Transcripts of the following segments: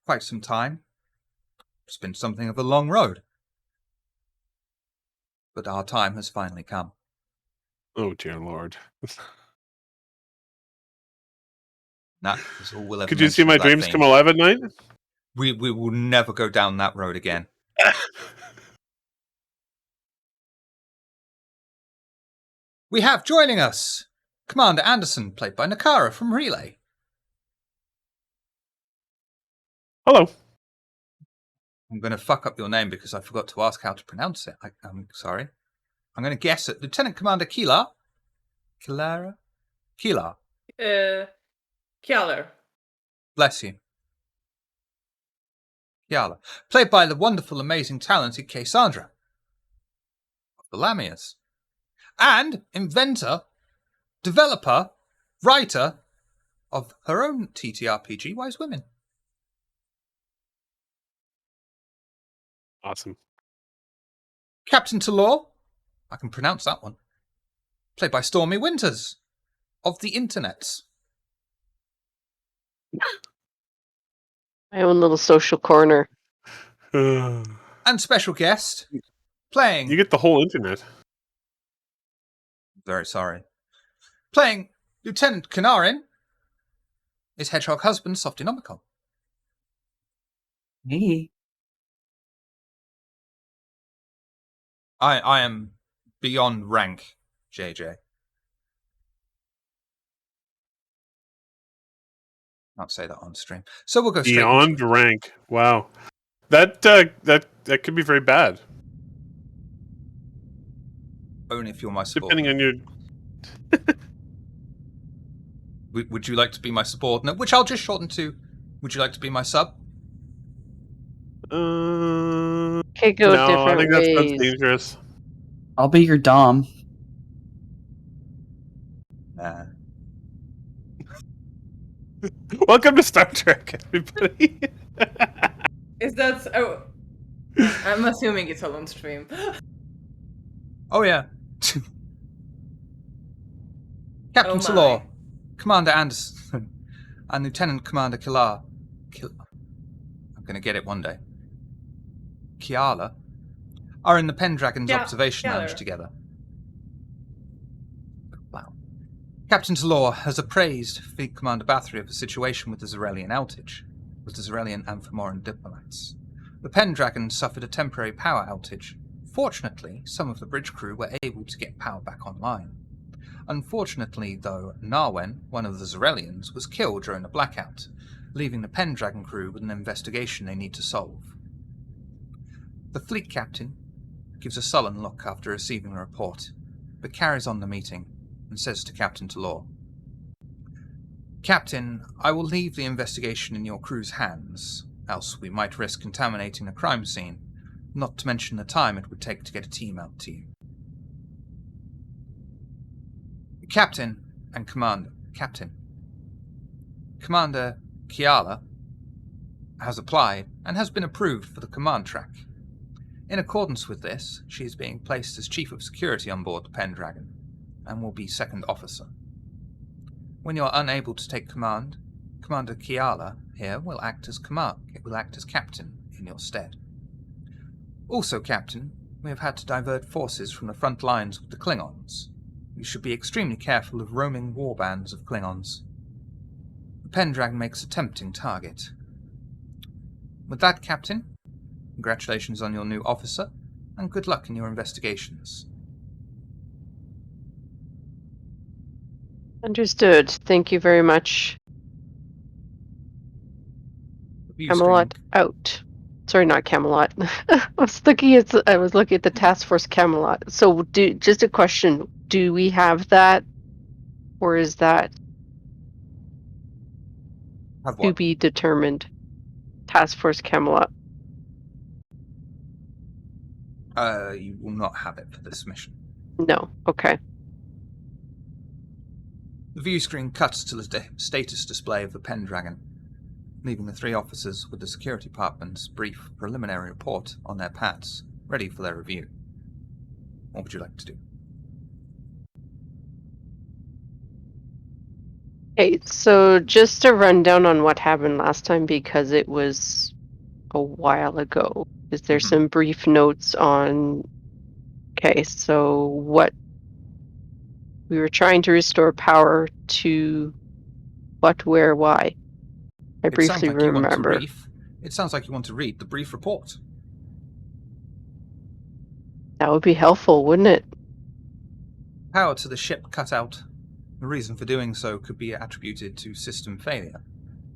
quite some time. It's been something of a long road. But our time has finally come. Oh, dear Lord. That is all we'll ever Could you see my dreams come alive at night? We will never go down that road again. We have joining us Commander Anderson, played by Nakara from Relay. Hello. I'm going to fuck up your name because I forgot to ask how to pronounce it. I'm sorry. I'm going to guess it. Lieutenant Commander Keelar? Keelar? Keeler. Bless you. Kiala. Played by the wonderful, amazing, talented Cassandra of the Lamias. And inventor, developer, writer of her own TTRPG, Wise Women. Awesome. Captain Talor, I can pronounce that one. Played by Stormy Winters of the Internets. My own little social corner. And special guest, playing... You get the whole internet. Very sorry. Playing Lieutenant Kanarin is Hedgehog husband Softinomicon. Hey. I am beyond rank, JJ. Not say that on stream. So we'll go straight beyond rank. Wow, that could be very bad. Only if you're my subordinate. Depending on your. Would you like to be my subordinate? Which I'll just shorten to. Would you like to be my sub? Okay, go no, different I think ways. that's dangerous. I'll be your dom. Nah. Welcome to Star Trek, everybody. Is that... Oh, I'm assuming it's all on stream. Oh, yeah. Captain Talor, Commander Anderson, and Lieutenant Commander Kilar. I'm going to get it one day. Kiala are in the Pendragon's observation lounge together. Wow. Captain Talor has appraised Fleet Commander Bathory of the situation with the Zarelian outage, with the Zarelian and Femoran diplomats. The Pendragon suffered a temporary power outage. Fortunately, some of the bridge crew were able to get power back online. Unfortunately, though, Narwen, one of the Zarelians, was killed during the blackout, leaving the Pendragon crew with an investigation they need to solve. The fleet captain gives a sullen look after receiving the report, but carries on the meeting and says to Captain Talor, Captain, I will leave the investigation in your crew's hands, else we might risk contaminating the crime scene, not to mention the time it would take to get a team out to you. Captain and Commander Kiala has applied and has been approved for the command track. In accordance with this, she is being placed as Chief of Security on board the Pendragon and will be second officer. When you are unable to take command, Commander Kiala here will act as captain in your stead. Also, Captain, we have had to divert forces from the front lines with the Klingons. You should be extremely careful of roaming warbands of Klingons. The Pendragon makes a tempting target. With that, Captain, congratulations on your new officer, and good luck in your investigations. Understood. Thank you very much. Camelot out. Sorry, not Camelot. I was looking at the task force Camelot. So, just a question: do we have that, or is that to be determined? Task force Camelot. You will not have it for this mission. No. Okay. The view screen cuts to the status display of the Pendragon, leaving the three officers with the security department's brief preliminary report on their pads, ready for their review. What would you like to do? Okay, so just a rundown on what happened last time because it was a while ago. Is there some brief notes on? Okay, so what we were trying to restore power to what, where, why? I briefly remember. It sounds like you want to read the brief report. That would be helpful, wouldn't it? Power to the ship cut out. The reason for doing so could be attributed to system failure,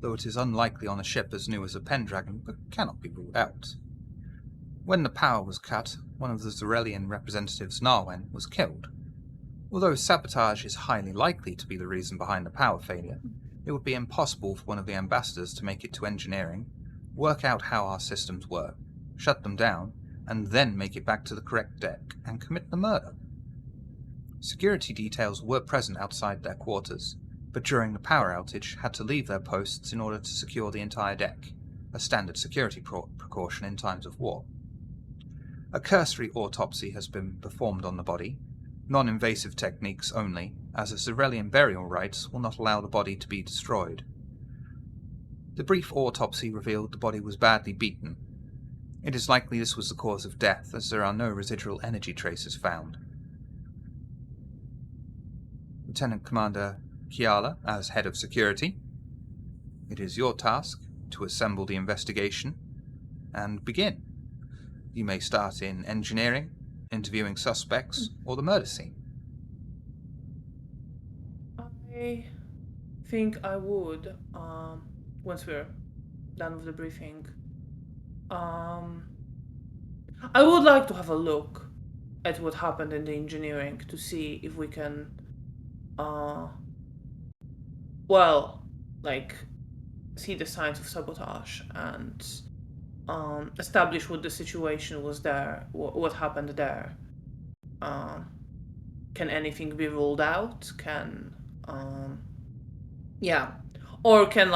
though it is unlikely on a ship as new as a Pendragon, but cannot be ruled out. When the power was cut, one of the Zarelian representatives, Narwen, was killed. Although sabotage is highly likely to be the reason behind the power failure, it would be impossible for one of the ambassadors to make it to engineering, work out how our systems work, shut them down, and then make it back to the correct deck and commit the murder. Security details were present outside their quarters, but during the power outage had to leave their posts in order to secure the entire deck, a standard security precaution in times of war. A cursory autopsy has been performed on the body, non-invasive techniques only, as the Zarelian burial rites will not allow the body to be destroyed. The brief autopsy revealed the body was badly beaten. It is likely this was the cause of death, as there are no residual energy traces found. Lieutenant Commander Kiala, as head of security, it is your task to assemble the investigation and begin. You may start in engineering, interviewing suspects, or the murder scene. I think I would, once we're done with the briefing, I would like to have a look at what happened in the engineering to see if we can, see the signs of sabotage and establish what the situation was there, what happened there. Can anything be ruled out? Or can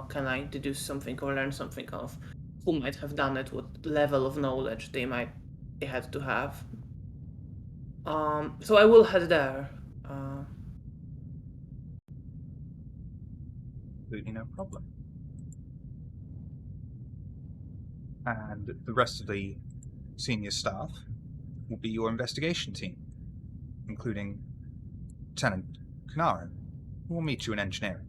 can I deduce something or learn something of who might have done it, what level of knowledge they had to have. So I will head there. Absolutely no problem. And the rest of the senior staff will be your investigation team, including Lieutenant Kanaro, who will meet you in engineering.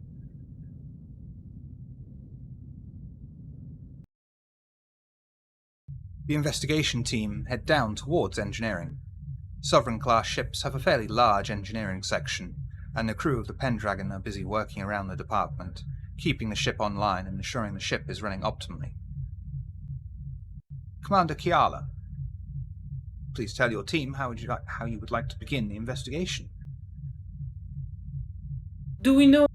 The investigation team head down towards engineering. Sovereign-class ships have a fairly large engineering section, and the crew of the Pendragon are busy working around the department, keeping the ship online and ensuring the ship is running optimally. Commander Kiala, please tell your team how you would like to begin the investigation. Do we know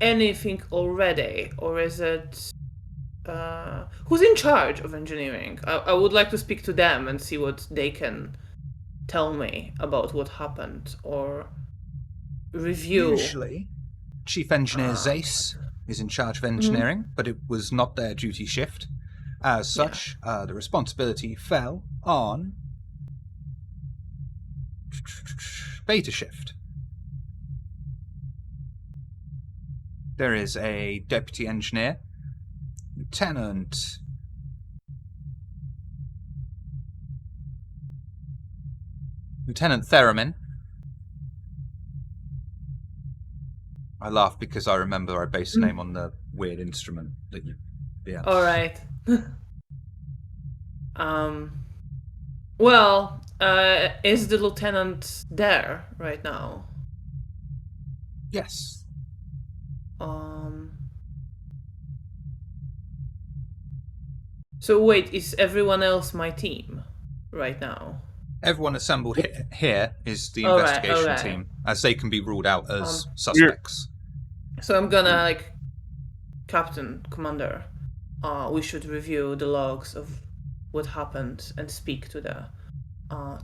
anything already, or is it... who's in charge of engineering? I would like to speak to them and see what they can tell me about what happened, or review. Usually, Chief Engineer Zace is in charge of engineering, but it was not their duty shift. As such, the responsibility fell on Beta Shift. There is a deputy engineer, Lieutenant Theremin. I laugh because I remember our base name on the weird instrument that you... Yeah. All right. Is the lieutenant there right now? Yes. So wait, is everyone else my team right now? Everyone assembled here is the investigation team, as they can be ruled out as suspects. So I'm gonna, Captain, Commander, we should review the logs of what happened and speak to the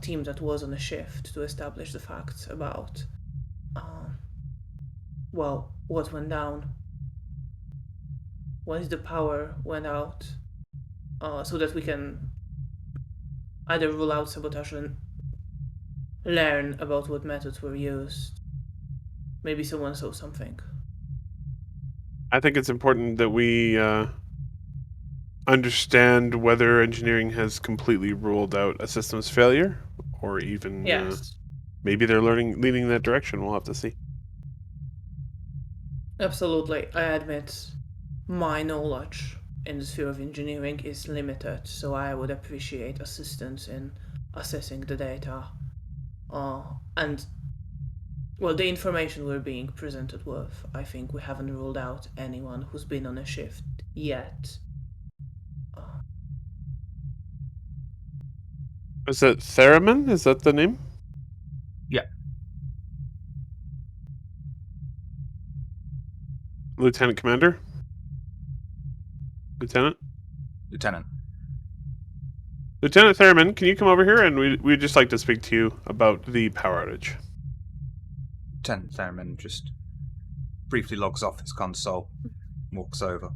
team that was on the shift to establish the facts about, what went down. Why the power went out, so that we can either rule out sabotage and learn about what methods were used. Maybe someone saw something. I think it's important that we understand whether engineering has completely ruled out a system's failure, or even Yes. maybe they're leaning in that direction. We'll have to see. Absolutely. I admit my knowledge in the sphere of engineering is limited, so I would appreciate assistance in assessing the data. And well, the information we're being presented with, I think we haven't ruled out anyone who's been on a shift yet. Is that Theremin? Is that the name? Yeah. Lieutenant Commander? Lieutenant? Lieutenant. Lieutenant Theremin, can you come over here? And we'd just like to speak to you about the power outage. Lieutenant Theremin just briefly logs off his console, walks over.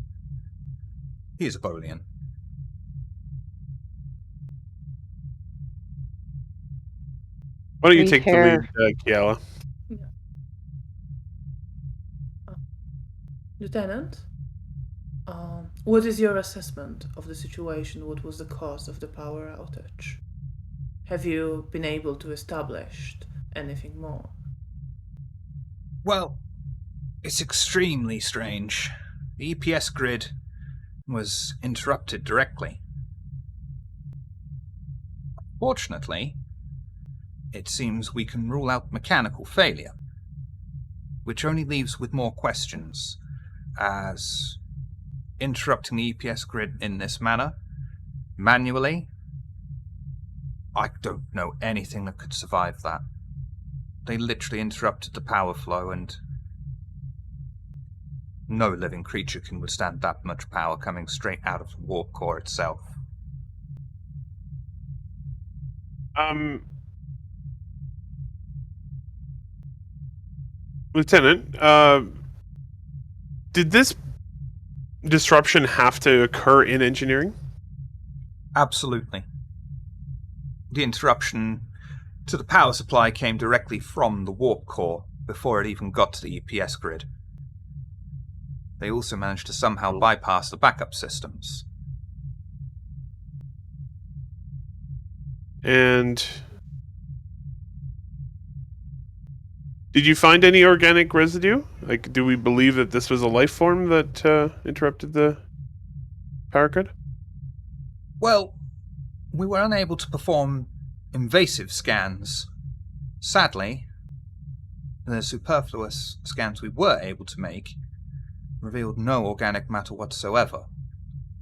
He is a Bolian. Why don't you Sweet take hair. the lead, Kiala? Lieutenant, what is your assessment of the situation? What was the cause of the power outage? Have you been able to establish anything more? Well, it's extremely strange. The EPS grid was interrupted directly. Fortunately, it seems we can rule out mechanical failure, which only leaves with more questions, as interrupting the EPS grid in this manner, manually, I don't know anything that could survive that. They literally interrupted the power flow, and no living creature can withstand that much power coming straight out of the warp core itself. Lieutenant, did this disruption have to occur in engineering? Absolutely. The interruption to the power supply came directly from the warp core before it even got to the EPS grid. They also managed to somehow bypass the backup systems. And did you find any organic residue? Like, do we believe that this was a life form that interrupted the power grid? Well, we were unable to perform invasive scans. Sadly, the superfluous scans we were able to make revealed no organic matter whatsoever.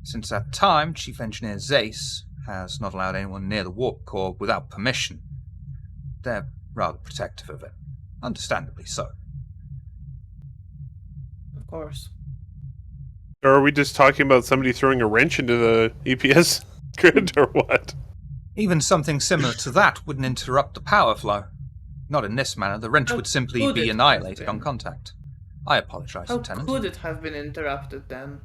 Since that time, Chief Engineer Zace has not allowed anyone near the warp core without permission. They're rather protective of it. Understandably so. Of course. Or are we just talking about somebody throwing a wrench into the EPS grid, or what? Even something similar to that wouldn't interrupt the power flow. Not in this manner. The wrench How would simply could be it annihilated have on been? contact. I apologize, How Lieutenant. could it have been interrupted then?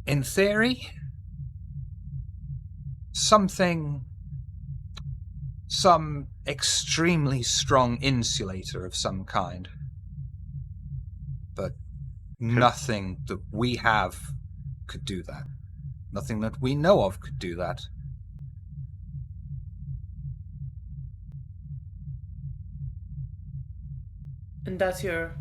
In theory, some extremely strong insulator of some kind. But nothing that we have could do that. Nothing that we know of could do that. And that's your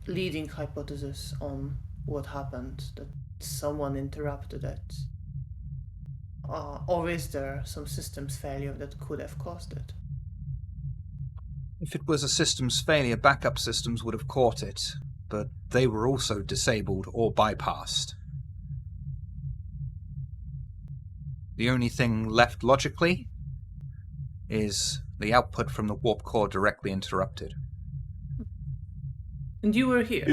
leading hypothesis on what happened, that someone interrupted it? Or is there some systems failure that could have caused it? If it was a systems failure, backup systems would have caught it, but they were also disabled or bypassed. The only thing left logically is the output from the warp core directly interrupted. And you were here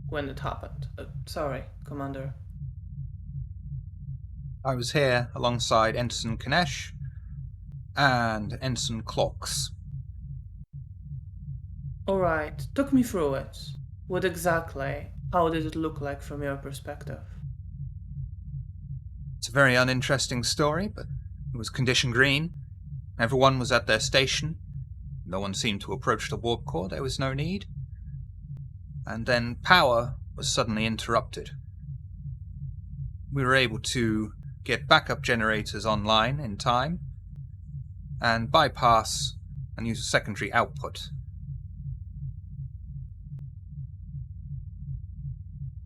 when it happened. Sorry, Commander. I was here alongside Ensign Kanesh and Ensign Clocks. Alright, talk me through it. What exactly? How did it look like from your perspective? It's a very uninteresting story, but it was condition green. Everyone was at their station. No one seemed to approach the warp core. There was no need. And then power was suddenly interrupted. We were able to get backup generators online in time and bypass and use a secondary output.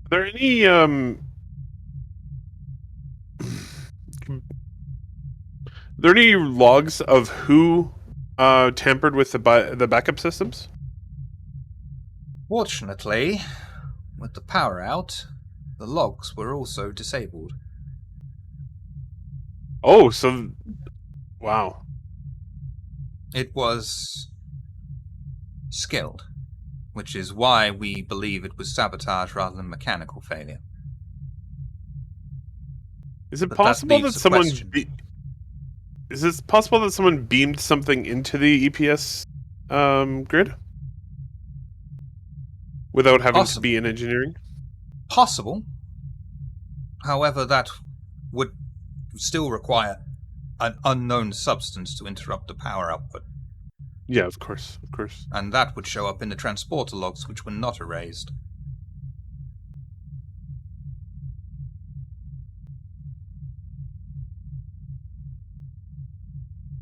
Are there any logs of who tampered with the backup systems? Fortunately, with the power out, the logs were also disabled. Oh, so wow. It was skilled, which is why we believe it was sabotage rather than mechanical failure. Is it But possible begs that the someone question. is it possible that someone beamed something into the EPS grid without having to be in engineering? Possible. However, that would still require an unknown substance to interrupt the power output. Yeah, of course. And that would show up in the transporter logs, which were not erased.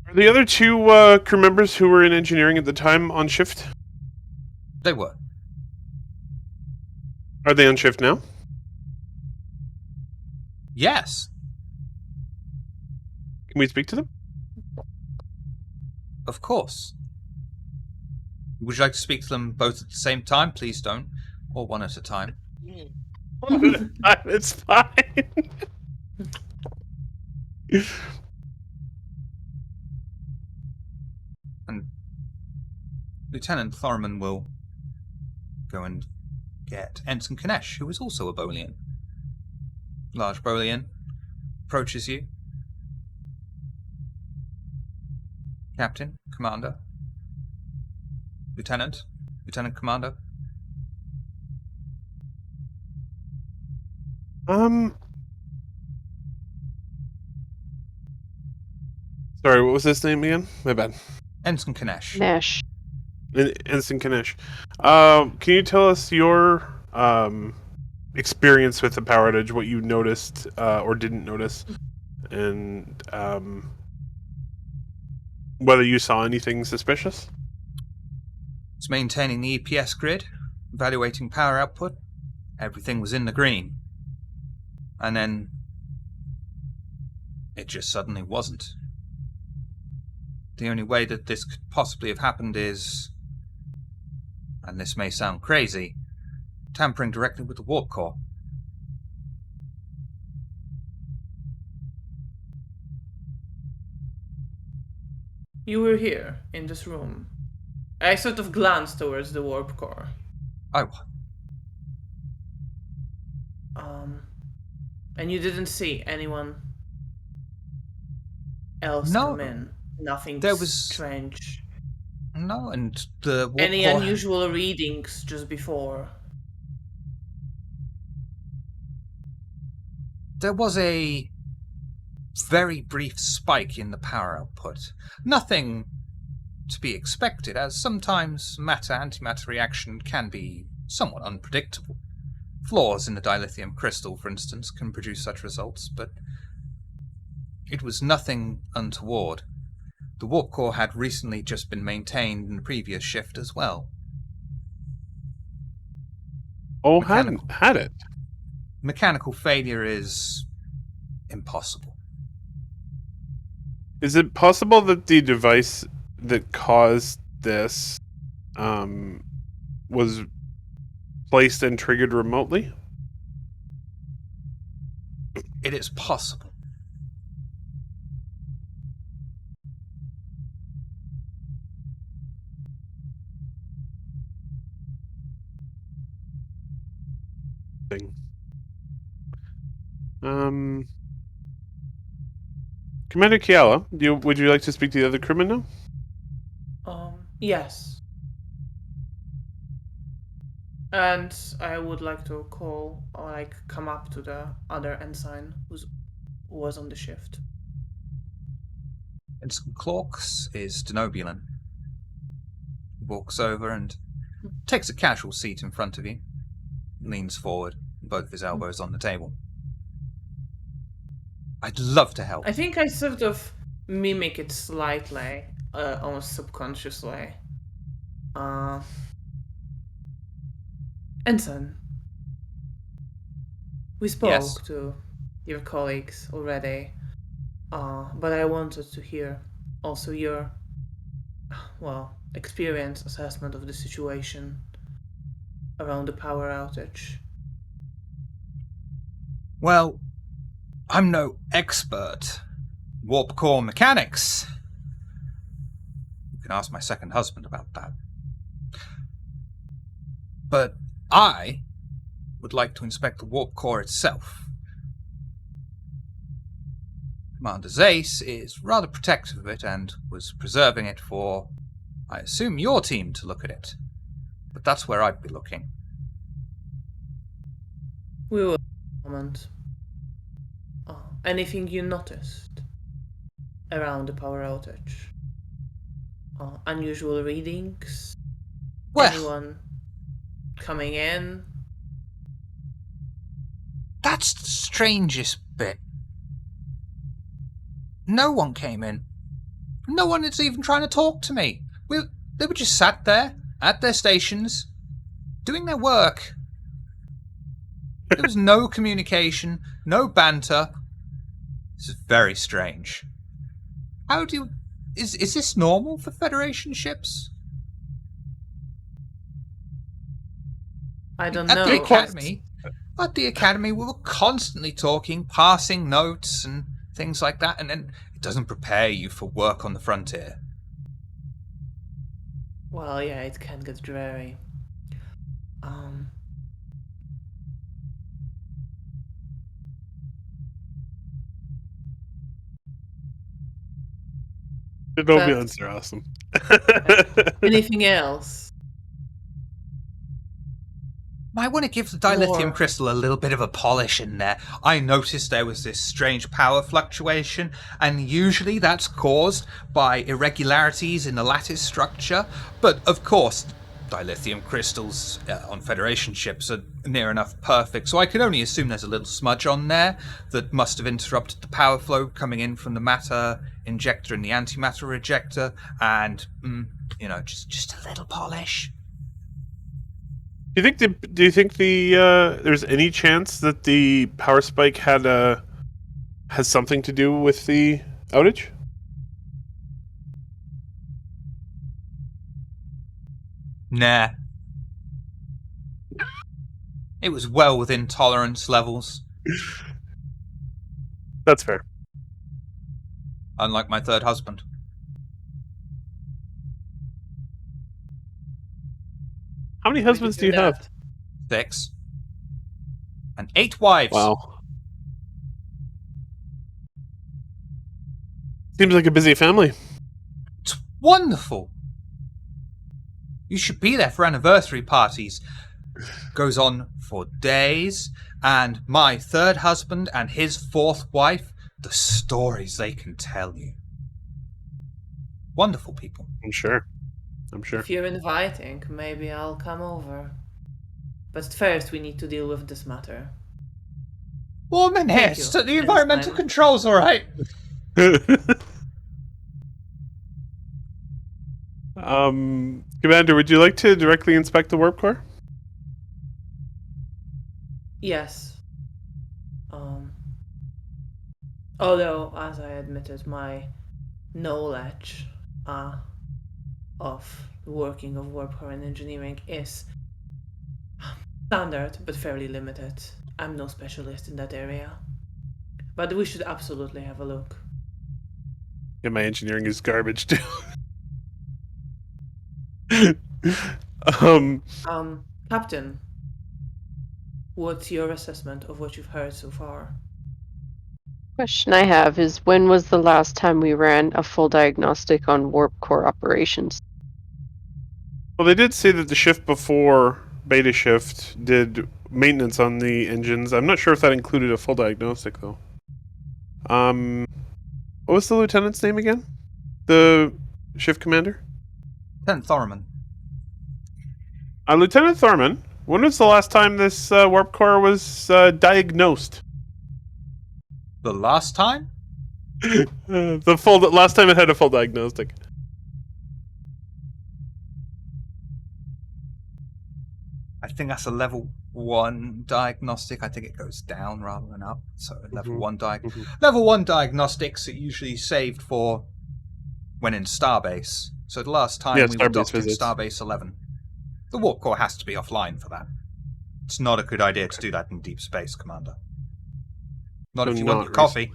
Are the other two crew members who were in engineering at the time on shift? They were. Are they on shift now? Yes. Can we speak to them? Of course. Would you like to speak to them both at the same time? Please don't. Or one at a time. It's fine. And Lieutenant Thorman will go and get Ensign Kanesh, who is also a Bolian. Large Bolian approaches you. Captain, Commander, Lieutenant Commander. Sorry, what was his name again? My bad. Ensign Kanesh. Nash. Ensign Kanesh. Can you tell us your experience with the power outage, what you noticed or didn't notice, and whether you saw anything suspicious? It's maintaining the EPS grid, evaluating power output. Everything was in the green. And then it just suddenly wasn't. The only way that this could possibly have happened is, and this may sound crazy, tampering directly with the warp core. You were here, in this room. I sort of glanced towards the warp core. Oh. And you didn't see anyone else No. come in? Nothing There was strange? No, and the warp Any core... unusual readings just before? There was a very brief spike in the power output. Nothing to be expected, as sometimes matter-antimatter reaction can be somewhat unpredictable. Flaws in the dilithium crystal, for instance, can produce such results, but it was nothing untoward. The warp core had recently just been maintained in the previous shift as well. Oh, hadn't had it. Mechanical failure is impossible. Is it possible that the device that caused this was placed and triggered remotely? It is possible. Commander Kiala, would you like to speak to the other crewmen now? Yes. And I would like to come up to the other ensign who was on the shift. Ensign Clarks is Denobulin. He walks over and takes a casual seat in front of you, leans forward, both of his elbows on the table. I'd love to help. I think I sort of mimic it slightly, almost subconsciously. Ensign, we spoke Yes. to your colleagues already, but I wanted to hear also your, experience assessment of the situation around the power outage. Well, I'm no expert. Warp core mechanics. You can ask my second husband about that. But I would like to inspect the warp core itself. Commander Zace is rather protective of it and was preserving it for, I assume, your team to look at it. But that's where I'd be looking. We will comment. Anything you noticed around the power outage? Unusual readings? Well, Anyone coming in? that's the strangest bit. No one came in. No one is even trying to talk to me. They were just sat there, at their stations, doing their work. There was no communication, no banter. This is very strange. How do you... Is this normal for Federation ships? I don't At know. the Academy, we were constantly talking, passing notes and things like that, and then it doesn't prepare you for work on the frontier. Well, yeah, it can get dreary. The Nobulans are awesome. Anything else? I want to give the dilithium More. crystal a little bit of a polish in there. I noticed there was this strange power fluctuation, and usually that's caused by irregularities in the lattice structure. But of course, dilithium crystals on Federation ships are near enough perfect, so I could only assume there's a little smudge on there that must have interrupted the power flow coming in from the matter injector and the antimatter rejector, and, just a little polish. Do you think there's any chance that the power spike has something to do with the outage? Nah. It was well within tolerance levels. That's fair. Unlike my third husband. How many husbands do you have? 6. And 8 wives. Wow. Seems like a busy family. It's wonderful. You should be there for anniversary parties. Goes on for days, and my third husband and his fourth wife, the stories they can tell you. Wonderful people. I'm sure. If you're inviting, maybe I'll come over. But first, we need to deal with this matter. Woman Thank here, you. so the environmental controls, all right? Commander, would you like to directly inspect the warp core? Yes. Although, as I admitted, my knowledge of the working of warp core and engineering is standard, but fairly limited. I'm no specialist in that area. But we should absolutely have a look. Yeah, my engineering is garbage too. Captain, what's your assessment of what you've heard so far? Question I have is, when was the last time we ran a full diagnostic on warp core operations? Well, they did say that the shift before Beta Shift did maintenance on the engines. I'm not sure if that included a full diagnostic, though. What was the lieutenant's name again? the shift commander? Lieutenant Thorman. Lieutenant Thorman, when was the last time this warp core was diagnosed? The last time? Last time it had a full diagnostic. I think that's a level 1 diagnostic. I think it goes down rather than up. So level 1 level 1 diagnostics are usually saved for when in Starbase. So the last time we were docked in Starbase 11. The warp core has to be offline for that. It's not a good idea to do that in deep space, Commander. Not if you want your coffee.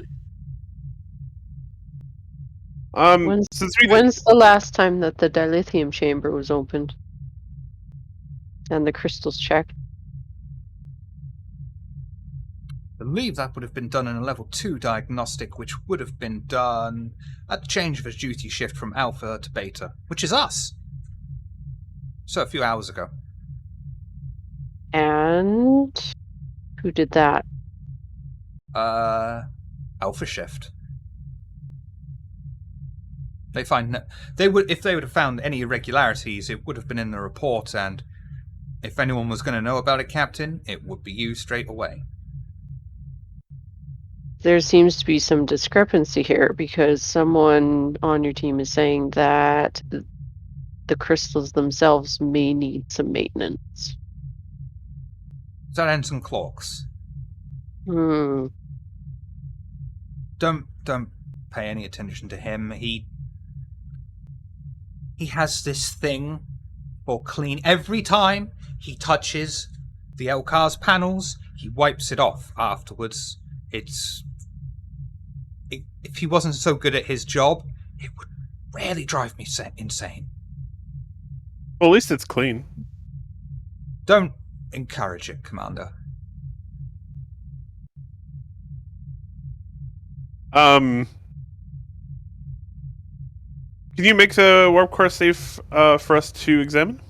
When's the last time that the dilithium chamber was opened? And the crystals checked? I believe that would have been done in a level 2 diagnostic, which would have been done at the change of a duty shift from Alpha to Beta, which is us. So a few hours ago. And who did that? Alpha shift. If they would have found any irregularities, it would have been in the report, and if anyone was going to know about it, Captain, it would be you straight away. There seems to be some discrepancy here because someone on your team is saying that the crystals themselves may need some maintenance. Is that Ensign Clarks? Hmm. Don't pay any attention to him. He has this thing for clean. Every time he touches the LCAR's panels, he wipes it off afterwards. If he wasn't so good at his job, it would really drive me insane. Well, at least it's clean. Don't encourage it, Commander. Can you make the warp core safe for us to examine?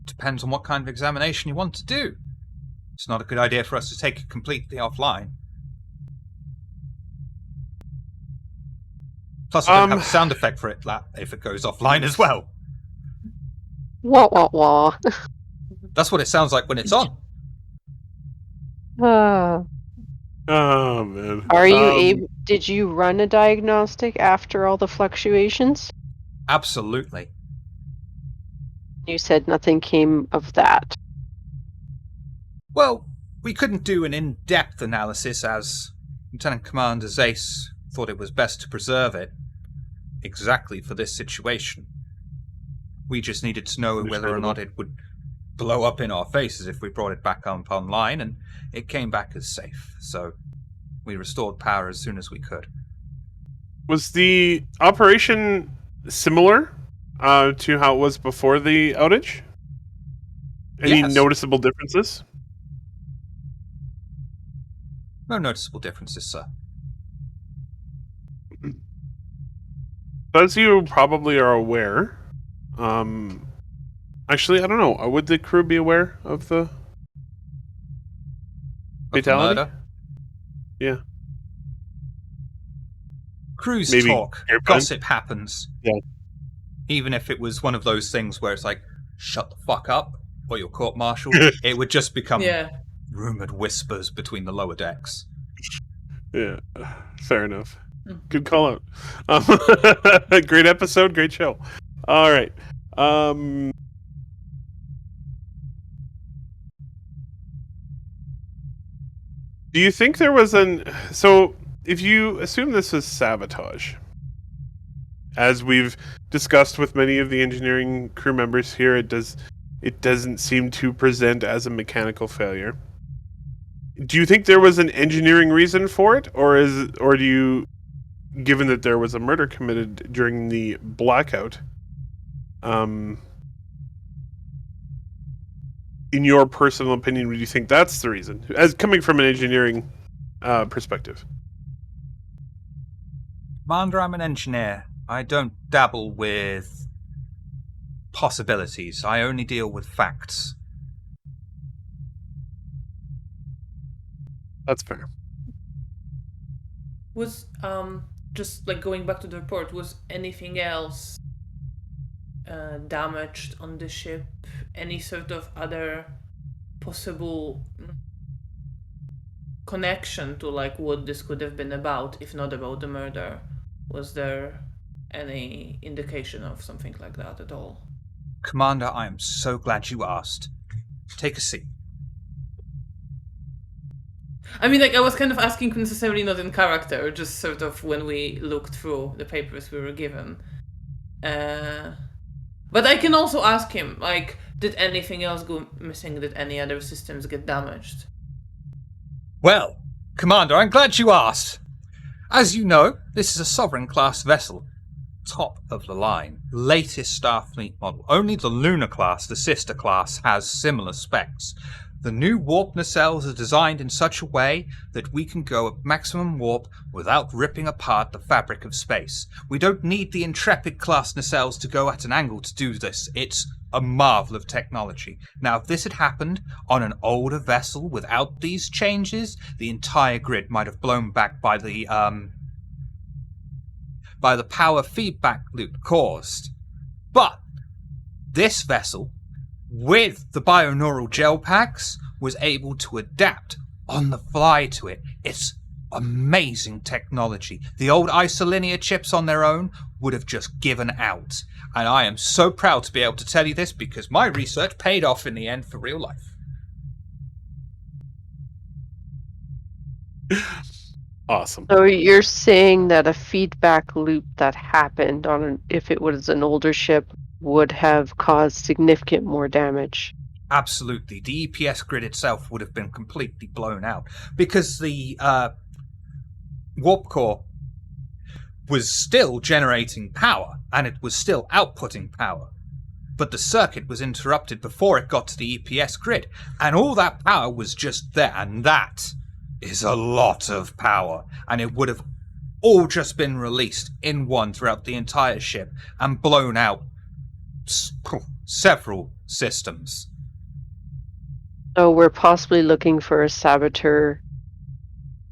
Depends on what kind of examination you want to do. It's not a good idea for us to take it completely offline. Plus, I don't have a sound effect for it if it goes offline as well. Wah, wah, wah. That's what it sounds like when it's on. Oh, man. Are you able? Did you run a diagnostic after all the fluctuations? Absolutely. You said nothing came of that. Well, we couldn't do an in-depth analysis as Lieutenant Commander Zace thought it was best to preserve it exactly for this situation. We just needed to know whether or not it would blow up in our faces if we brought it back up online, and it came back as safe, so we restored power as soon as we could. Was the operation similar to how it was before the outage? Any noticeable differences? No noticeable differences, sir. As you probably are aware, actually, I don't know. Would the crew be aware of the fatality? The murder? Yeah. Crews Maybe talk. Gossip happens. Yeah. Even if it was one of those things where it's like, shut the fuck up, or you're court-martialed, it would just become rumored whispers between the lower decks. Yeah, fair enough. Good call out. Great episode, great show. All right. Do you think there was so if you assume this was sabotage, as we've discussed with many of the engineering crew members here, it doesn't seem to present as a mechanical failure. Do you think there was an engineering reason for it, or do you, given that there was a murder committed during the blackout, in your personal opinion, would you think that's the reason, as coming from an engineering perspective? Commander, I'm an engineer. I don't dabble with possibilities. I only deal with facts. That's fair. Was just like going back to the report, was anything else damaged on the ship? Any sort of other possible connection to like what this could have been about, if not about the murder? Was there any indication of something like that at all? Commander, I am so glad you asked. Take a seat. I mean, like, I was kind of asking necessarily not in character, just sort of when we looked through the papers we were given. But I can also ask him, like, did anything else go missing? Did any other systems get damaged? Well, Commander, I'm glad you asked. As you know, this is a Sovereign-class vessel. Top of the line. Latest Starfleet model. Only the Lunar class, the sister class, has similar specs. The new warp nacelles are designed in such a way that we can go at maximum warp without ripping apart the fabric of space. We don't need the Intrepid class nacelles to go at an angle to do this. It's a marvel of technology. Now, if this had happened on an older vessel without these changes, the entire grid might have blown back by the power feedback loop caused. But this vessel, with the bioneural gel packs, was able to adapt on the fly to it. It's amazing technology. The old isolinear chips on their own would have just given out. And I am so proud to be able to tell you this because my research paid off in the end for real life. Awesome. So you're saying that a feedback loop that happened if it was an older ship would have caused significant more damage? Absolutely. The EPS grid itself would have been completely blown out because the warp core was still generating power and it was still outputting power. But the circuit was interrupted before it got to the EPS grid, and all that power was just there, and that is a lot of power, and it would have all just been released in one throughout the entire ship and blown out several systems. So we're possibly looking for a saboteur,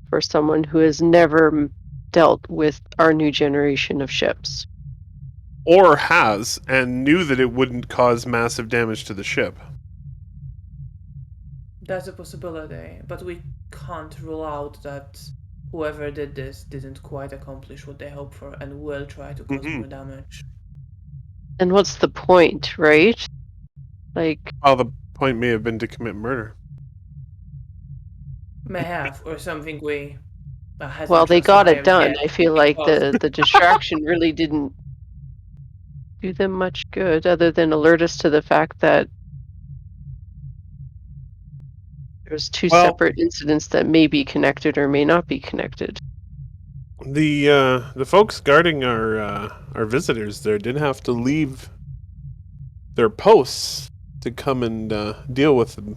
for someone who has never dealt with our new generation of ships. Or has, and knew that it wouldn't cause massive damage to the ship. That's a possibility, but we can't rule out that whoever did this didn't quite accomplish what they hoped for and will try to cause more damage. And what's the point, right? Like, Well, the point may have been to commit murder. May have, or something we... well, they got it done. Yet. I feel like the distraction really didn't do them much good, other than alert us to the fact that there's two separate incidents that may be connected or may not be connected. The folks guarding our visitors there did have to leave their posts to come and deal with the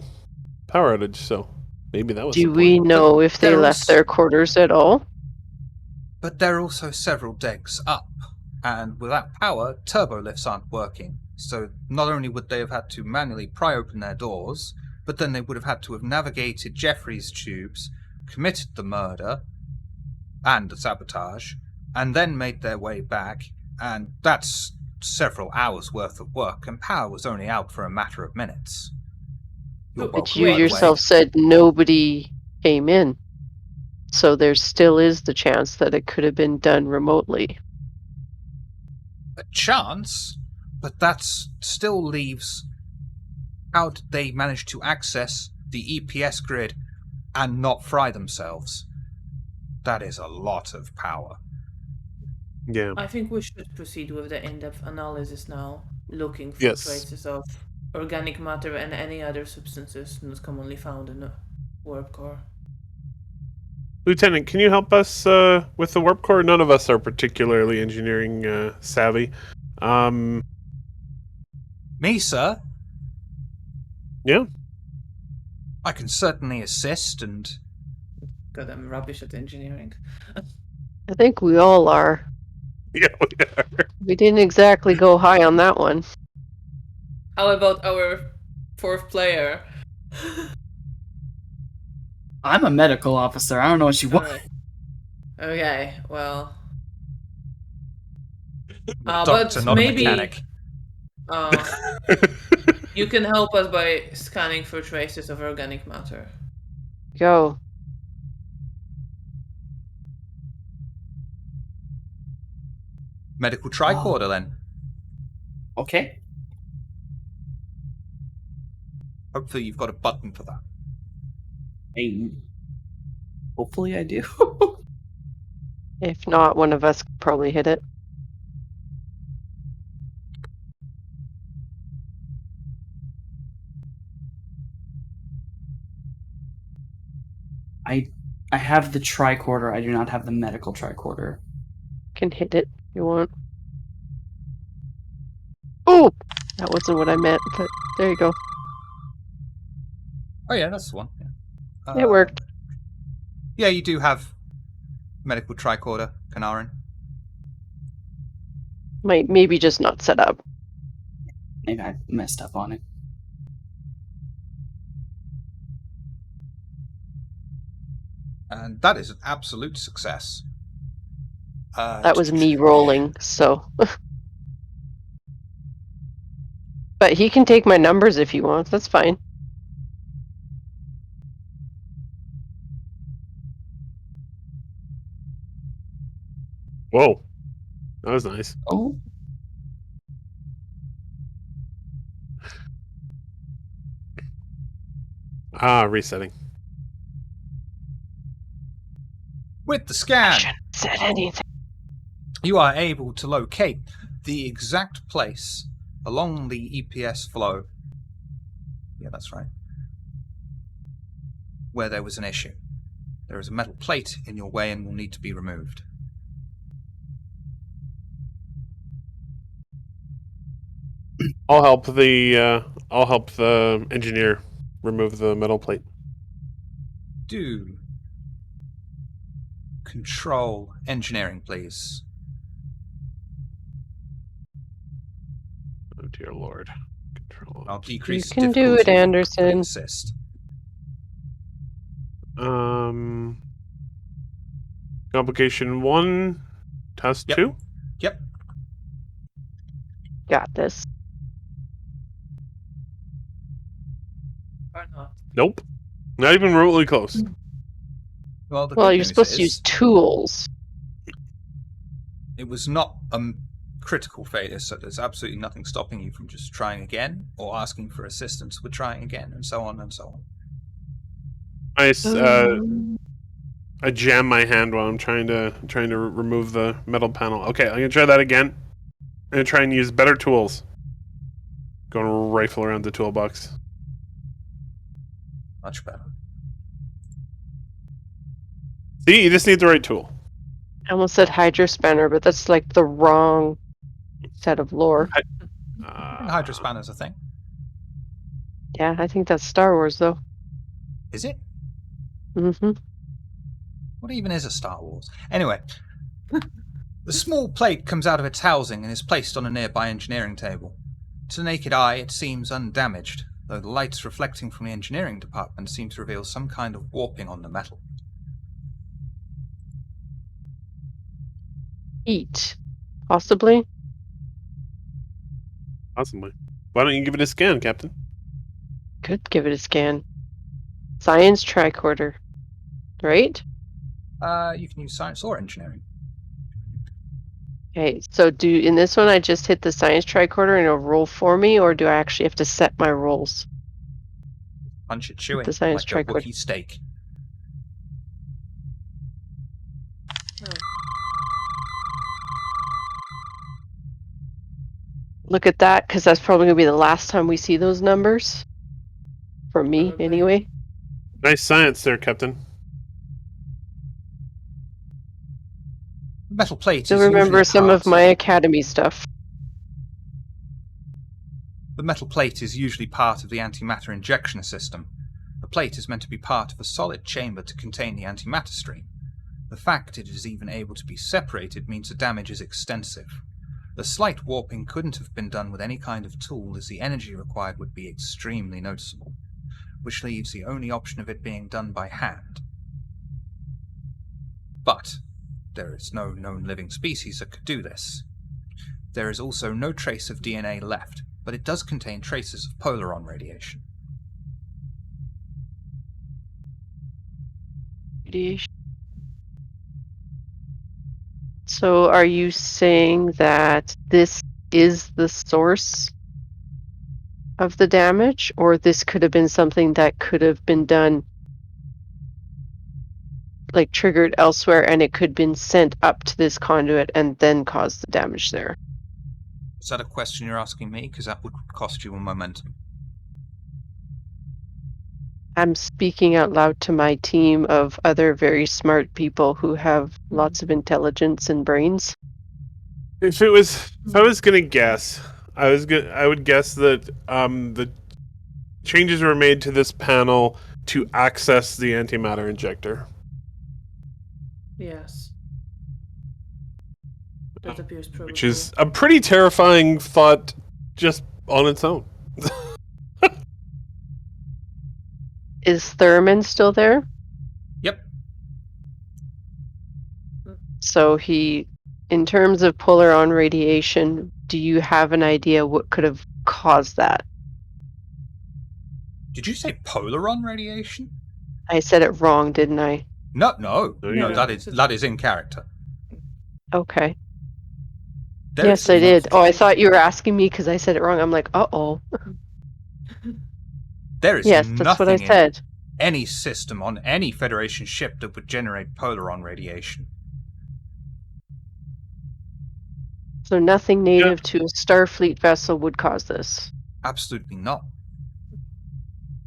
power outage, so maybe that was Do we know if they left their quarters at all? But there are also several decks up, and without power, turbo lifts aren't working. So not only would they have had to manually pry open their doors, but then they would have had to have navigated Jeffrey's tubes, committed the murder and the sabotage, and then made their way back, and that's several hours worth of work, and power was only out for a matter of minutes. But you yourself said nobody came in, so there still is the chance that it could have been done remotely. A chance? But that still leaves... How did they manage to access the EPS grid and not fry themselves? That is a lot of power. Yeah. I think we should proceed with the in-depth analysis now, looking for Yes. traces of organic matter and any other substances not commonly found in the warp core. Lieutenant, can you help us with the warp core? None of us are particularly engineering savvy. Me, sir? Yeah. I can certainly assist, and... God, I'm rubbish at engineering. I think we all are. Yeah, we are. We didn't exactly go high on that one. How about our fourth player? I'm a medical officer. I don't know what you want. Okay, well, Doctor, but not maybe a mechanic. you can help us by scanning for traces of organic matter. Go. Medical tricorder, then. Okay. Hopefully you've got a button for that. Hopefully I do. If not, one of us could probably hit it. I have the tricorder. I do not have the medical tricorder. Can hit it if you want. Oh! That wasn't what I meant, but there you go. Oh yeah, that's the one. Yeah. It worked. Yeah, you do have medical tricorder, Kanarin. Might maybe just not set up. Maybe I messed up on it. And that is an absolute success. That was me rolling, so. But he can take my numbers if he wants. That's fine. Whoa. That was nice. Oh. Resetting. With the I scan, shouldn't have said anything. you are able to locate the exact place along the EPS flow. Yeah, that's right. Where there was an issue. There is a metal plate in your way and will need to be removed. I'll help the engineer remove the metal plate. Do control engineering, please. Oh dear lord. Control. I'll decrease You can do difficulty it, if you Anderson. insist. Complication 1, task Yep. 2. Yep. Got this. Or not. Nope. Not even remotely close. Well, the Well, good you're news supposed to is, use tools. it was not a critical failure, so there's absolutely nothing stopping you from just trying again or asking for assistance with trying again, and so on and so on. I jam my hand while I'm trying to remove the metal panel. Okay, I'm gonna try that again. I'm gonna try and use better tools. Gonna rifle around the toolbox. Much better. See, you just need the right tool. I almost said hydrospanner, but that's like the wrong set of lore. Hydrospanner's a thing. Yeah, I think that's Star Wars, though. Is it? Mm-hmm. What even is a Star Wars? Anyway, the small plate comes out of its housing and is placed on a nearby engineering table. To the naked eye, it seems undamaged, though the lights reflecting from the engineering department seem to reveal some kind of warping on the metal. Heat. Possibly. Possibly. Why don't you give it a scan, Captain? Could give it a scan. Science tricorder. Right? You can use science or engineering. Okay, so in this one I just hit the science tricorder and it'll roll for me, or do I actually have to set my rolls? Punch it chewing The science like a tricorder. Wookiee steak. Look at that, because that's probably going to be the last time we see those numbers. For me, Probably. anyway. Nice science there, Captain. The metal plate Still is usually remember some part of my academy stuff. The metal plate is usually part of the antimatter injection system. The plate is meant to be part of a solid chamber to contain the antimatter stream. The fact it is even able to be separated means the damage is extensive. The slight warping couldn't have been done with any kind of tool, as the energy required would be extremely noticeable, which leaves the only option of it being done by hand. But there is no known living species that could do this. There is also no trace of DNA left, but it does contain traces of polaron radiation. Radiation. So are you saying that this is the source of the damage, or this could have been something that could have been done, like triggered elsewhere, and it could have been sent up to this conduit and then caused the damage there? Is that a question you're asking me? Because that would cost you a momentum. I'm speaking out loud to my team of other very smart people who have lots of intelligence and brains. If I was gonna guess, I would guess that the changes were made to this panel to access the antimatter injector. Yes. That appears probable. Which is a pretty terrifying thought just on its own. Is Thurman still there? Yep. So he, in terms of polaron radiation, do you have an idea what could have caused that? Did you say polaron radiation? I said it wrong, didn't I? No, No. that is in character. Okay. There yes, is I did. nothing- Oh, I thought you were asking me because I said it wrong. I'm like, uh-oh. There is Yes, nothing that's what I in said. any system on any Federation ship that would generate polaron radiation. So nothing native to a Starfleet vessel would cause this. Absolutely not.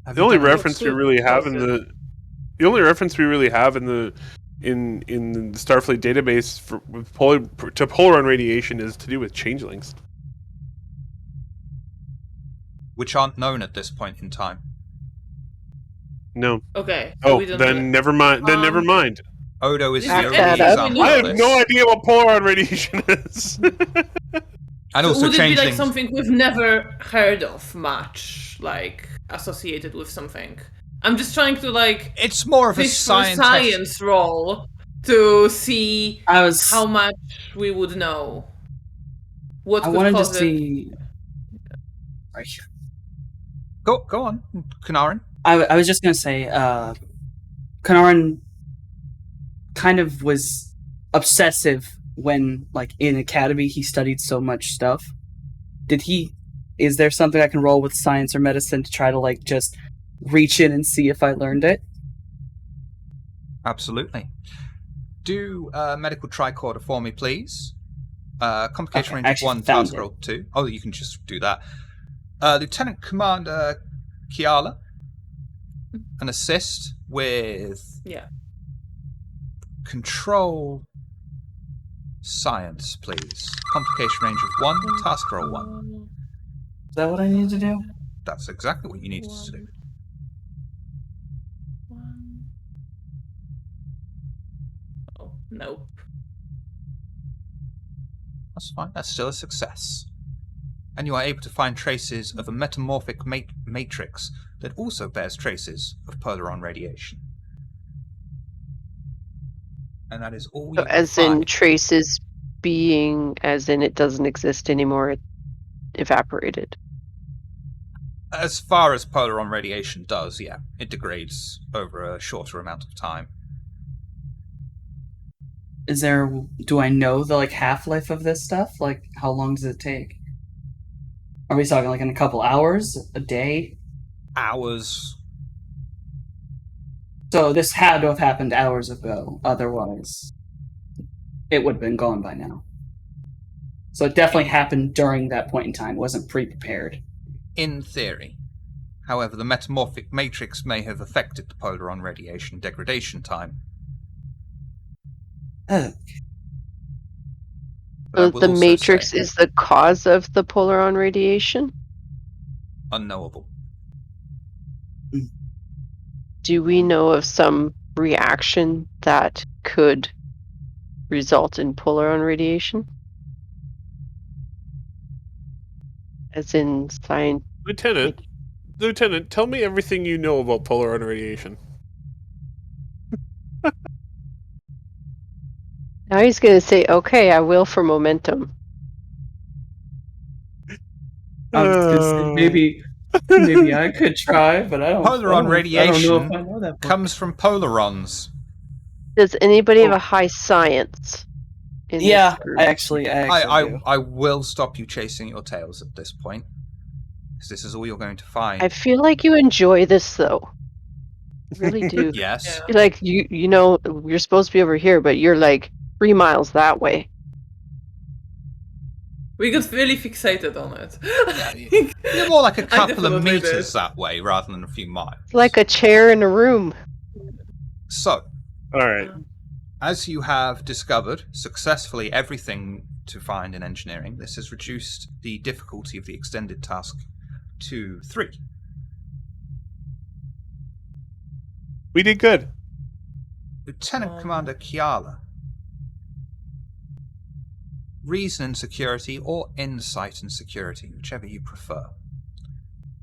Have The you only done any- reference we really have in the Starfleet database to polaron radiation is to do with changelings. which aren't known at this point in time. No. Okay. So Oh, we don't know then never mind. Then never mind. Odo is Is the there only anything we example know? I of have this. no idea what polaron radiation is. And So also would it be like changelings. something we've never heard of much, like associated with something? I'm just trying to like It's more of a fish for science. science roll to see I was. how much we would know. What I could wanted to cause it? see. Right. Go on, Kanarin. I was just gonna say, Kanaran kind of was obsessive when, like, in Academy, he studied so much stuff. Is there something I can roll with science or medicine to try to, like, just reach in and see if I learned it? Absolutely. Do medical tricorder for me, please. Complication Okay, range I of actually 1, found task it. roll 2. Oh, you can just do that. Lieutenant Commander Kiala, an assist with Yeah. control science, please. Complication range of 1, task roll 1. Is that what I need to do? That's exactly what you needed to do. One. Oh, nope. That's fine. That's still a success. And you are able to find traces of a metamorphic matrix that also bears traces of polaron radiation. And that is all you So can as in find. traces being, as in it doesn't exist anymore, it evaporated. As far as polaron radiation does, yeah, it degrades over a shorter amount of time. Do I know the, like, half-life of this stuff? Like, how long does it take? Are we talking, like, in a couple hours? A day? Hours. So this had to have happened hours ago, otherwise it would have been gone by now. So it definitely happened during that point in time, it wasn't pre-prepared. In theory. However, the metamorphic matrix may have affected the polaron radiation degradation time. Oh, But I So will the also matrix say, is the cause of the polaron radiation? unknowable. Do we know of some reaction that could result in polaron radiation? As in science. Lieutenant, tell me everything you know about polaron radiation. Now he's going to say, okay, I will for momentum. I was gonna say maybe I could try, but I don't. Polaron I don't know if radiation I know that book. comes from polarons. Does anybody have a high science in Yeah, this group? I actually do. I will stop you chasing your tails at this point, because this is all you're going to find. I feel like you enjoy this, though. You really do. Yes. Yeah. Like, you know, you're supposed to be over here, but you're like 3 miles that way. We got really fixated on it. You're more like a couple of definitely meters did. that way rather than a few miles. It's like a chair in a room. So, All right. as you have discovered successfully everything to find in engineering, this has reduced the difficulty of the extended task to 3. We did good. Lieutenant Commander Kiala. Reason and security, or insight and security, whichever you prefer.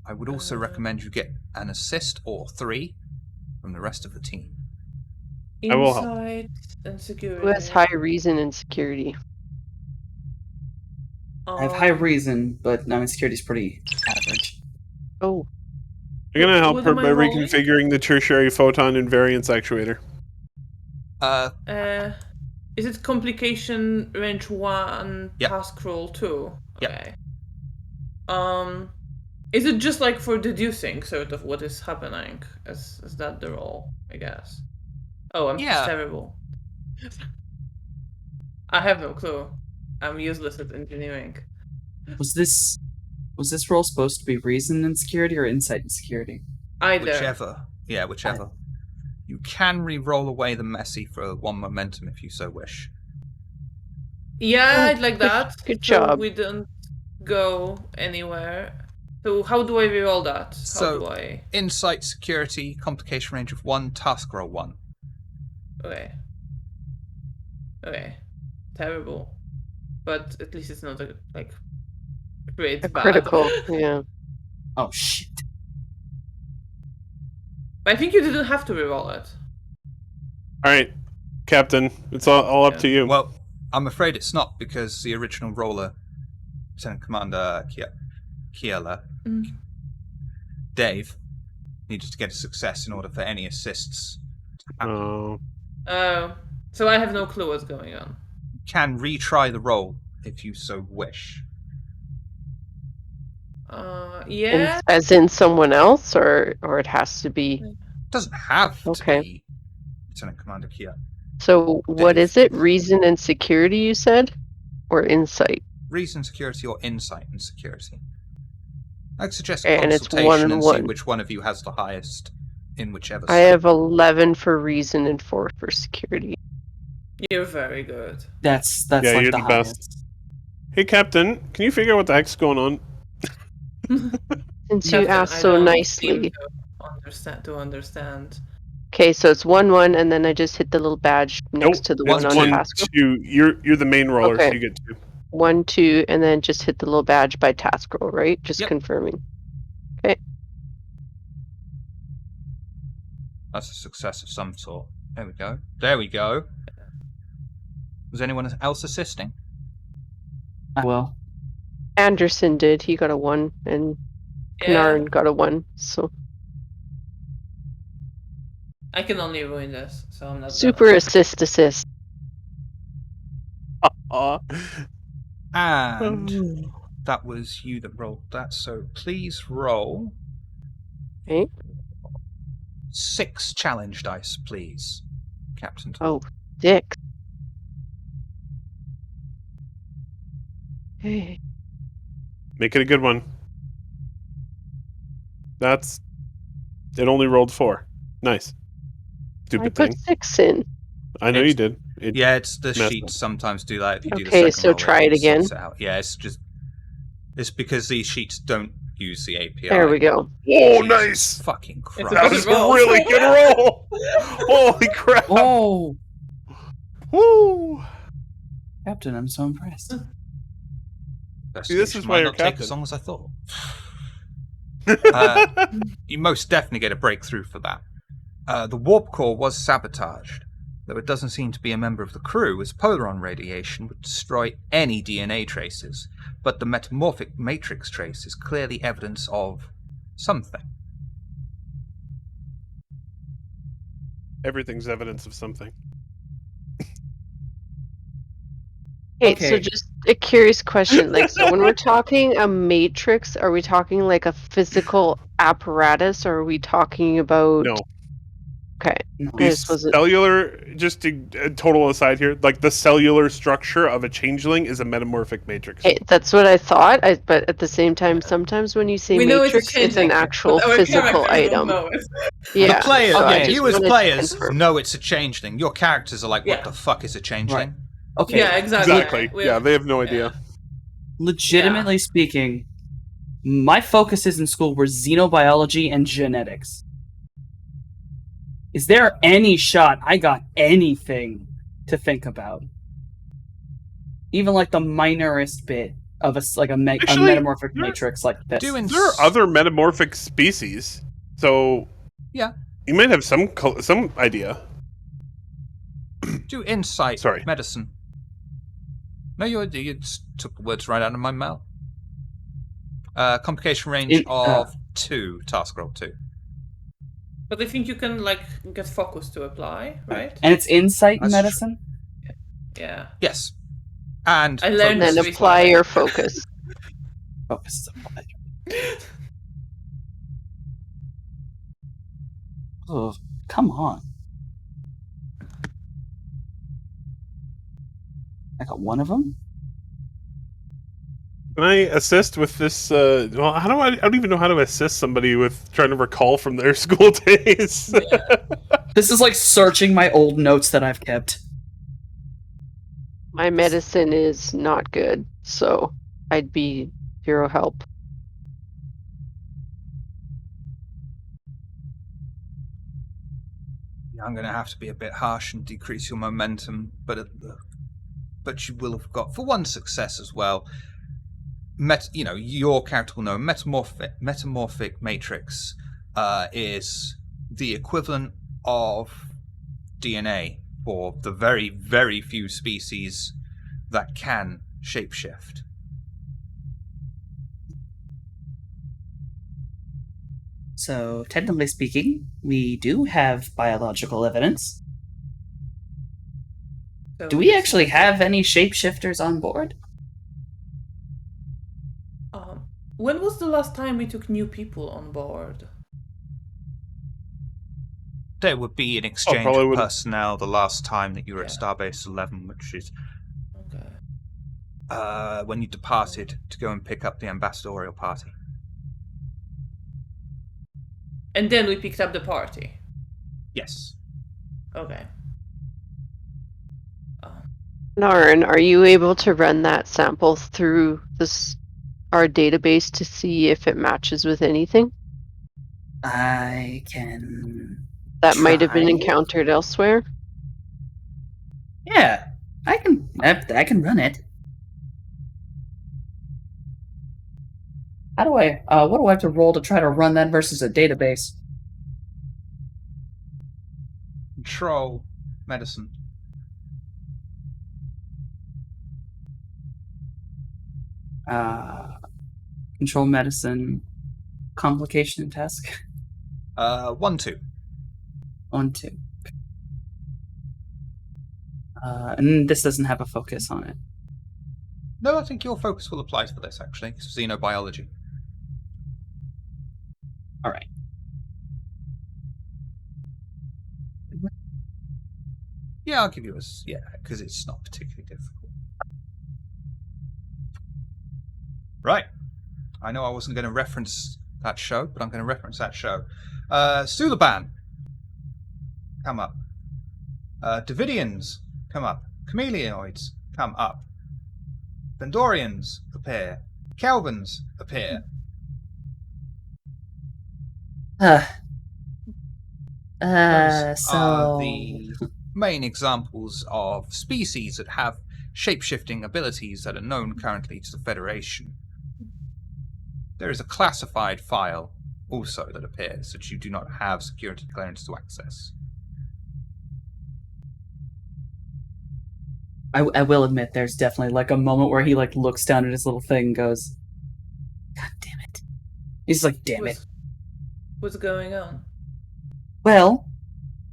I would also recommend you get an assist or 3 from the rest of the team. I will help. Insight and security. Who has high reason and security? I have high reason, but my security's pretty average. Oh, I'm gonna help What her am I by rolling? reconfiguring the tertiary photon invariance actuator. Is it complication range 1 Yep. task roll 2? Yep. Okay. Is it just like for deducing sort of what is happening? Is that the role, I guess? Oh, I'm Yeah. terrible. I have no clue. I'm useless at engineering. Was this role supposed to be reason and security or insight and security? Either. Whichever. Yeah, whichever. You can re-roll away the messy for 1 momentum if you so wish. Yeah, Oh, I'd like that. good So job. we don't go anywhere. So how do I reroll that? How So- do I? Insight, security, complication range of 1, task roll 1. Okay. Okay. Terrible. But at least it's not like crit a bad. critical. Yeah. Oh shit! But I think you didn't have to reroll it. All right, Captain. It's all up to you. Well, I'm afraid it's not, because the original roller, Lieutenant Commander Kiala, Dave, needed to get a success in order for any assists to happen. Oh. Oh. So I have no clue what's going on. You can retry the roll if you so wish. Yeah. As in someone else, or it has to be. It doesn't have to Okay. be Lieutenant Commander Kia. So what Dave. is it? Reason and security, you said, or insight? Reason, security, or insight and security. I'd suggest Okay, and it's consultation and see 1-1. which one of you has the highest in whichever I have 11 for reason and 4 for security. You're very good. That's Yeah, like you're the the best. highest. Hey, Captain. Can you figure out what the heck's going on? Since you Captain, asked I so don't nicely. seem to understand. Okay, so it's 1-1, and then I just hit the little badge next to the it's one on 1, task. 2. You're the main roller, so Okay. you get 2. 1, 2, and then just hit the little badge by task roll, right? Just Yep. confirming. That's a success of some sort. There we go. There we go. Was anyone else assisting? I will. Anderson did. He got a 1, and Kanarin got a 1. So I can only ruin this, so I'm not. super assist. Aw. And that was you that rolled that, so please roll Okay. 6 challenge dice, please, Captain. Oh, Dick. Okay. Make it a good one. It only rolled 4. Nice. I Stupid put thing. 6 in. I know you did. Yeah, it's the messed sheets up. sometimes do that if you do the Okay, second so roll, try it again. sorts out. Yeah, it's because these sheets don't use the API. There we go. Oh, nice! Fucking Christ. That was a roll. really good roll! Holy crap! Oh, Woo! Captain, I'm so impressed. See, this is Investigation why might you're not take captain. as long as I thought. You most definitely get a breakthrough for that. The warp core was sabotaged, though it doesn't seem to be a member of the crew, as polaron radiation would destroy any DNA traces, but the metamorphic matrix trace is clearly evidence of something. Everything's evidence of something. Okay, so just a curious question. Like, so when we're talking a matrix, are we talking like a physical apparatus, or are we talking about... No. Okay. No. The cellular, just a total aside here, like the cellular structure of a changeling is a metamorphic matrix. Hey, that's what I thought, but at the same time, sometimes when you say We know matrix, it's an actual but our physical characters don't item. know it. Yeah. The players, so I yeah, just you as wanted to players confirm. know it's a changeling. Your characters are like, what Yeah. the fuck is a changeling? Okay. Yeah, exactly. Exactly. Yeah, they have no idea. Legitimately speaking, my focuses in school were xenobiology and genetics. Is there any shot I got anything to think about? Even like the minorest bit of a metamorphic matrix like this. There are other metamorphic species, so yeah, you might have some idea. Do insight. Sorry. Medicine. No, you took the words right out of my mouth. Complication range of 2. Task roll 2. But I think you can like get focus to apply, right? And it's insight That's medicine? Yeah. Yes. And I learned then this apply recently. your focus. Focus is applied. Oh, come on. I got one of them? Can I assist with this? Well, how do I don't even know how to assist somebody with trying to recall from their school days. This is like searching my old notes that I've kept. My medicine is not good, so I'd be zero help. I'm going to have to be a bit harsh and decrease your momentum, but you will have got, for one success as well, your character will know metamorphic matrix is the equivalent of DNA for the very, very few species that can shapeshift. So, technically speaking, we do have biological evidence. So Do we actually have any shapeshifters on board? When was the last time we took new people on board? There would be an exchange probably of wouldn't. personnel the last time that you were at Yeah. Starbase 11, which is Okay. when you departed to go and pick up the ambassadorial party. And then we picked up the party. Yes. Okay. Naren, are you able to run that sample through our database to see if it matches with anything I can... that might have been try. encountered elsewhere? Yeah, I can run it. How do I, what do I have to roll to try to run that versus a database? Control medicine. Control medicine, complication task. 1-2. 1-2. And this doesn't have a focus on it. No, I think your focus will apply for this, actually. It's xenobiology. All right. Yeah, I'll give you because it's not particularly difficult. Right. I know I wasn't going to reference that show, but I'm going to reference that show. Sulaban, come up. Davidians, come up. Chameleoids, come up. Vendorians, appear. Kelvins, appear. Those are the main examples of species that have shape-shifting abilities that are known currently to the Federation. There is a classified file also that appears that you do not have security clearance to access. I will admit, there's definitely like a moment where he like looks down at his little thing and goes, "God damn it!" He's like, "Damn it." What's going on? Well,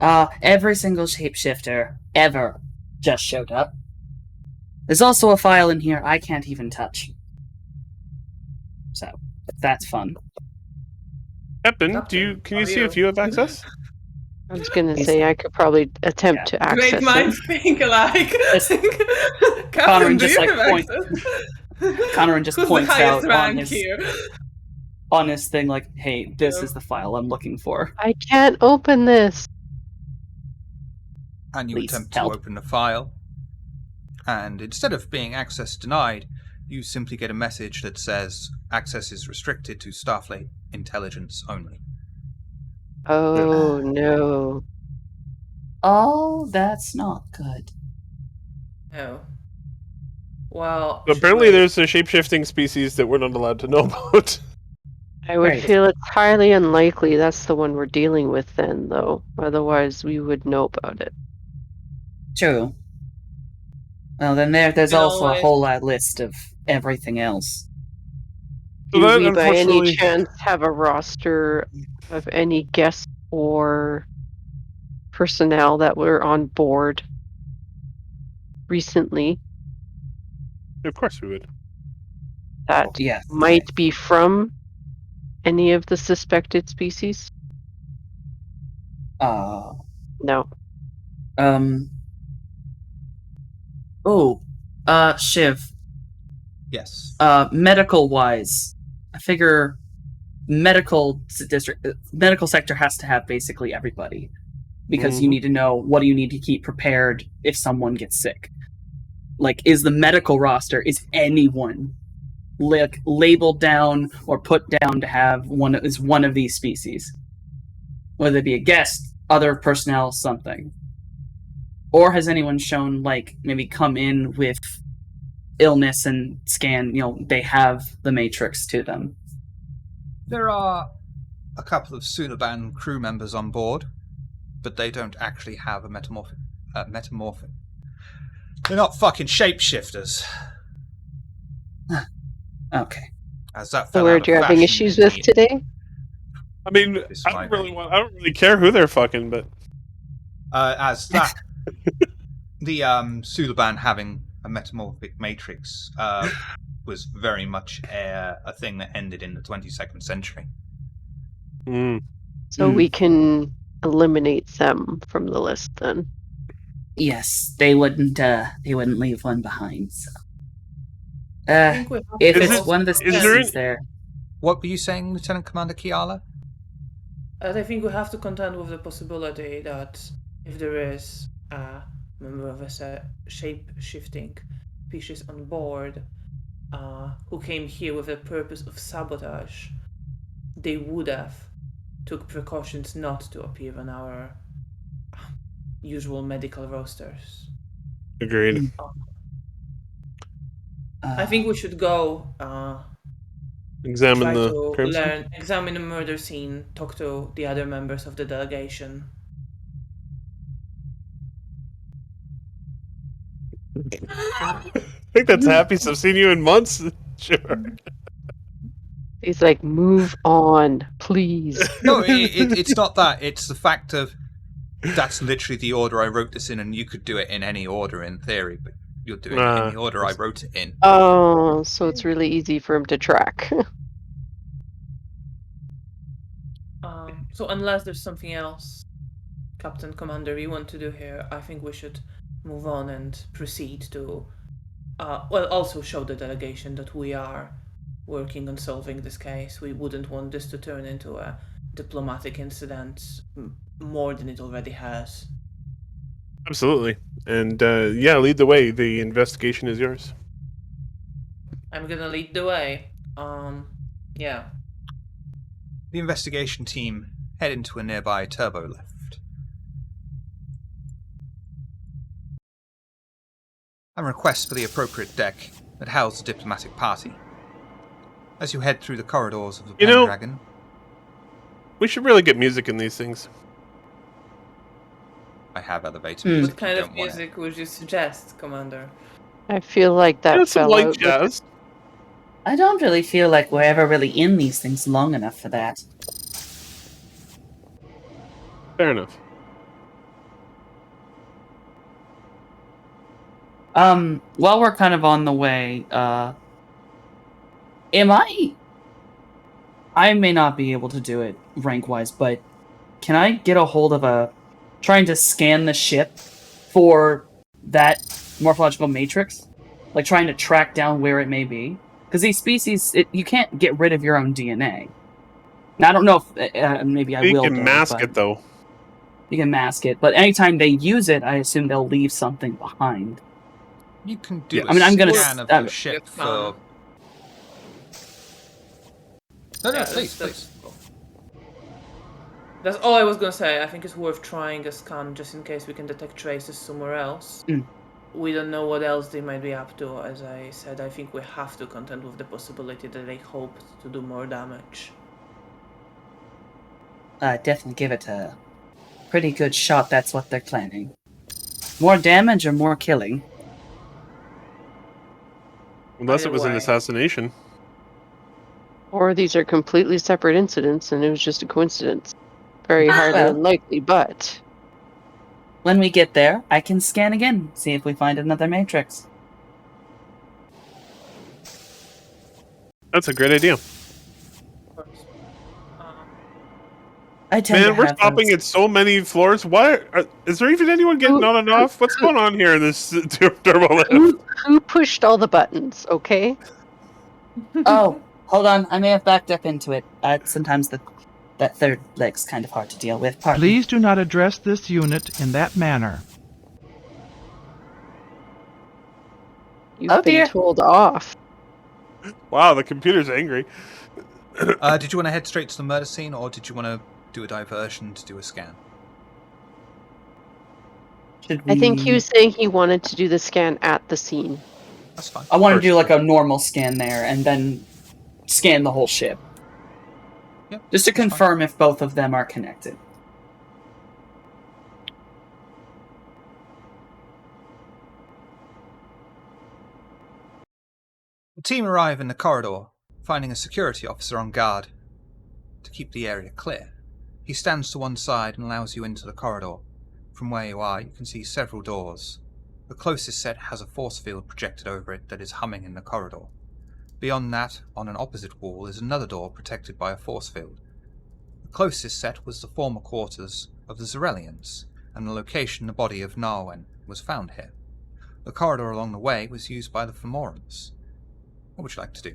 every single shapeshifter ever just showed up. There's also a file in here I can't even touch. So that's fun. Captain, can you see if you have access? I was gonna say I could probably attempt to access Great minds think alike. Connor Captain, do just you like have point. access? Connor just Who's points the highest out rank here? on his thing like, "Hey, this is the file I'm looking for." I can't open this. And you Please, attempt help. to open the file, and instead of being access denied, you simply get a message that says access is restricted to Starfleet intelligence only. Oh no. Oh, that's not good. Oh. Well, Apparently, there's a shape-shifting species that we're not allowed to know about. I would Right. feel it's highly unlikely that's the one we're dealing with then, though. Otherwise, we would know about it. True. Well, then there's You also a always- whole list of everything else. So Do that, we, by any unfortunately- chance, have a roster of any guests or personnel that were on board recently Of course we would. that Yeah. might be from any of the suspected species? No. Shiv. Yes. Medical wise, I figure medical sector has to have basically everybody, because you Mhm. need to know what do you need to keep prepared if someone gets sick. Like, is the medical roster, is anyone labeled down or put down to have one of these species, whether it be a guest, other personnel, something? Or has anyone shown, like, maybe come in with illness and scan, they have the matrix to them? There are a couple of Suliban crew members on board, but they don't actually have a metamorphic. They're not fucking shapeshifters. Okay. As that So fell we're out of having fashion issues in with the- today? I mean, This I might don't really care who they're fucking, but as that the Suliban having a metamorphic matrix was very much a thing that ended in the 22nd century. So we can eliminate them from the list then. Yes, they wouldn't leave one behind. So. I think we have If to it's also one of the contend- species there. What were you saying, Lieutenant Commander Kiala? I think we have to contend with the possibility that if there is a member of a shape-shifting species on board who came here with the purpose of sabotage, they would have took precautions not to appear on our usual medical rosters. agreed. I think we should go Examine try the to crime scene. examine the murder scene, talk to the other members of the delegation. I think that's happy. So I've seen you in months. Sure. He's like, move on, please. No, it's not that. It's the fact of that's literally the order I wrote this in, and you could do it in any order in theory, but you're doing it in the order I wrote it in. Oh, so it's really easy for him to track. So unless there's something else, Captain Commander, you want to do here, I think we should move on and proceed to, also show the delegation that we are working on solving this case. We wouldn't want this to turn into a diplomatic incident more than it already has. Absolutely. And lead the way. The investigation is yours. I'm gonna lead the way. Yeah. The investigation team head into a nearby turbo lift and request for the appropriate deck that housed the diplomatic party. As you head through the corridors of the Pendragon, we should really get music in these things. I have elevator music. What kind you of don't want it. music would you suggest, Commander? I feel like You know, that some fell light out. jazz. I don't really feel like we're ever really in these things long enough for that. Fair enough. While we're kind of on the way, I may not be able to do it rank-wise, but can I get a hold of trying to scan the ship for that morphological matrix? Like, trying to track down where it may be? Because these species, you can't get rid of your own DNA. Now, I don't know if, maybe I You will, can though, mask but it, though. you can mask it, but anytime they use it, I assume they'll leave something behind. You can do Yeah. a I mean, I'm gonna scan of the ship Yes, for... No, Yeah, please. That's all I was gonna say. I think it's worth trying a scan just in case we can detect traces somewhere else. We don't know what else they might be up to. As I said, I think we have to contend with the possibility that they hoped to do more damage. Definitely give it a pretty good shot. That's what they're planning. More damage or more killing? Unless Either it was an way. assassination. Or these are completely separate incidents and it was just a coincidence. Very highly Well. unlikely, but When we get there, I can scan again, see if we find another matrix. That's a great idea. Of course. I tend to Man, we're have stopping at so many floors. Why? Is there even anyone getting on and off? What's going on here in this turbo lift? who pushed all the buttons, okay? Oh, hold on. I may have backed up into it. Sometimes that third leg's kind of hard to deal with. Pardon. Please do not address this unit in that manner. You've been dear. told off. Wow, the computer's angry. Did you want to head straight to the murder scene, or did you want to do a diversion to do a scan? I think he was saying he wanted to do the scan at the scene. That's fine. I want to do like a normal scan there and then scan the whole ship. Yep, just to that's fine. confirm if both of them are connected. The team arrive in the corridor, finding a security officer on guard to keep the area clear. He stands to one side and allows you into the corridor. From where you are, you can see several doors. The closest set has a force field projected over it that is humming in the corridor. Beyond that, on an opposite wall, is another door protected by a force field. The closest set was the former quarters of the Zerelians, and the location the body of Narwen was found here. The corridor along the way was used by the Fomorans. What would you like to do?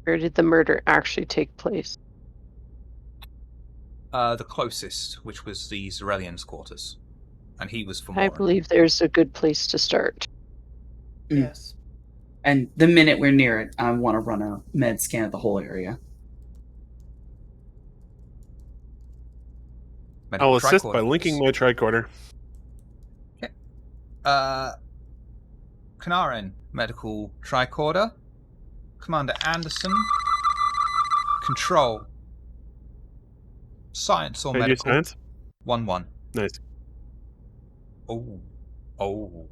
Where did the murder actually take place? The closest, which was the Zerelians' quarters. And he was Fomoran. I believe there's a good place to start. Yes. And the minute we're near it, I want to run a med scan of the whole area. I'll assist by linking my tricorder. Okay. Kanarin, medical tricorder. Commander Anderson, control. Science or Can I do medical? science? 1-1. Nice. Oh. Oh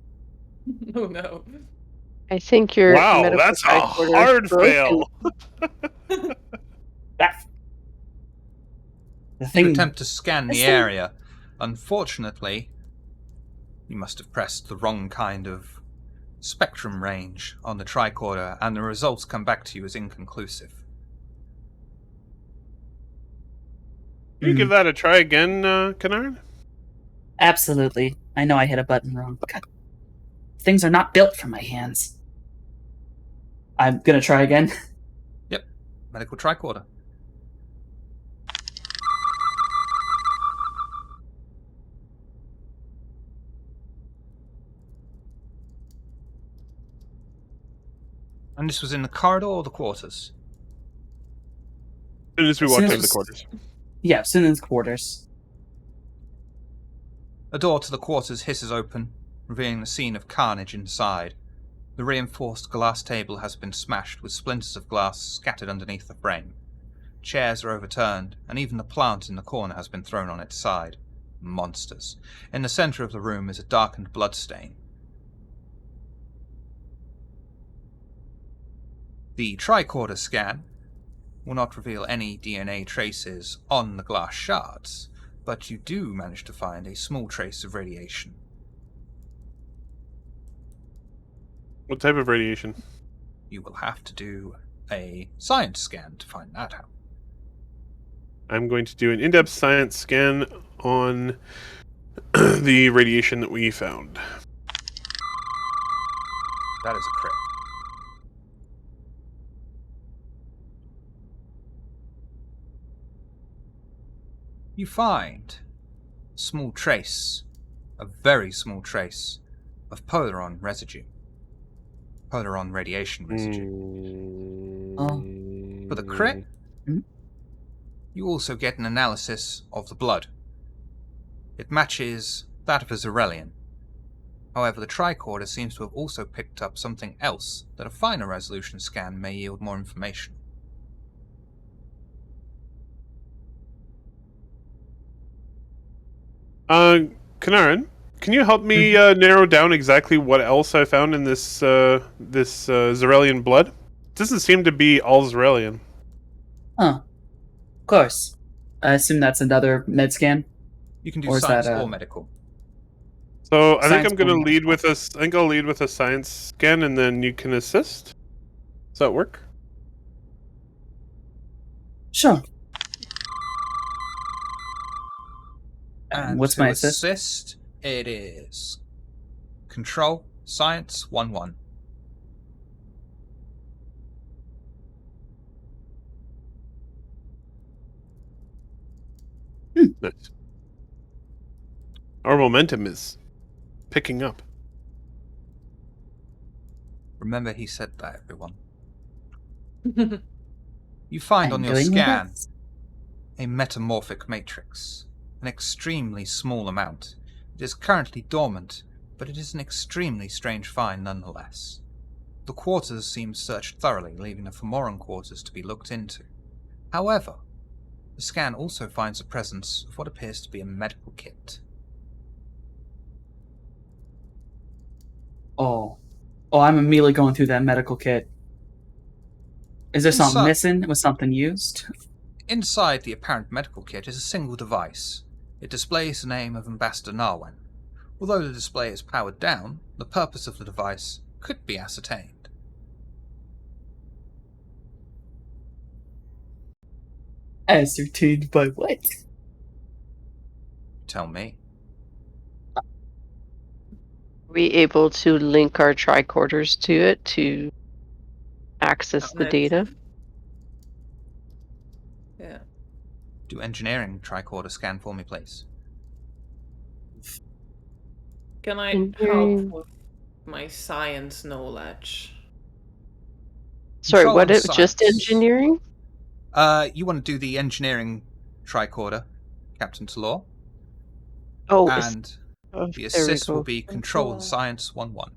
no. I think your Wow, medical that's a tricorder hard is broken. fail. The You thing. attempt to scan the area. Unfortunately, you must have pressed the wrong kind of spectrum range on the tricorder, and the results come back to you as inconclusive. Can you give that a try again, Kennard? Absolutely. I know I hit a button wrong. God. Things are not built for my hands. I'm gonna try again. Yep, medical tricorder. And this was in the corridor or the quarters? As soon as we walked into the quarters. Yeah, as soon as quarters. A door to the quarters hisses open, revealing the scene of carnage inside. The reinforced glass table has been smashed, with splinters of glass scattered underneath the frame. Chairs are overturned, and even the plant in the corner has been thrown on its side. Monsters. In the center of the room is a darkened bloodstain. The tricorder scan will not reveal any DNA traces on the glass shards, but you do manage to find a small trace of radiation. What type of radiation? You will have to do a science scan to find that out. I'm going to do an in-depth science scan on the radiation that we found. That is a crit. You find a small trace, a very small trace, of polaron residue. Polaron radiation residue. For the crit, you also get an analysis of the blood. It matches that of a Zarelian. However, the tricorder seems to have also picked up something else that a finer resolution scan may yield more information. Kanaran, can you help me narrow down exactly what else I found in this Zarelian blood? It doesn't seem to be all Zarelian. Huh. Of course. I assume that's another med scan. You can do Or is science that, or medical. So I think Science I'm going to or lead medical? with a. I think I'll lead with a science scan, and then you can assist. Does that work? Sure. And What's to my assist? assist, it is control, science, 1-1. Nice. Our momentum is picking up. Remember he said that, everyone. You find I'm on your doing my scan best. a metamorphic matrix, an extremely small amount. It is currently dormant, but it is an extremely strange find nonetheless. The quarters seem searched thoroughly, leaving the Fomoran quarters to be looked into. However, the scan also finds the presence of what appears to be a medical kit. Oh, I'm immediately going through that medical kit. Is there something Inside- missing? Was something used? Inside the apparent medical kit is a single device. It displays the name of Ambassador Narwen. Although the display is powered down, the purpose of the device could be ascertained. Ascertained by what? Tell me. Are we able to link our tricorders to it to access the Net. data? Yeah. Do engineering tricorder scan for me, please. Can I Engineering. help with my science knowledge? Sorry, Control what? and Just science. engineering? You want to do the engineering tricorder, Captain Talor, Oh, and the there we assist will go. be control and science 1-1.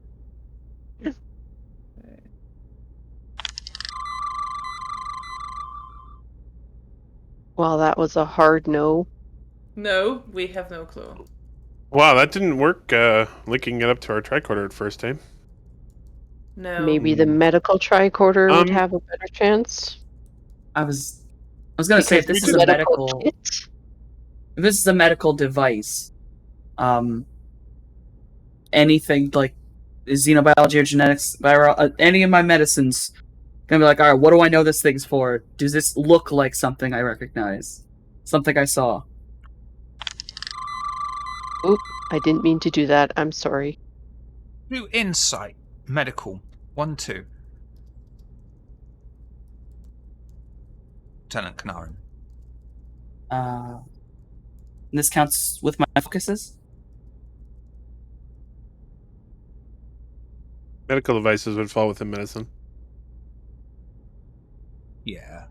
Well, that was a hard no. No, we have no clue. Wow, that didn't work. Linking it up to our tricorder at first time. No. Maybe the medical tricorder would Um, have a better chance. I was gonna say if Because this the is a medical kit, if this is a medical device, anything like xenobiology or genetics, any of my medicines, gonna be like, all right, what do I know this thing's for? Does this look like something I recognize? Something I saw? Oop, I didn't mean to do that. I'm sorry. Do insight, medical, 1-2. Lieutenant Kanarin. This counts with my focuses? Medical devices would fall within medicine. Yeah.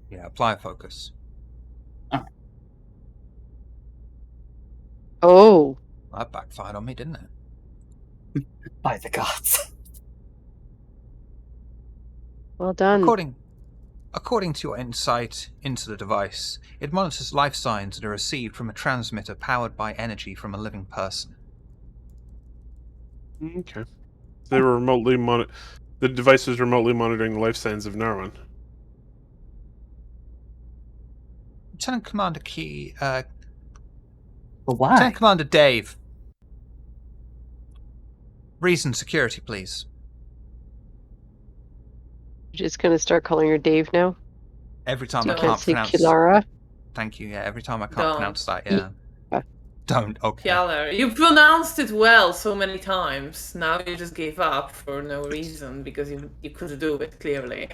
Yeah, apply focus. Oh, That backfired on me, didn't it? By the gods. well done. According to your insight into the device, it monitors life signs that are received from a transmitter powered by energy from a living person. Okay. They were remotely the device is remotely monitoring the life signs of Narwan. Lieutenant Commander But why? Lieutenant Commander Dave. Reason security, please. You're just gonna start calling her Dave now? Every time So I you Don't. can't can't say pronounce... Kilara? Thank you, yeah, every time I can't Don't. pronounce that, yeah. Yeah. Don't, okay. Kjaller, you pronounced it well so many times. Now you just gave up for no reason because you could do it clearly.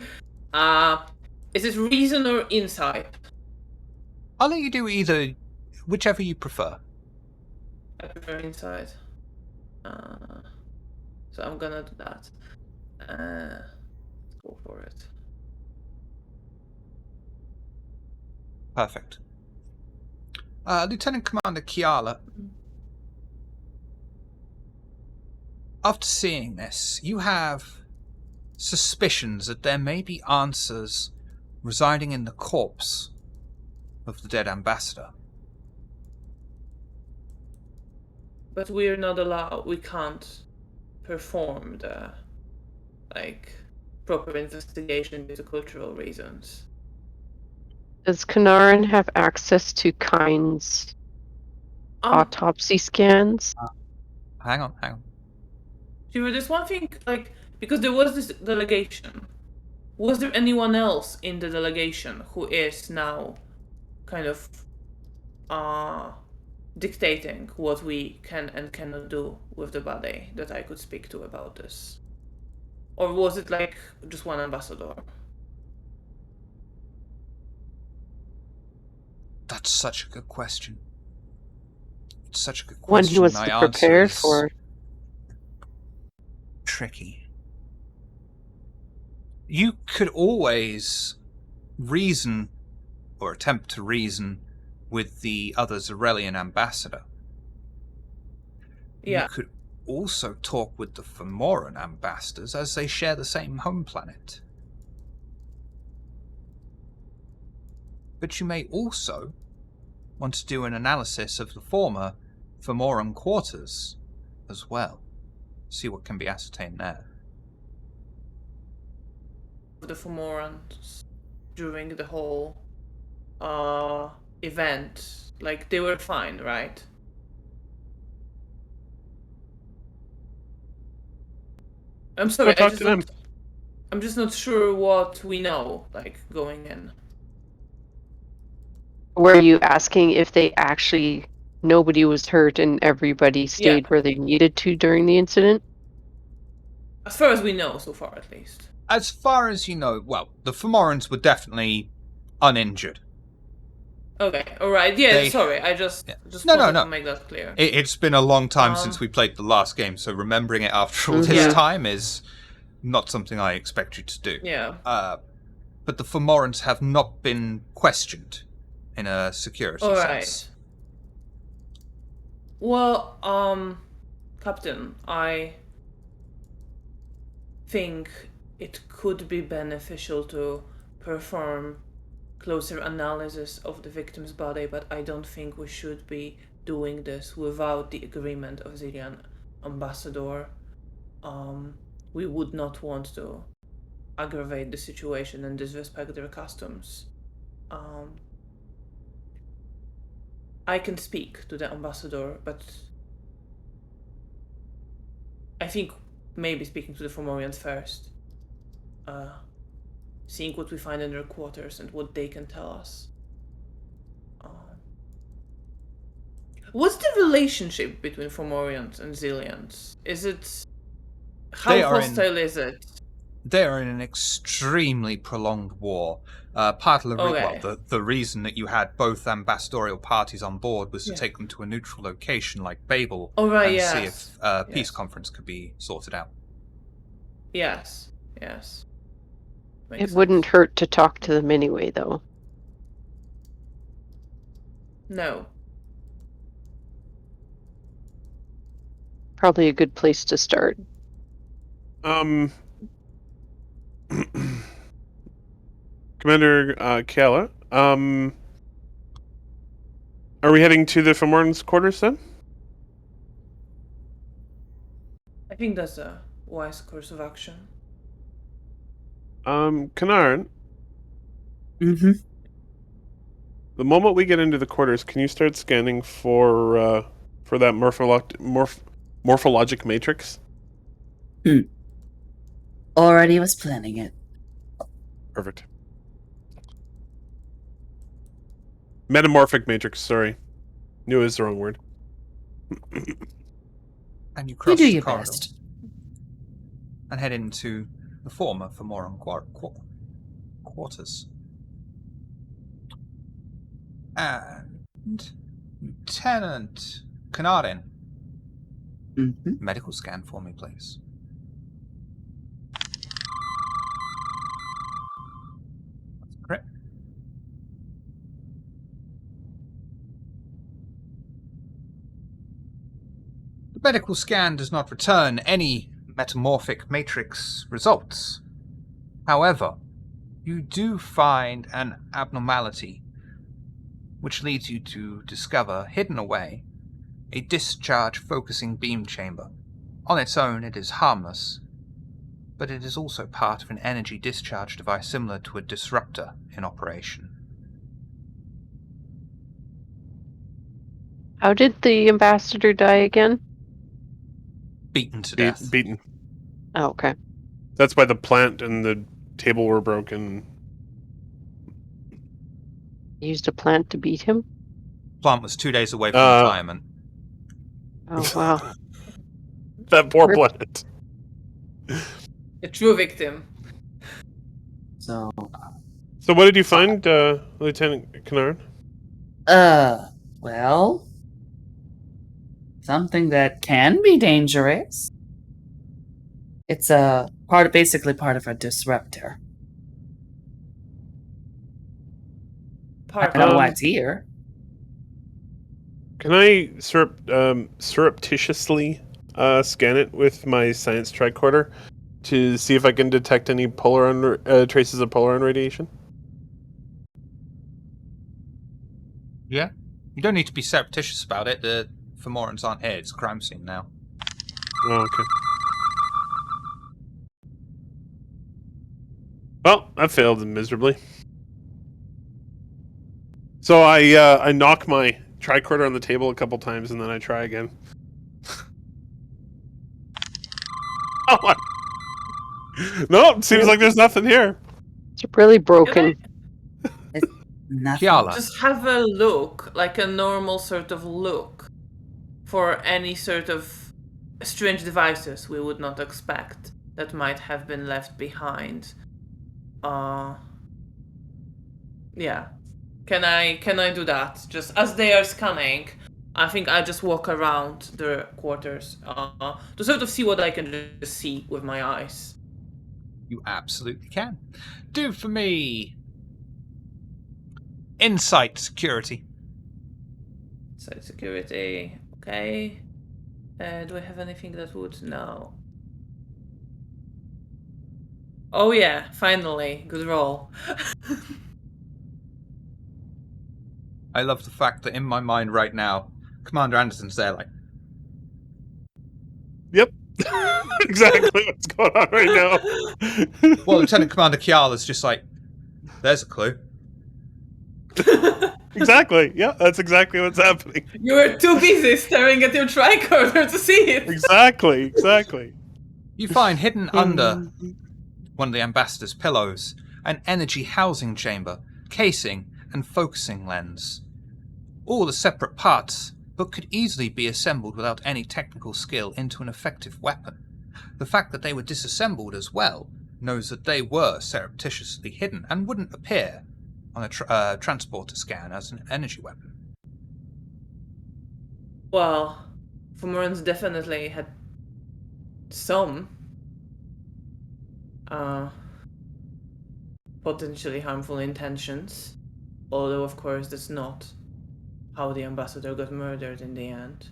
Is it reason or insight? I'll let you do either, whichever you prefer. I prefer insight. So I'm gonna do that. Let's go for it. Perfect. Lieutenant Commander Kiala, after seeing this, you have suspicions that there may be answers residing in the corpse of the dead ambassador. But we're not allowed. We can't perform the proper investigation due to cultural reasons. Does Kanaran have access to Kind's autopsy scans? Hang on. Shiva, there's one thing, because there was this delegation. Was there anyone else in the delegation who is now kind of dictating what we can and cannot do with the body that I could speak to about this? Or was it just one ambassador? That's such a good question. It's such a good One question. he was My prepared answer is for. tricky. You could always reason, or attempt to reason, with the other Zarelian ambassador. Yeah. You could also talk with the Femoran ambassadors, as they share the same home planet. But you may also want to do an analysis of the former Femoran quarters as well. See what can be ascertained there. The Fomorans during the whole event, they were fine, right? I'm sorry, Go talk to them. I'm just not sure what we know, going in. Were you asking if they actually nobody was hurt and everybody stayed where they needed to during the incident? As far as we know, so far at least. As far as you know, well, the Fomorans were definitely uninjured. Okay, alright, yeah, sorry, I just wanted to make that clear. It's been a long time since we played the last game, so remembering it after all this time is not something I expect you to do. Yeah. But the Fomorans have not been questioned in a security sense. Well, Captain, I think it could be beneficial to perform closer analysis of the victim's body, but I don't think we should be doing this without the agreement of Zillian ambassador. We would not want to aggravate the situation and disrespect their customs. I can speak to the ambassador, but I think maybe speaking to the Fomorians first. Seeing what we find in their quarters and what they can tell us. What's the relationship between Fomorians and Zillians? Is it... How hostile is it? They are in an extremely prolonged war. Part of the reason that you had both ambassadorial parties on board was to take them to a neutral location like Babel and see if a peace conference could be sorted out. Yes. It wouldn't hurt to talk to them anyway, though. No. Probably a good place to start. Commander Kiala, are we heading to the Fomorn's quarters then? I think that's a wise course of action. Kanarn, Mm-hmm. the moment we get into the quarters, can you start scanning for that morphologic matrix? Already was planning it. Perfect. Metamorphic matrix, sorry. Knew it was the wrong word. And you You cross do the your corridor best. and head into the former Fomoran quarters. And Lieutenant Kanarin, Mm-hmm. medical scan for me, please. That's correct. The medical scan does not return any metamorphic matrix results. However, you do find an abnormality which leads you to discover, hidden away, a discharge focusing beam chamber. On its own, it is harmless, but it is also part of an energy discharge device similar to a disruptor in operation. How did the ambassador die again? Beaten to death. Beaten. Oh, okay. That's why the plant and the table were broken. Used a plant to beat him? Plant was 2 days away from retirement. Oh, wow. That poor Rip. plant. A true victim. So, So what did you find, Lieutenant Kanarn? well, something that can be dangerous. It's basically part of a disruptor. I Part don't know why of it's here. Can I surreptitiously scan it with my science tricorder to see if I can detect any traces of Polaron radiation? Yeah? You don't need to be surreptitious about it. The Fomorans aren't here. It's a crime scene now. Oh, okay. Well, that failed miserably. So I knock my tricorder on the table a couple times and then I try again. Oh, no, seems like there's nothing here. It's really broken. Nothing. Kiala, just have a look, like a normal sort of look, for any sort of strange devices we would not expect that might have been left behind. Yeah. Can I do that? Just as they are scanning, I think I just walk around the quarters to sort of see what I can just see with my eyes. you absolutely can. Do for me insight security. Site security, okay. Do I have anything that would no? Oh yeah, finally, good roll. I love the fact that in my mind right now, Commander Anderson's there like, Yep. Exactly what's going on right now. well, Lieutenant Commander Kiala's just like, there's a clue. Exactly. Yeah, that's exactly what's happening. You were too busy staring at your tricorder to see it. Exactly. You find hidden under one of the ambassador's pillows an energy housing chamber, casing, and focusing lens. All the separate parts, but could easily be assembled without any technical skill into an effective weapon. The fact that they were disassembled as well knows that they were surreptitiously hidden and wouldn't appear on a transporter scan as an energy weapon. Well, Fomorans definitely had some potentially harmful intentions, although of course that's not how the ambassador got murdered in the end.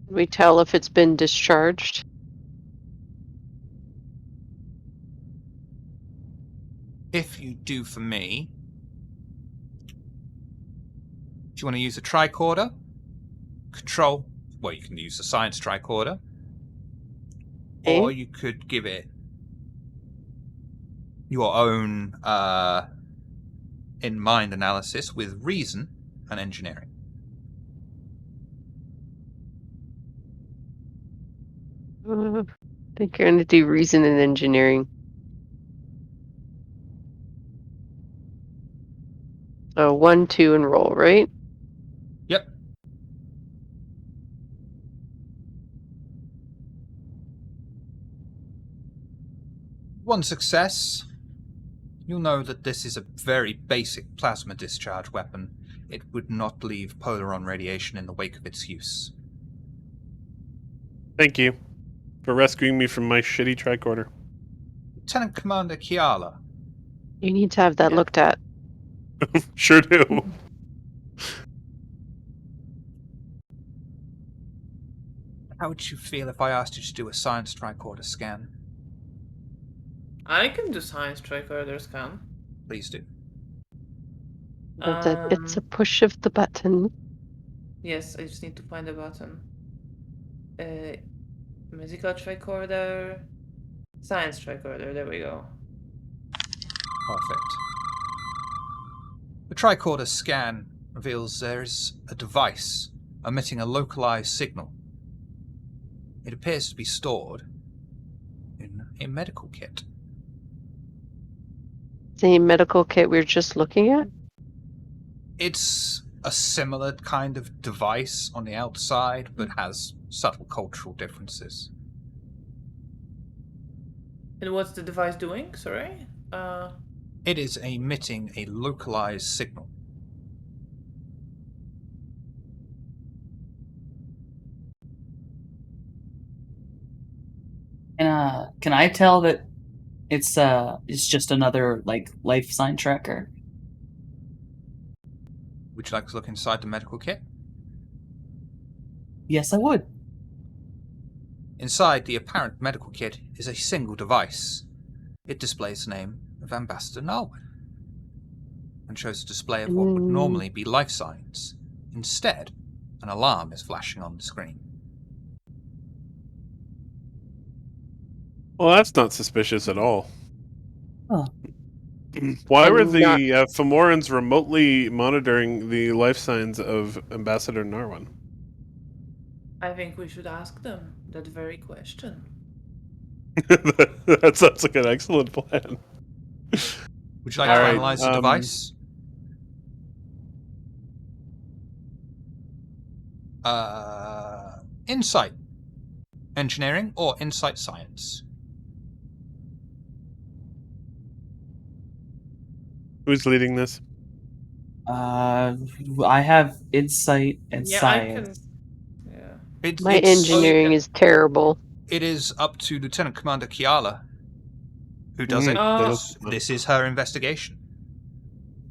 Can we tell if it's been discharged? if you do for me, do you want to use a tricorder? Control. Well, you can use a science tricorder. Or you could give it your own in-mind analysis with reason and engineering. I think you're going to do reason and engineering. So 1, 2, and roll, right? Yep. One success. You'll know that this is a very basic plasma discharge weapon. It would not leave polaron radiation in the wake of its use. Thank you for rescuing me from my shitty tricorder. Lieutenant Commander Kiala, You need to have that looked at. Sure do. how would you feel if I asked you to do a science tricorder scan? I can do science tricorder scan. Please do. It's a push of the button. Yes, I just need to find a button. Musical tricorder, science tricorder. There we go. Perfect. The tricorder scan reveals there is a device emitting a localized signal. It appears to be stored in a medical kit. The medical kit we were just looking at? It's a similar kind of device on the outside, but has subtle cultural differences. And what's the device doing? Sorry? It is emitting a localized signal. And can I tell that it's just another like life sign tracker? Would you like to look inside the medical kit? Yes, I would. Inside the apparent medical kit is a single device. It displays the name of Ambassador Narwin and shows a display of what would normally be life signs. Instead, an alarm is flashing on the screen. Well, that's not suspicious at all. Huh. Why were the Fomorans remotely monitoring the life signs of Ambassador Narwin? I think we should ask them that very question. That sounds like an excellent plan. Would you like All to right, analyze the device? Insight engineering or insight science? Who's leading this? I have insight and science. My engineering is terrible. It is up to Lieutenant Commander Kiala, who does it. This is her investigation.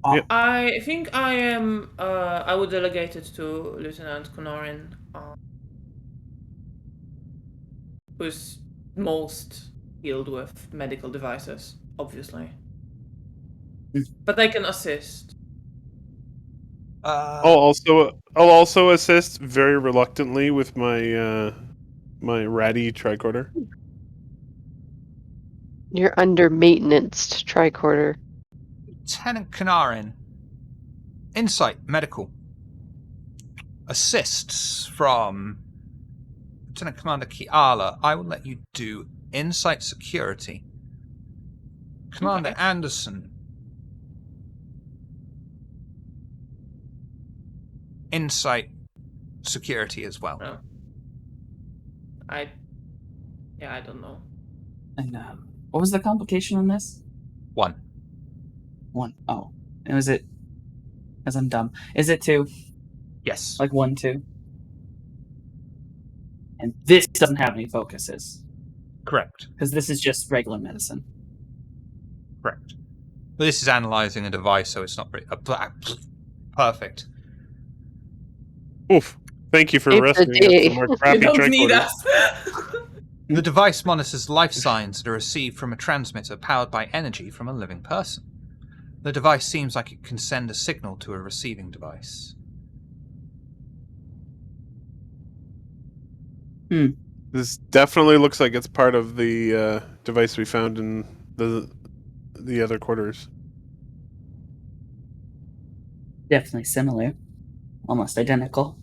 Yep. I think I am. I would delegate it to Lieutenant Konorin, who's most skilled with medical devices, obviously. But I can assist. I'll also assist very reluctantly with my my ratty tricorder. You're under maintenance tricorder. Lieutenant Kanarin, insight medical. Assists from Lieutenant Commander Kiala. I will let you do insight security. Commander Anderson, insight security as well. Oh. I don't know. And what was the complication on this? 1. Oh, and was it? Because I'm dumb. Is it 2? Yes. Like 1, 2. And this doesn't have any focuses. Correct. Because this is just regular medicine. Correct. But this is analyzing a device, so it's not very perfect. Oof. Thank you for rescuing us from our crappy You don't need tricorder. us. The device monitors life signs that are received from a transmitter powered by energy from a living person. The device seems like it can send a signal to a receiving device. This definitely looks like it's part of the device we found in the other quarters. Definitely similar. Almost identical.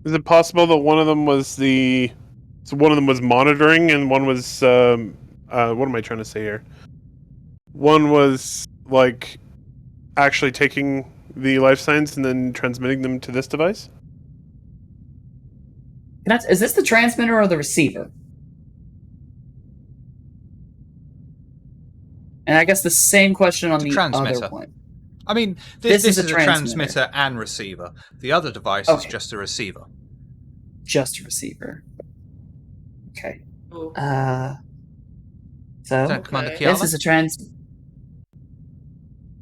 Is it possible that one of them was monitoring and one was what am I trying to say here? One was like actually taking the life signs and then transmitting them to this device? Is this the transmitter or the receiver? And I guess the same question on the transmitter. other one. I mean, this is a transmitter. transmitter and receiver. The other device is just a receiver. Just a receiver. Okay. Oh. So Commander this is a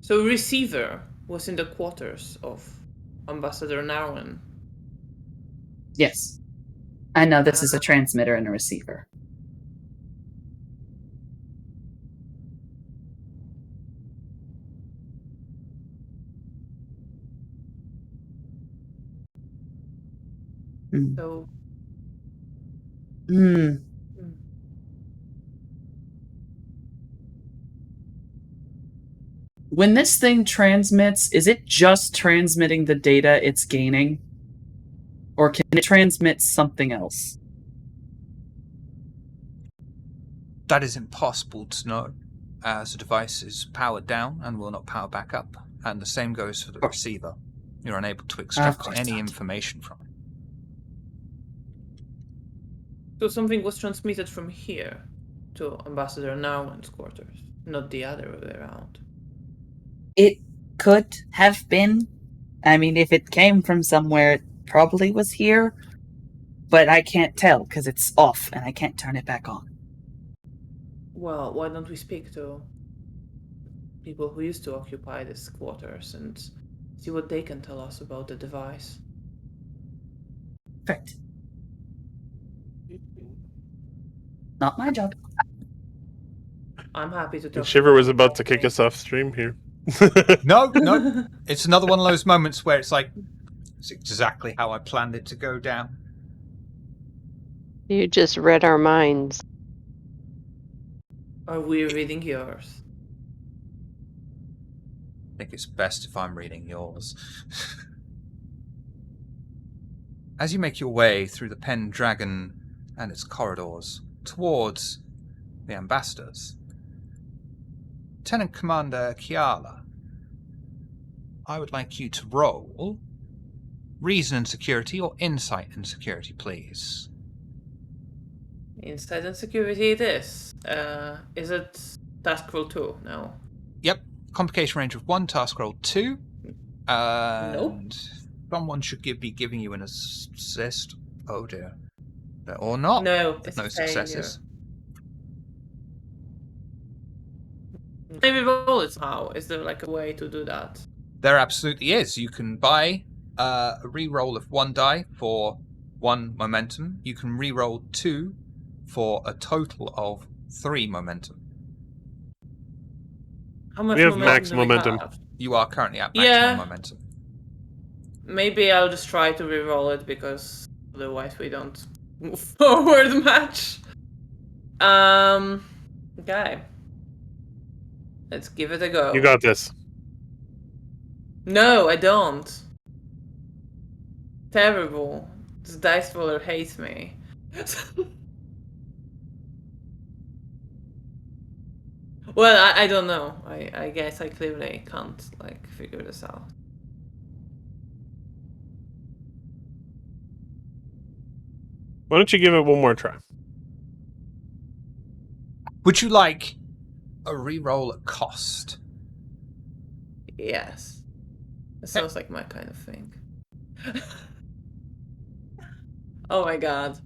So receiver was in the quarters of Ambassador Narwin. Yes. I know this is a transmitter and a receiver. So. When this thing transmits, is it just transmitting the data it's gaining? Or can it transmit something else? That is impossible to know, as the device is powered down and will not power back up. And the same goes for the receiver. You're unable to extract any information from it. So something was transmitted from here to Ambassador Narwin's quarters, not the other way around. It could have been. I mean, if it came from somewhere, it probably was here. But I can't tell because it's off and I can't turn it back on. Well, why don't we speak to people who used to occupy these quarters and see what they can tell us about the device? Perfect. Not my job. I'm happy to talk. Shiver was about to kick us off stream here. No. It's another one of those moments where it's like, it's exactly how I planned it to go down. You just read our minds. Are we reading yours? I think it's best if I'm reading yours. As you make your way through the Pendragon and its corridors towards the ambassadors, Lieutenant Commander Kiala, I would like you to roll Reason and Security or Insight and Security, please. Insight and Security it is. Is it task roll 2? No. Yep. Complication range of 1, task roll 2. Nope. Someone should be giving you an assist. Oh dear. Or not. No, it's no successes. Maybe roll it somehow. Is there like a way to do that? There absolutely is. You can buy a re-roll of 1 die for 1 momentum. You can re-roll 2 for a total of 3 momentum. How much we have momentum max do we momentum. have? You are currently at maximum momentum. Maybe I'll just try to re-roll it because otherwise we don't move forward much. Okay. Let's give it a go. You got this. No, I don't. Terrible. This dice roller hates me. Well, I don't know. I guess I clearly can't figure this out. Why don't you give it one more try? Would you like a re-roll at cost? Yes. It sounds like my kind of thing. Oh my god.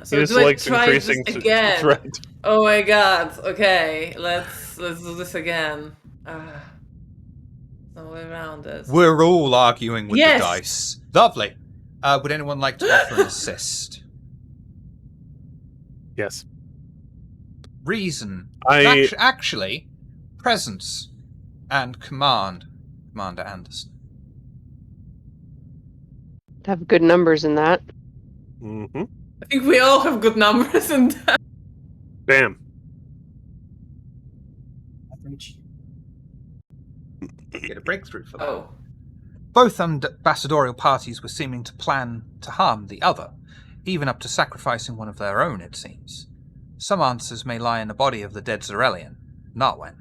So do I try this again? Threat. Oh my god. Okay, let's do this again. No way around this. We're all arguing with the dice. Lovely. Would anyone like to offer an assist? Yes. reason. I- Actually, presence and command, Commander Anderson. Have good numbers in that. Mm-hmm. I think we all have good numbers in that. Bam. Average. Get a breakthrough for that. Oh. Both ambassadorial parties were seeming to plan to harm the other, even up to sacrificing one of their own, it seems. Some answers may lie in the body of the dead Zarelian, Narwen,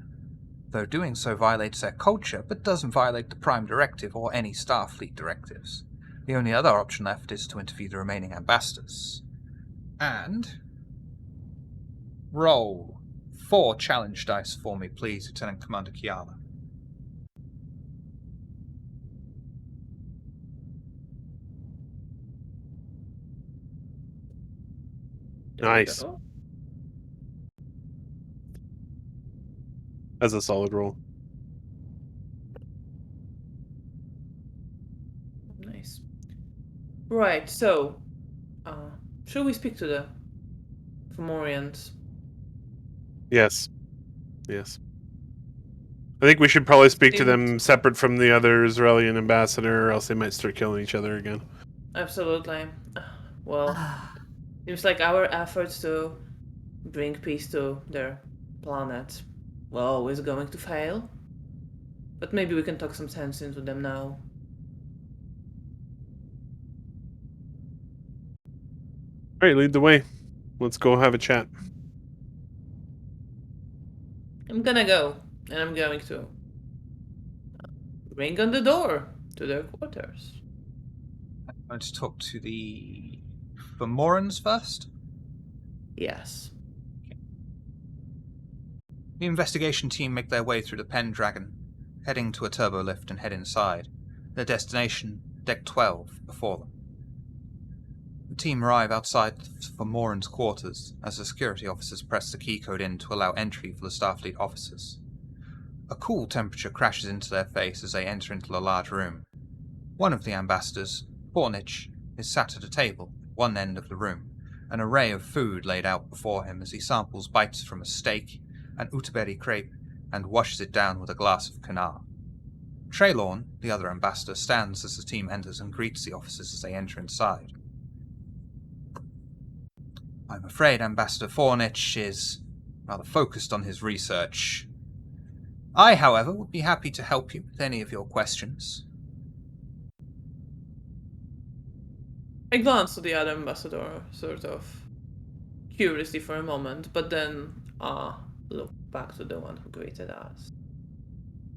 though doing so violates their culture, but doesn't violate the Prime Directive or any Starfleet directives. The only other option left is to interview the remaining ambassadors. And roll 4 challenge dice for me, please, Lieutenant Commander Kiala. Nice. That's a solid roll. Nice. Right, so, should we speak to the Fomorians? Yes. Yes. I think we should probably speak to them separate from the other Israeli ambassador, or else they might start killing each other again. Absolutely. Well, seems like our efforts to bring peace to their planet were always going to fail. But maybe we can talk some sense into them now. Alright, lead the way. Let's go have a chat. I'm gonna go, and I'm going to ring on the door to their quarters. I'm going to talk to the Fomorans first. Yes. The investigation team make their way through the Pendragon, heading to a turbo lift and head inside, their destination, Deck 12, before them. The team arrive outside Fomorans' quarters as the security officers press the key code in to allow entry for the Starfleet officers. A cool temperature crashes into their face as they enter into a large room. One of the ambassadors, Bornich, is sat at a table at one end of the room, an array of food laid out before him as he samples bites from a steak, an Uteberi crepe, and washes it down with a glass of Kanar. Traylorn, the other ambassador, stands as the team enters and greets the officers as they enter inside. I'm afraid Ambassador Fornich is rather focused on his research. I, however, would be happy to help you with any of your questions. I glance to the other ambassador, sort of curiously for a moment, but then look back to the one who greeted us.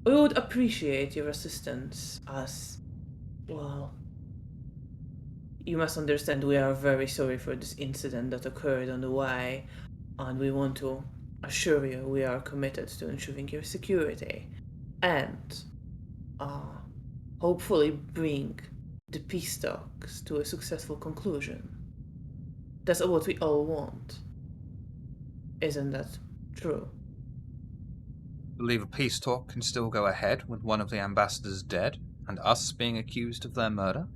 We would appreciate your assistance as, well, you must understand we are very sorry for this incident that occurred on the way, and we want to assure you we are committed to ensuring your security and hopefully bring the peace talks to a successful conclusion. That's what we all want. Isn't that true? Believe a peace talk can still go ahead with one of the ambassadors dead and us being accused of their murder?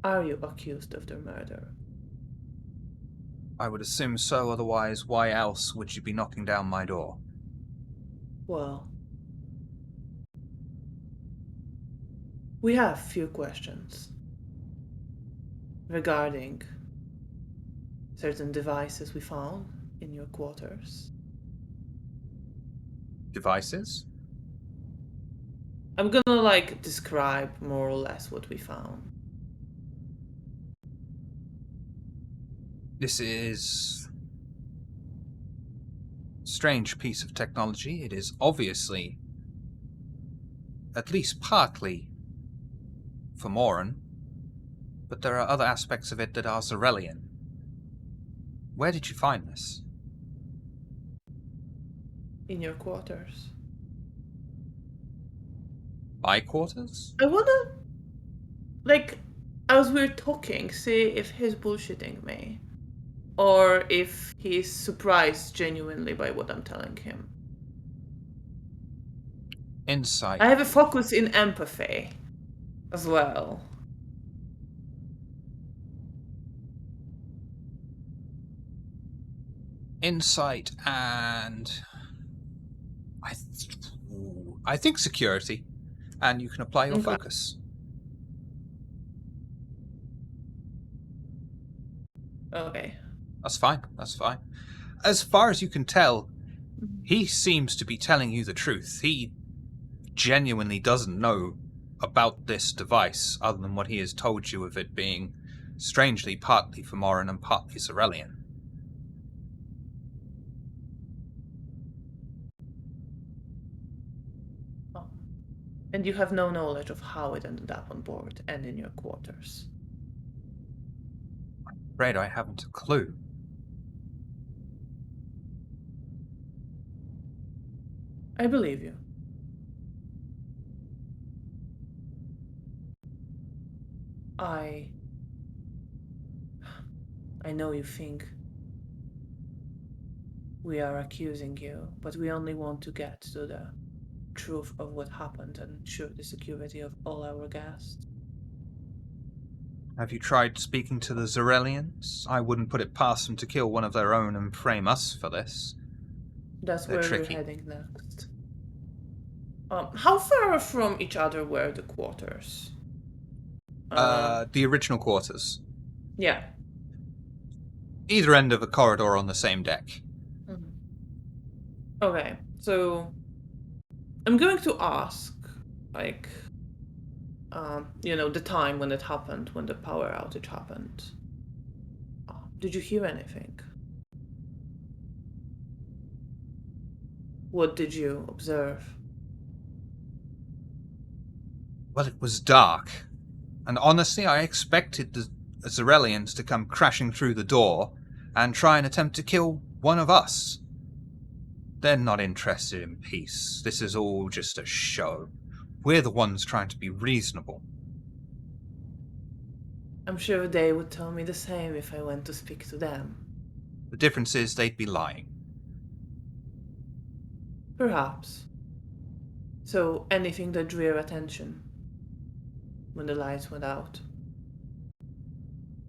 Are you accused of their murder? I would assume so, otherwise why else would you be knocking down my door? Well, we have few questions regarding certain devices we found in your quarters. Devices? I'm gonna describe more or less what we found. This is a strange piece of technology. It is obviously, at least partly, Fomoran, but there are other aspects of it that are Zarelian. Where did you find this? In your quarters. My quarters? I wanna, as we're talking, see if he's bullshitting me. Or if he's surprised genuinely by what I'm telling him. Insight. I have a focus in empathy as well. insight and I think security, and you can apply your Okay. focus. Okay. That's fine. As far as you can tell, he seems to be telling you the truth. He genuinely doesn't know about this device other than what he has told you of it being strangely partly Femoran and partly Zarelian. Oh. And you have no knowledge of how it ended up on board and in your quarters. I'm afraid I haven't a clue. I believe you. I know you think we are accusing you, but we only want to get to the truth of what happened and ensure the security of all our guests. Have you tried speaking to the Zarelians? I wouldn't put it past them to kill one of their own and frame us for this. That's They're where tricky. we're heading next. How far from each other were the quarters? The original quarters. Yeah. Either end of a corridor on the same deck. Mm-hmm. Okay, so I'm going to ask, like, the time when it happened, when the power outage happened. Did you hear anything? What did you observe? Well, it was dark, and honestly, I expected the Zarelians to come crashing through the door and try and attempt to kill one of us. They're not interested in peace. This is all just a show. We're the ones trying to be reasonable. I'm sure they would tell me the same if I went to speak to them. The difference is they'd be lying. Perhaps. So anything that drew your attention when the lights went out.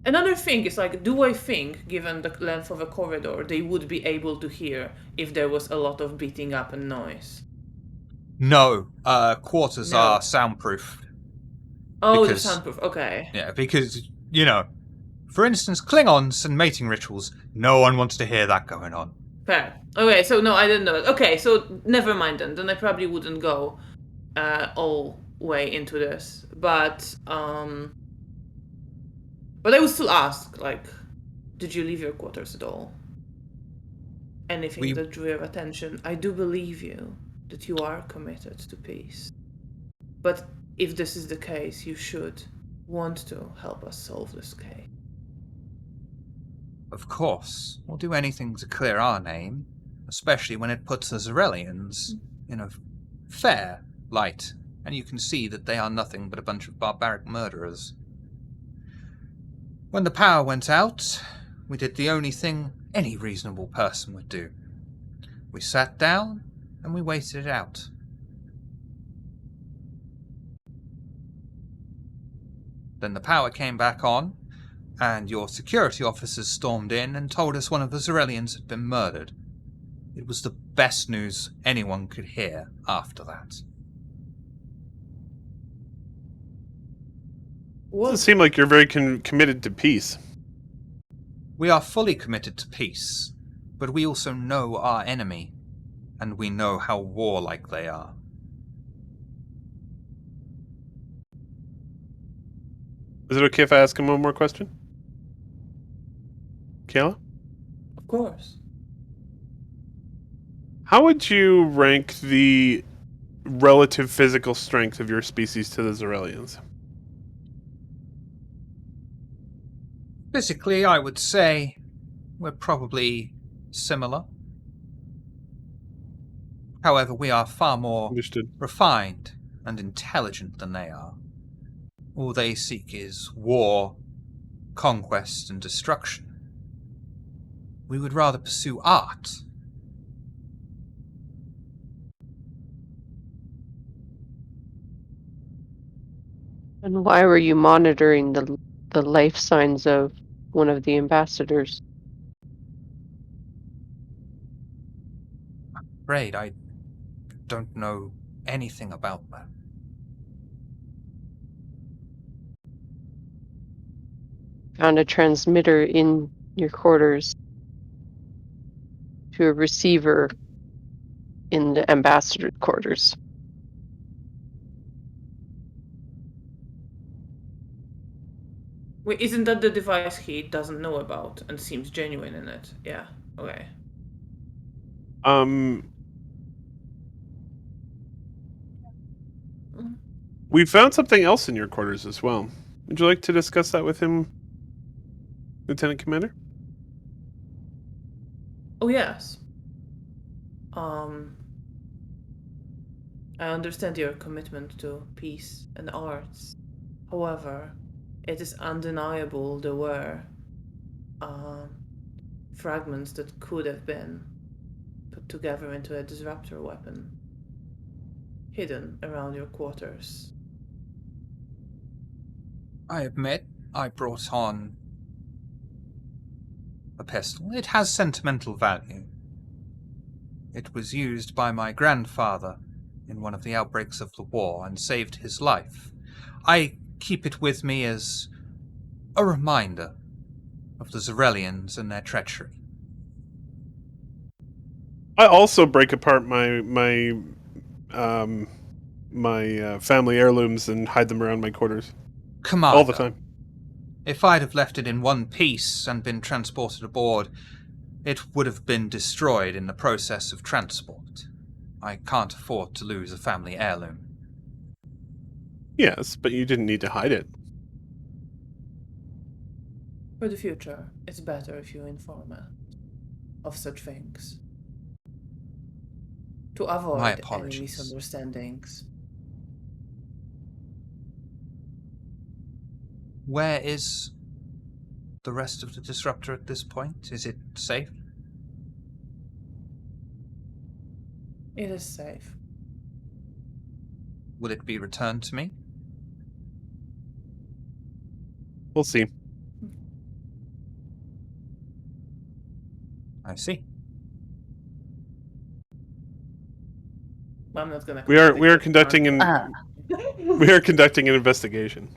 Another thing is, like, do I think, given the length of a corridor, they would be able to hear if there was a lot of beating up and noise? No, quarters No. are soundproof. Oh, Because- the soundproof, okay. Yeah, because, for instance, Klingons and mating rituals, no one wants to hear that going on. Fair. Okay, so no, I didn't know it. Okay, so never mind then. Then I probably wouldn't go all way into this. But I would still ask, like, did you leave your quarters at all? Anything that drew your attention? I do believe you that you are committed to peace. But if this is the case, you should want to help us solve this case. Of course, we'll do anything to clear our name, especially when it puts the Zarelians in a fair light, and you can see that they are nothing but a bunch of barbaric murderers. When the power went out, we did the only thing any reasonable person would do. We sat down and we waited it out. Then the power came back on, and your security officers stormed in and told us one of the Zarelians had been murdered. It was the best news anyone could hear after that. Doesn't seem like you're very committed to peace. We are fully committed to peace, but we also know our enemy, and we know how warlike they are. Is it okay if I ask him one more question? Kayla? Of course. How would you rank the relative physical strength of your species to the Zarelians? Physically, I would say we're probably similar. However, we are far more Understood. refined and intelligent than they are. All they seek is war, conquest, and destruction. We would rather pursue art. And why were you monitoring the life signs of one of the ambassadors? afraid I don't know anything about that. Found a transmitter in your quarters to a receiver in the ambassador's quarters. Wait, isn't that the device he doesn't know about and seems genuine in it? Yeah. Okay. We found something else in your quarters as well. Would you like to discuss that with him, Lieutenant Commander? Oh yes. I understand your commitment to peace and arts. However, it is undeniable there were fragments that could have been put together into a disruptor weapon hidden around your quarters. I admit I brought on a pistol. It has sentimental value. It was used by my grandfather in one of the outbreaks of the war and saved his life. I keep it with me as a reminder of the Zarelians and their treachery. I also break apart my family heirlooms and hide them around my quarters Commander, all the time. if I'd have left it in one piece and been transported aboard, it would have been destroyed in the process of transport. I can't afford to lose a family heirloom. Yes, but you didn't need to hide it. For the future, it's better if you inform us of such things. To My avoid any apologies. misunderstandings. Where is the rest of the disruptor at this point? Is it safe? It is safe. Will it be returned to me? We'll see. I see. Well, I'm not gonna. We are conducting an Ah, we are conducting an investigation.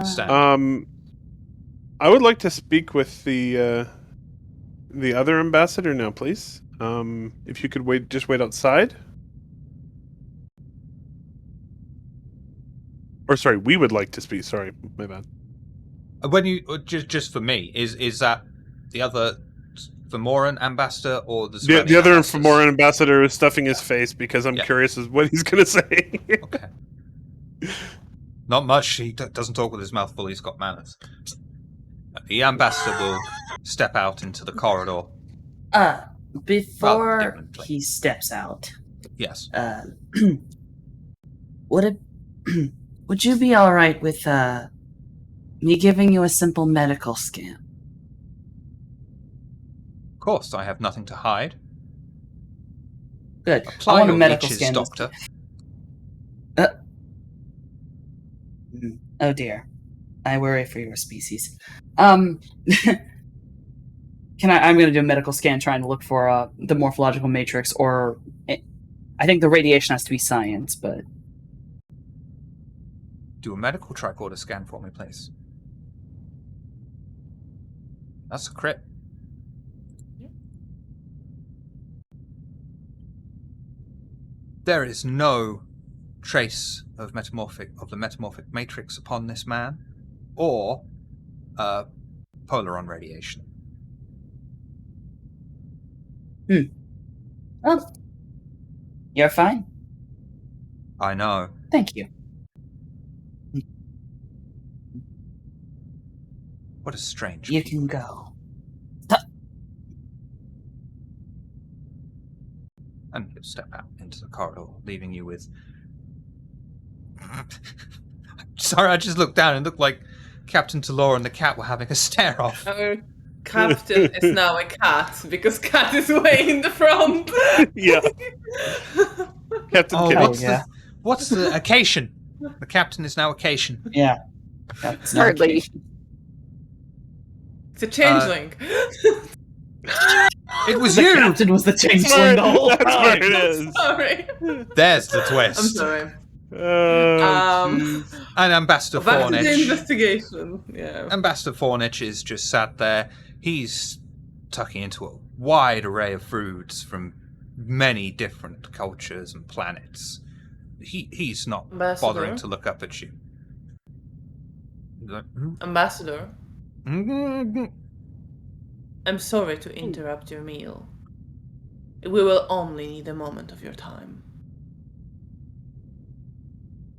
Stand. I would like to speak with the other ambassador now, please. If you could wait outside. Or sorry, we would like to speak. Sorry, my bad. When you just for me, is that the other Femoran ambassador or the Zarelian The other ambassadors? Femoran ambassador is stuffing his face because I'm Yeah. curious as what he's going to say. Okay. Not much. He doesn't talk with his mouth full. He's got manners. The ambassador will step out into the corridor. Before differently. he steps out, Yes. Would you be all right with me giving you a simple medical scan? Of course, I have nothing to hide. Good. Apply I want a your medical leeches, scan, doctor. Oh dear, I worry for your species. I'm going to do a medical scan trying to look for the morphological matrix, or I think the radiation has to be science, but Do a medical tricorder scan for me, please. That's a crit. There is no trace of the metamorphic matrix upon this man, or polaron radiation. well, you're fine. I know. Thank you. What a strange. You can go. And he'll step out into the corridor, leaving you with. Sorry, I just looked down and looked like Captain Talora and the cat were having a stare off. Our captain is now a cat because cat is way in the front. Yeah. Captain Oh, Kitty. what's the occasion? The captain is now occasion. Yeah. That's Hardly. It's a changeling. It was The you! captain was the That's changeling the whole where time. it is. Sorry. There's the I'm twist. sorry. Oh, jeez. And Ambassador Back to the Fornich. investigation. Yeah. Ambassador Fornich is just sat there. He's tucking into a wide array of foods from many different cultures and planets. He's not Ambassador? bothering to look up at you. He's like, Ambassador, "Mm-hmm." I'm sorry to interrupt your meal. We will only need a moment of your time.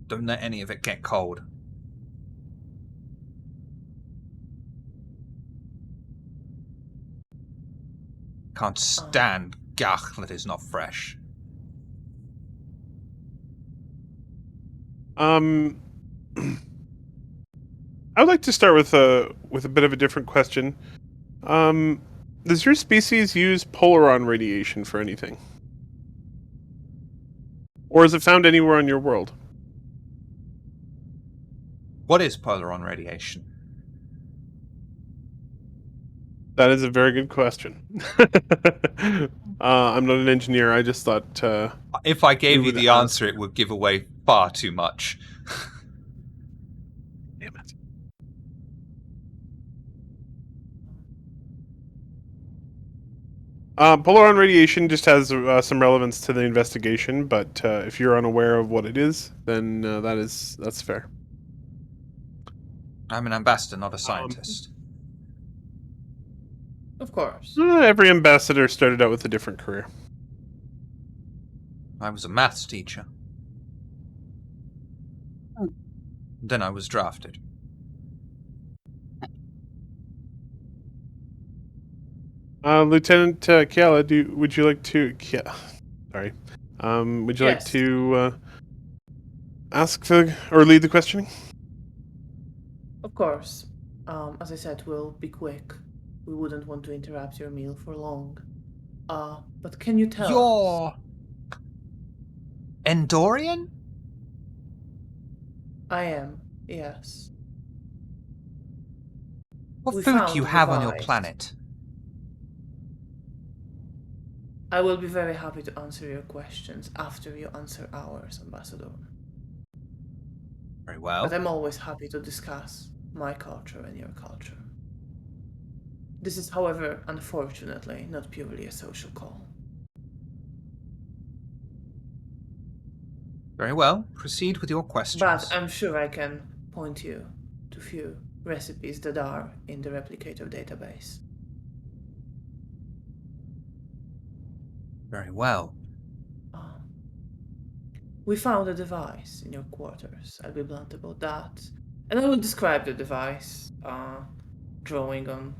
Don't let any of it get cold. Can't stand gach that is not fresh. I would like to start with a bit of a different question. Does your species use polaron radiation for anything? Or is it found anywhere on your world? What is polaron radiation? That is a very good question. I'm not an engineer. I just thought. If I gave We you would the ask. answer, it would give away far too much. Damn it. Polaron radiation just has some relevance to the investigation, but if you're unaware of what it is, then that's fair. I'm an ambassador, not a scientist. Of course. Every ambassador started out with a different career. I was a maths teacher. Then I was drafted. Lieutenant Kiala, would you like to? Sorry. Would you like Yes. to ask or lead the questioning? Of course. As I said, we'll be quick. We wouldn't want to interrupt your meal for long. But can you tell us? You're Endorian? I am, yes. What We food found do you a have on your device. planet? I will be very happy to answer your questions after you answer ours, Ambassador. Very well. But I'm always happy to discuss my culture and your culture. This is, however, unfortunately, not purely a social call. Very well. Proceed with your questions. But I'm sure I can point you to few recipes that are in the replicator database. Very well. We found a device in your quarters. I'll be blunt about that. And I will describe the device, drawing on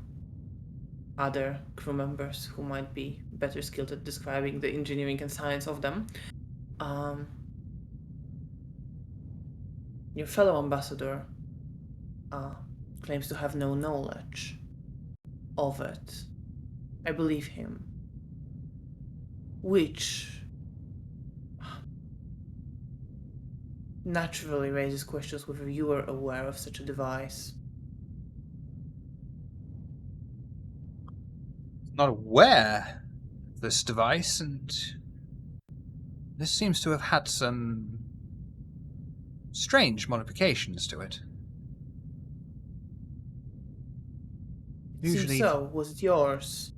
other crew members who might be better skilled at describing the engineering and science of them. Your fellow ambassador claims to have no knowledge of it. I believe him. Which naturally raises questions whether you are aware of such a device. Not aware of this device, and this seems to have had some strange modifications to it. Seems so. Was it yours?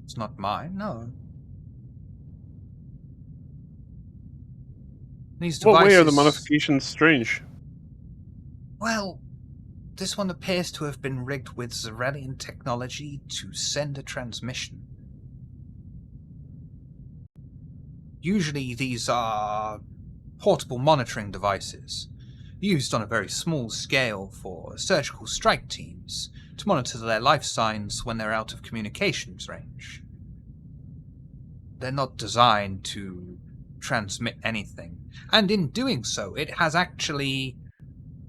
It's not mine, no. These devices... What way are the modifications strange? Well, this one appears to have been rigged with Zarelian technology to send a transmission. Usually these are portable monitoring devices, used on a very small scale for surgical strike teams to monitor their life signs when they're out of communications range. They're not designed to transmit anything, and in doing so, it has actually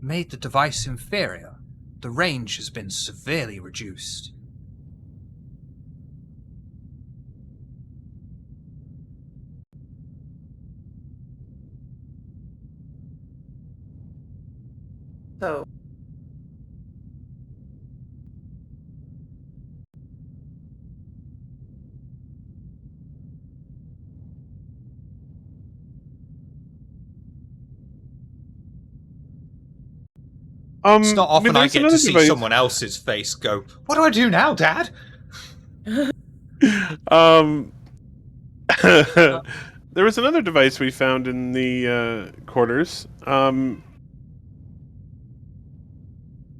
made the device inferior. The range has been severely reduced. So, It's not often I there's get another to see device. someone else's face go, "What do I do now, Dad?" There was another device we found in the quarters.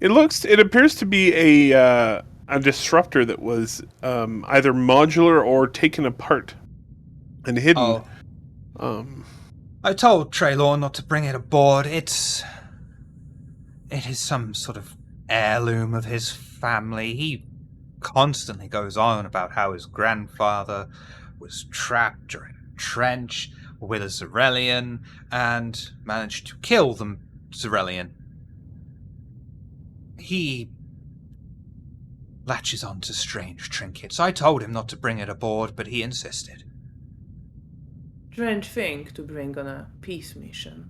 It appears to be a disruptor that was either modular or taken apart and hidden. Oh. I told Treylor not to bring it aboard. It is some sort of heirloom of his family. He constantly goes on about how his grandfather was trapped during a trench with a Zerelian and managed to kill the Zerelian. He latches on to strange trinkets. I told him not to bring it aboard, but he insisted. Strange thing to bring on a peace mission.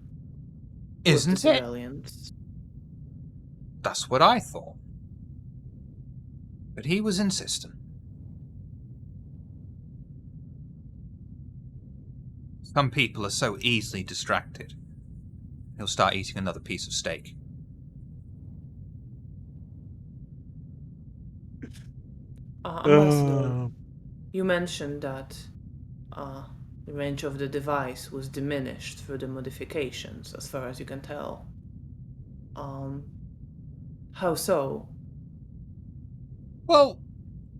Isn't the it? Aliens. That's what I thought. But he was insistent. Some people are so easily distracted. He'll start eating another piece of steak. Ambassador, you mentioned that the range of the device was diminished through the modifications, as far as you can tell. How so? Well,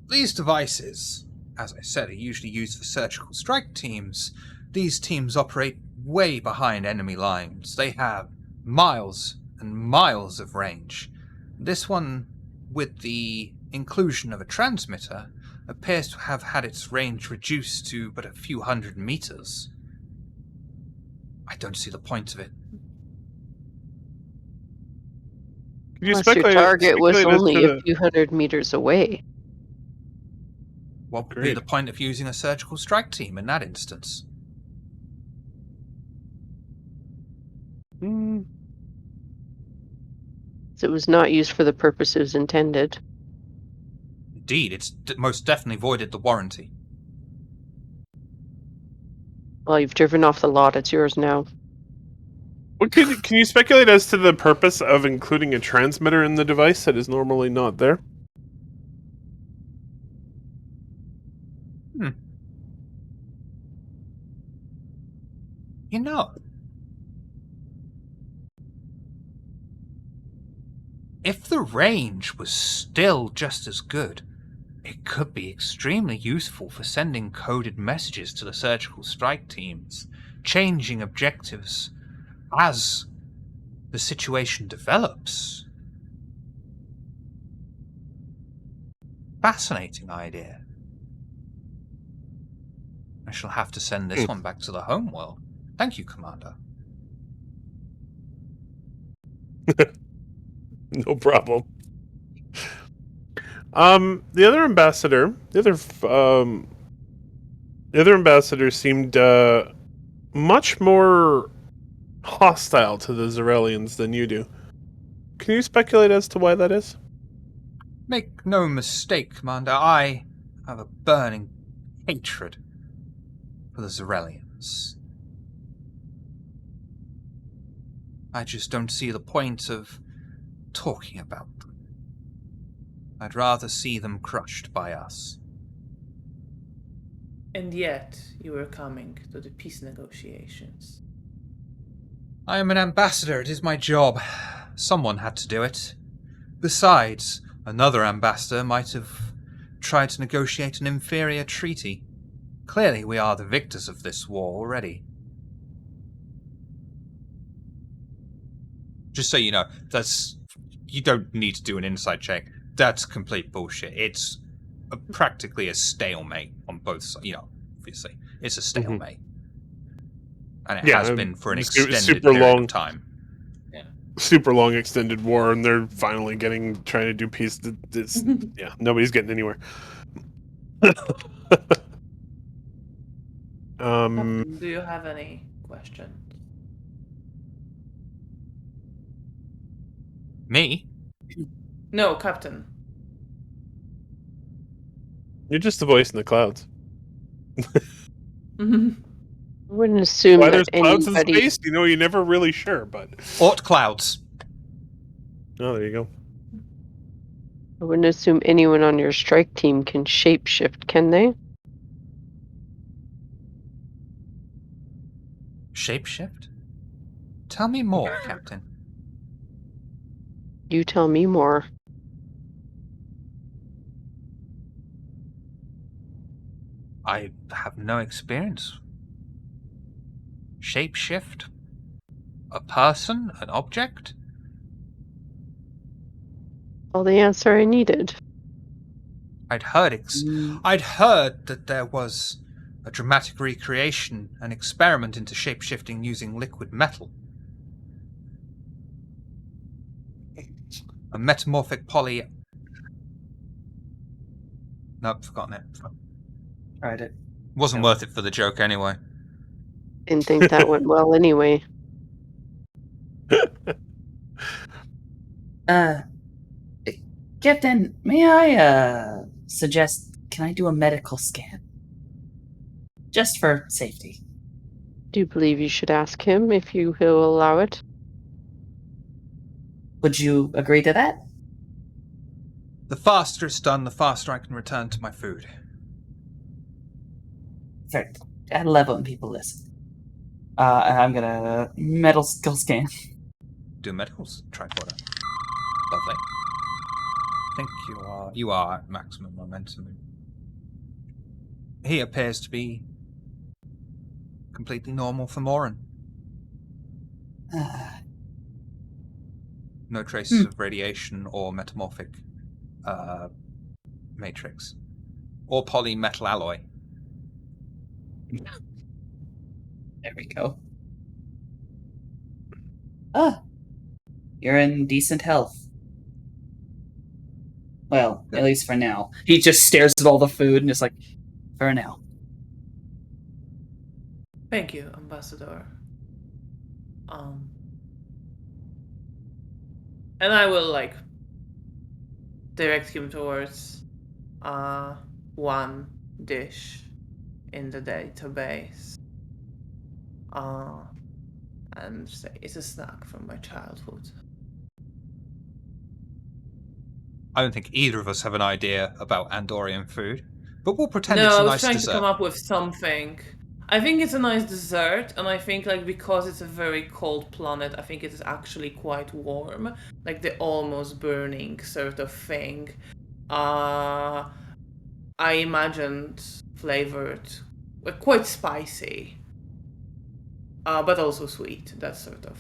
these devices, as I said, are usually used for surgical strike teams. These teams operate way behind enemy lines. They have miles and miles of range. This one, with the inclusion of a transmitter, appears to have had its range reduced to but a few hundred meters. I don't see the point of it. Unless your target was only a few hundred meters away. What would be the point of using a surgical strike team in that instance? So it was not used for the purpose it was intended. Indeed, it's most definitely voided the warranty. Well, you've driven off the lot. It's yours now. What can you speculate as to the purpose of including a transmitter in the device that is normally not there? You know, if the range was still just as good, it could be extremely useful for sending coded messages to the surgical strike teams, changing objectives as the situation develops. Fascinating idea. I shall have to send this one back to the homeworld. Thank you, Commander. No problem. The other ambassador seemed much more hostile to the Zerelians than you do. Can you speculate as to why that is? Make no mistake, Commander, I have a burning hatred for the Zerelians. I just don't see the point of talking about them. I'd rather see them crushed by us. And yet, you were coming to the peace negotiations. I am an ambassador. It is my job. Someone had to do it. Besides, another ambassador might have tried to negotiate an inferior treaty. Clearly, we are the victors of this war already. Just so you know, you don't need to do an insight check. That's complete bullshit. It's practically a stalemate on both sides. You know, obviously, it's a stalemate, and it has been for an extended period of time. Yeah, super long extended war, and they're finally trying to do peace. Yeah, nobody's getting anywhere. Do you have any questions? Me? No, Captain. You're just the voice in the clouds. I wouldn't assume why that there's clouds in anybody... space? You're never really sure, but... Ort clouds. Oh, there you go. I wouldn't assume anyone on your strike team can shapeshift, can they? Shapeshift? Tell me more, Captain. You tell me more. I have no experience. Shapeshift? A person? An object? All the answer I needed. I'd heard that there was a dramatic recreation, an experiment into shapeshifting using liquid metal. A metamorphic poly... Nope, forgotten it. Tried it. Wasn't Nope. worth it for the joke anyway. Didn't think that went well anyway. Captain, may I suggest, can I do a medical scan? Just for safety. Do you believe you should ask him if he'll allow it? Would you agree to that? The faster it's done, the faster I can return to my food. Fair. I love it when people listen. And I'm gonna medical skill scan. Do medicals, tricorder. Lovely. I think you are at maximum momentum. He appears to be completely normal for Morin. No traces of radiation or metamorphic matrix. Or polymetal alloy. There we go. You're in decent health. Well, Good. at least for now. He just stares at all the food and is like, for now. Thank you, Ambassador. And I will direct him towards one dish in the database. And say it's a snack from my childhood. I don't think either of us have an idea about Andorian food, but we'll pretend No, it's a I was nice trying dessert. to come up with something. I think it's a nice dessert, and I think because it's a very cold planet, I think it is actually quite warm, like the almost burning sort of thing. I imagined flavored, quite spicy, but also sweet. That sort of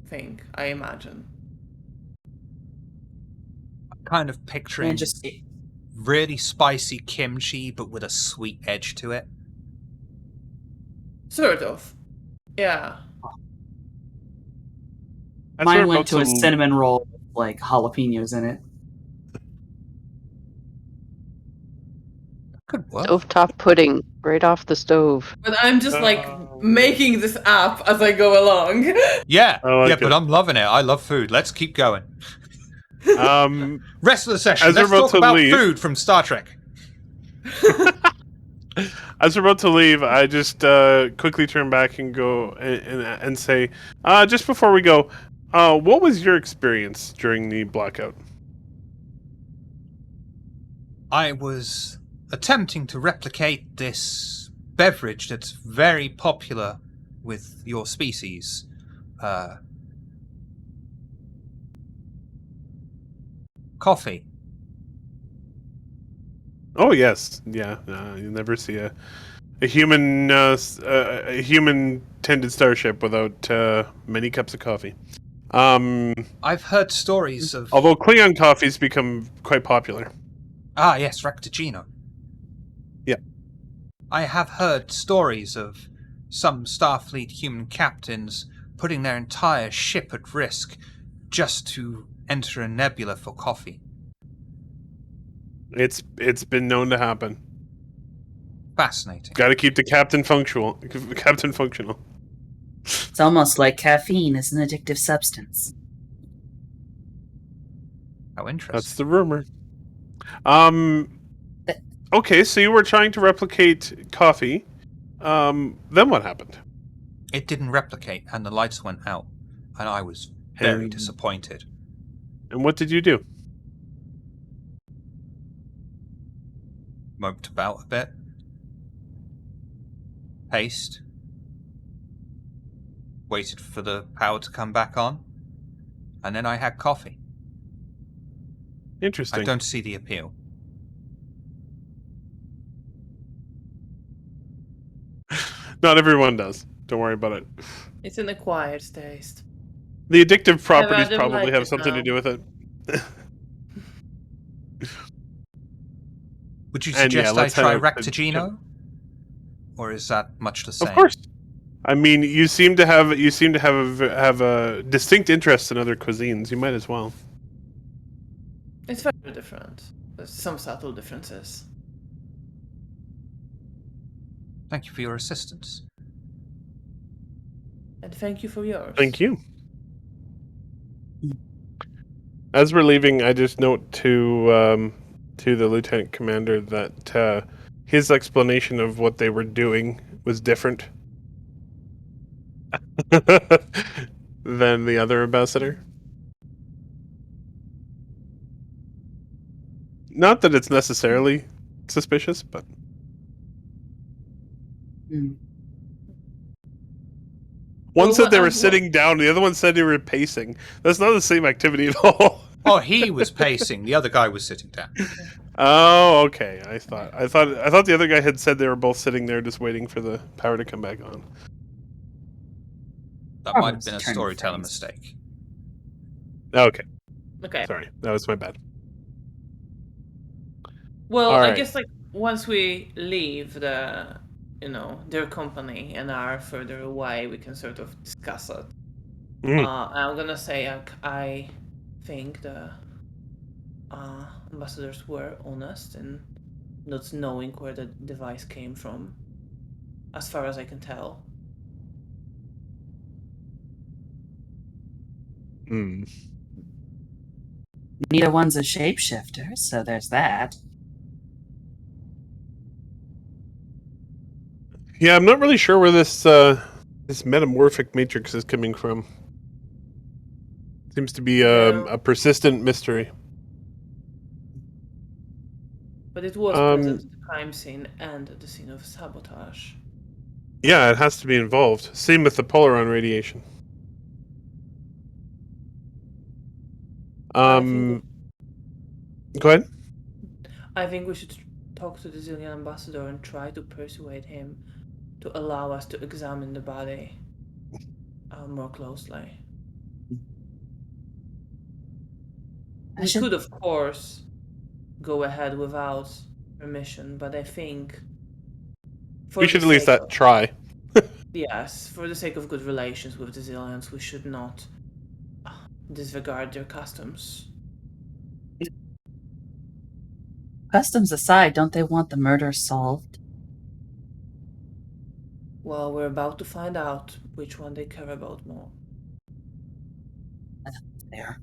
thing. I imagine. Kind of picturing And just really spicy kimchi, but with a sweet edge to it. Sort of. Yeah. mine went to a cinnamon roll with like jalapenos in it. Good work. Stovetop pudding right off the stove. But I'm just making this up as I go along. Yeah, like but I'm loving it. I love food. Let's keep going. Rest of the session, as let's we're about talk to about leave- food from Star Trek. As we're about to leave, I just quickly turn back and go and say, just before we go, what was your experience during the blackout? I was attempting to replicate this beverage that's very popular with your species. Coffee. Oh yes, yeah. You never see a human tended starship without many cups of coffee. I've heard stories of... Although Klingon coffee's become quite popular. Ah, yes, Rectigino. Yeah. I have heard stories of some Starfleet human captains putting their entire ship at risk just to enter a nebula for coffee. It's been known to happen. Fascinating. Got to keep the captain functional. It's almost like caffeine is an addictive substance. How interesting. That's the rumor. Okay, so you were trying to replicate coffee. Then what happened? It didn't replicate, and the lights went out, and I was very disappointed. And what did you do? Moped about a bit. Paced. Waited for the power to come back on. And then I had coffee. Interesting. I don't see the appeal. Not everyone does. Don't worry about it. It's an acquired taste. The addictive properties rather probably like have it something to now. do with it. Would you And yeah, suggest I let's head try out to- Rectigino? Or is that much the same? Of course. I mean, you seem to have a distinct interest in other cuisines. You might as well. It's very different. There's some subtle differences. Thank you for your assistance. And thank you for yours. Thank you. As we're leaving, I just note to the lieutenant commander that his explanation of what they were doing was different than the other ambassador. Not that it's necessarily suspicious, but Hmm. one Well, said they were what- sitting down, the other one said they were pacing. That's not the same activity at all. Oh, he was pacing. The other guy was sitting down. Oh, okay. I thought the other guy had said they were both sitting there just waiting for the power to come back on. That Oh, might have it's been a turning storyteller phrase. mistake. Okay, Okay. sorry. That was my bad. Well, All I right. guess like once we leave their company and are further away, we can sort of discuss it. Mhm. I'm gonna say I think the ambassadors were honest in not knowing where the device came from, as far as I can tell. Mm. Neither one's a shapeshifter, so there's that. Yeah, I'm not really sure where this metamorphic matrix is coming from. Seems to be No. a persistent mystery. But it was present at the crime scene and at the scene of sabotage. Yeah, it has to be involved. Same with the Polaron radiation. I think Go ahead. I think we should talk to the Zillion ambassador and try to persuade him to allow us to examine the body more closely. We could, of course, go ahead without permission, but I think We should at least try. Yes, for the sake of good relations with the Zillions, we should not disregard their customs. Customs aside, don't they want the murder solved? Well, we're about to find out which one they care about more. There.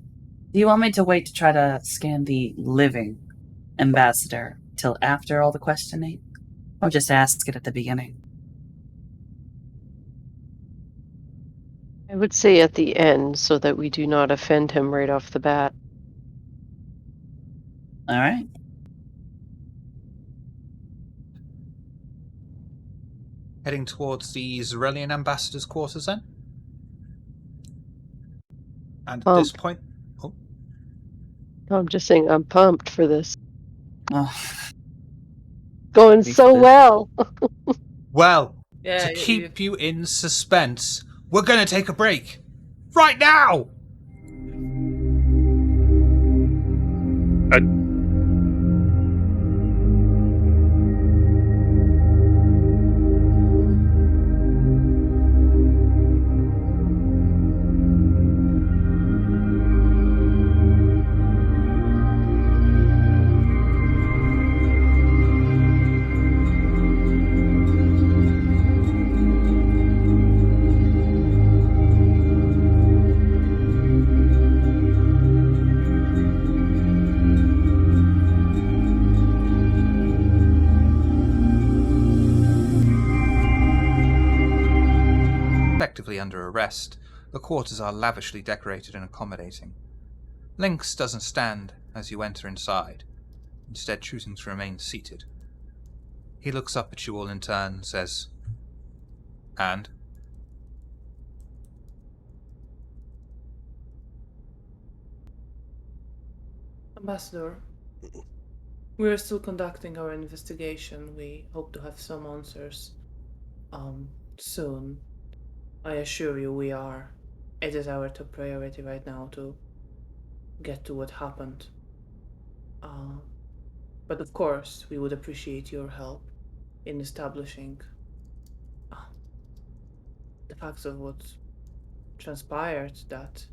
Do you want me to wait to try to scan the living ambassador till after all the questioning? Or just ask it at the beginning? I would say at the end so that we do not offend him right off the bat. Alright. Heading towards the Zarelian ambassador's quarters then? And at this point... Oh, I'm just saying I'm pumped for this. Oh, Going Me so too. well. well, Yeah, to keep you in suspense, we're going to take a break. Right now! Effectively under arrest, the quarters are lavishly decorated and accommodating. Lynx doesn't stand as you enter inside, instead choosing to remain seated. He looks up at you all in turn and says, "And?" Ambassador, we are still conducting our investigation. We hope to have some answers soon. I assure you we are. It is our top priority right now to get to what happened. But of course, we would appreciate your help in establishing the facts of what transpired that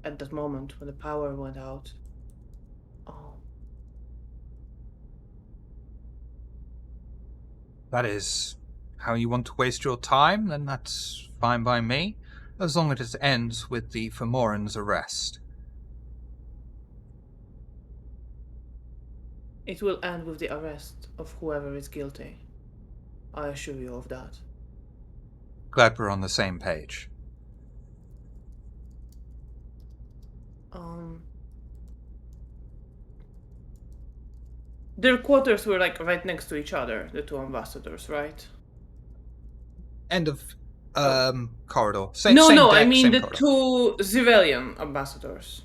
at that moment when the power went out. That is how you want to waste your time, then that's fine by me, as long as it ends with the Femoran's arrest. It will end with the arrest of whoever is guilty. I assure you of that. Glad we're on the same page. Their quarters were like right next to each other, the two ambassadors, right? End of corridor. No, same I deck, mean same the corridor. two civilian ambassadors.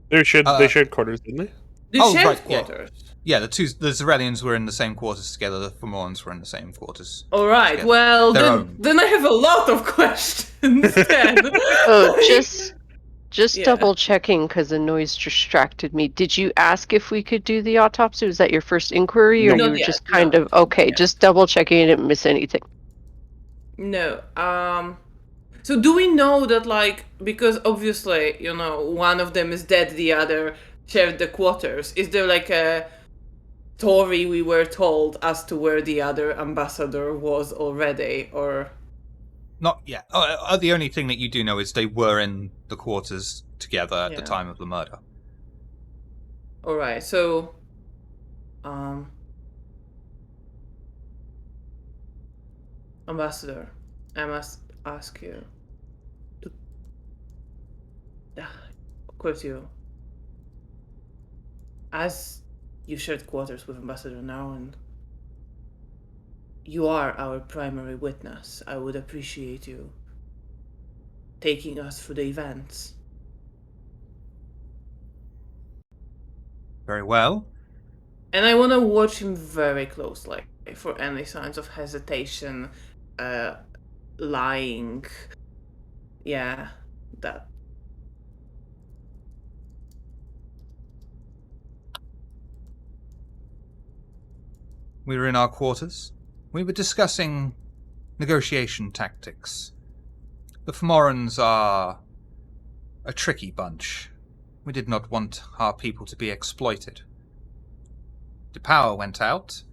They shared quarters, didn't they? They shared right, yeah. quarters. Yeah, the Zarelians were in the same quarters together, the Femorans were in the same quarters. All right, together. well, Their then I have a lot of questions then. Oh, just Yeah. double checking because the noise distracted me. Did you ask if we could do the autopsy? Was that your first inquiry, or Not you were yet, just kind no. of okay? Yeah. Just double checking. I didn't miss anything. No. So do we know that, like, because obviously, one of them is dead, the other shared the quarters. Is there like a story we were told as to where the other ambassador was already, or? Not yet. The only thing that you do know is they were in the quarters together at the time of the murder. All right. So, Ambassador, I must ask you. Of course, as you shared quarters with Ambassador now, and you are our primary witness, I would appreciate you taking us through the events. Very well. And I want to watch him very closely for any signs of hesitation, lying. Yeah, that. We were in our quarters. We were discussing negotiation tactics. The Femorans are a tricky bunch. We did not want our people to be exploited. The power went out,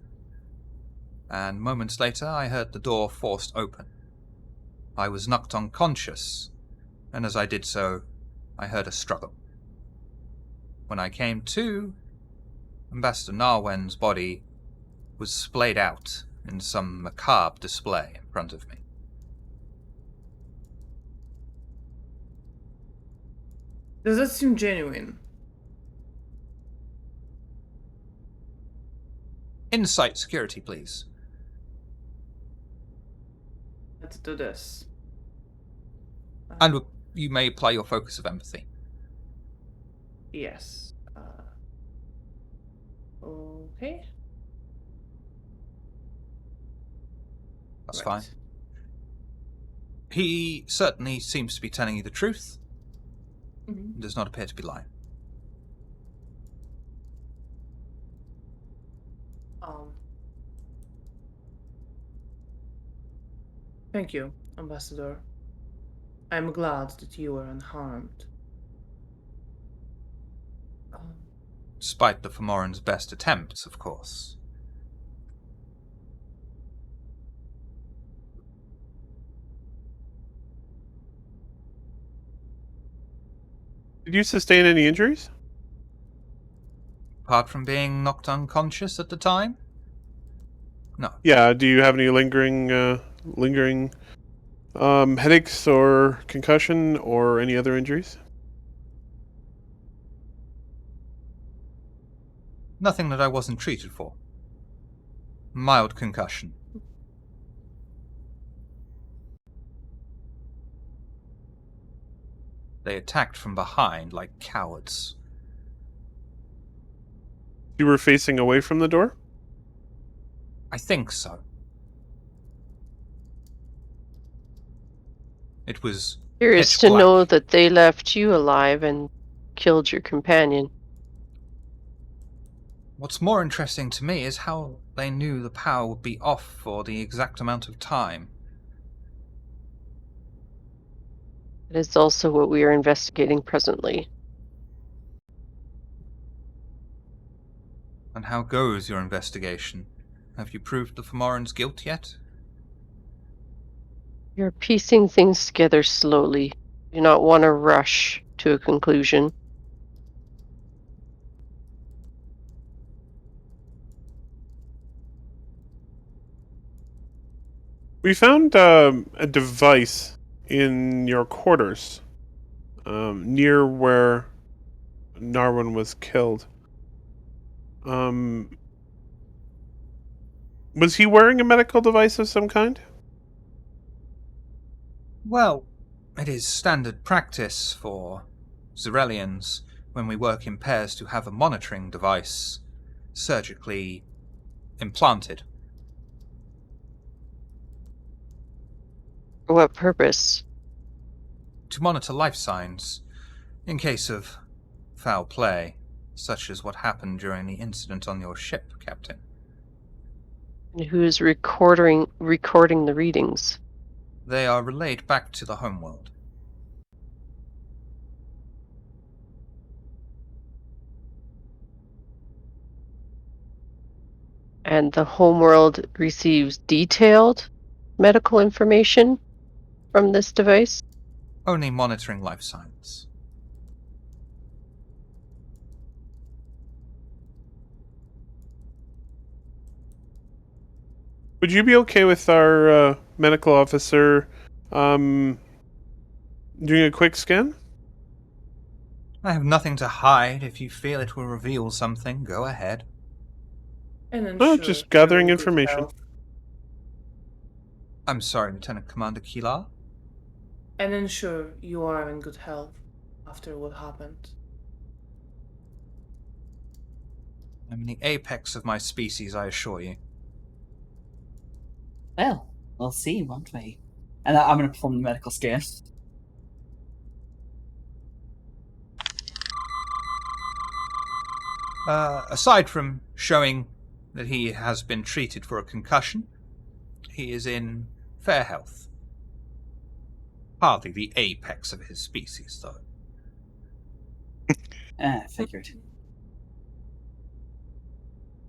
and moments later I heard the door forced open. I was knocked unconscious, and as I did so, I heard a struggle. When I came to, Ambassador Narwen's body was splayed out in some macabre display in front of me. Does that seem genuine? Insight security, please. Let's do this. And you may apply your focus of empathy. Yes. Okay. That's fine. He certainly seems to be telling you the truth. Mm-hmm. Does not appear to be lying. Thank you, Ambassador. I'm glad that you were unharmed. Despite the Femoran's best attempts, of course. Did you sustain any injuries? Apart from being knocked unconscious at the time? No. Yeah. Do you have any lingering headaches or concussion or any other injuries? Nothing that I wasn't treated for. Mild concussion. They attacked from behind like cowards. You were facing away from the door? I think so. It was Curious pitch to black. know that they left you alive and killed your companion. What's more interesting to me is how they knew the power would be off for the exact amount of time. It is also what we are investigating presently. And how goes your investigation? Have you proved the Fomoran's guilt yet? You're piecing things together slowly. You do not want to rush to a conclusion. We found a device in your quarters, near where Narwin was killed. Was he wearing a medical device of some kind? Well, it is standard practice for Zerelians when we work in pairs to have a monitoring device surgically implanted. For what purpose? To monitor life signs in case of foul play, such as what happened during the incident on your ship, Captain. And who is recording the readings? They are relayed back to the homeworld. And the homeworld receives detailed medical information from this device? Only monitoring life signs. Would you be okay with our medical officer doing a quick scan? I have nothing to hide. If you feel it will reveal something, go ahead. And Oh, ensure just you're gathering in good information. health. I'm sorry, Lieutenant Commander Kilar. And ensure you are in good health after what happened. I'm in the apex of my species, I assure you. Well, we'll see, won't we? And I'm going to perform the medical scan. Aside from showing that he has been treated for a concussion, he is in fair health. Hardly the apex of his species, though. Figured.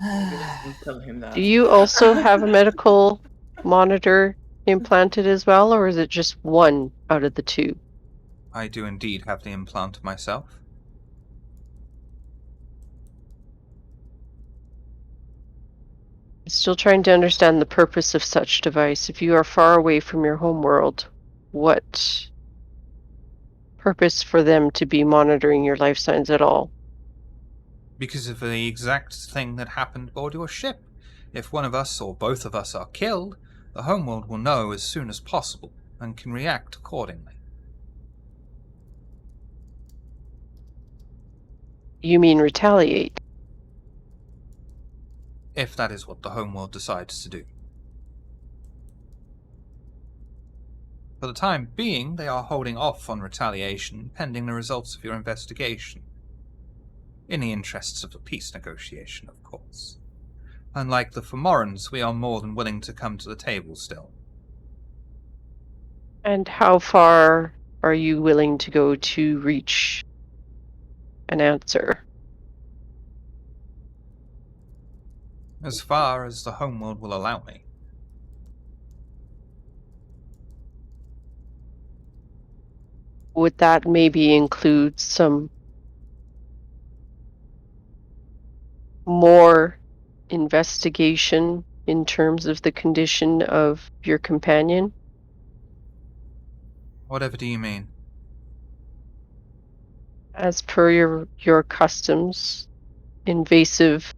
Don't tell him that. Do you also have a medical monitor implanted as well, or is it just one out of the two? I do indeed have the implant myself. Still trying to understand the purpose of such device. If you are far away from your homeworld, what purpose for them to be monitoring your life signs at all? Because of the exact thing that happened aboard your ship. If one of us or both of us are killed, the homeworld will know as soon as possible and can react accordingly. You mean retaliate? If that is what the homeworld decides to do. For the time being, they are holding off on retaliation pending the results of your investigation. In the interests of a peace negotiation, of course. Unlike the Fomorans, we are more than willing to come to the table still. And how far are you willing to go to reach an answer? As far as the homeworld will allow me. Would that maybe include some more investigation in terms of the condition of your companion? Whatever do you mean? As per your customs, invasive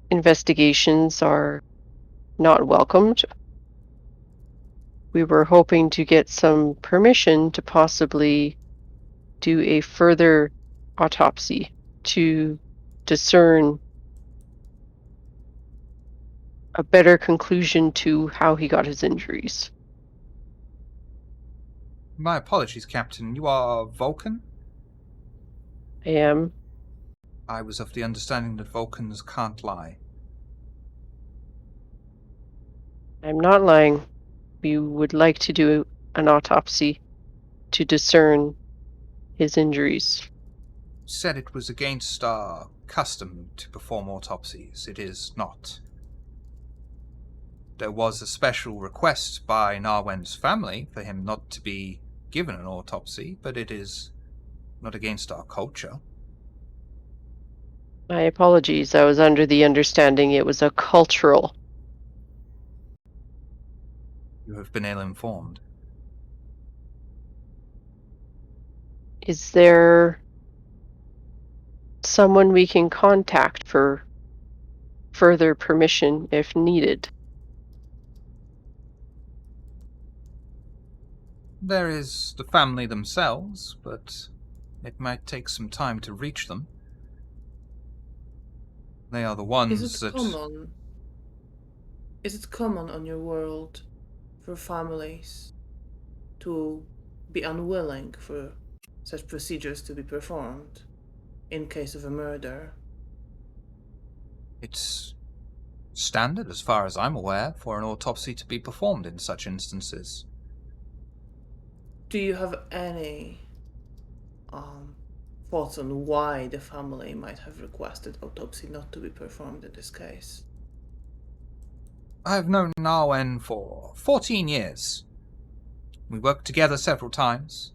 investigations are not welcomed. We were hoping to get some permission to possibly do a further autopsy to discern a better conclusion to how he got his injuries. My apologies, Captain. You are Vulcan? I am. I was of the understanding that Vulcans can't lie. I'm not lying. We would like to do an autopsy to discern his injuries. You said it was against our custom to perform autopsies. It is not. There was a special request by Narwen's family for him not to be given an autopsy, but it is not against our culture. My apologies. I was under the understanding it was a cultural. You have been ill-informed. Is there someone we can contact for further permission if needed? There is the family themselves, but it might take some time to reach them. They are the ones Is it common? Is it common on your world for families to be unwilling for such procedures to be performed in case of a murder? It's standard, as far as I'm aware, for an autopsy to be performed in such instances. Do you have any thoughts on why the family might have requested autopsy not to be performed in this case? I have known Narwen for 14 years. We worked together several times,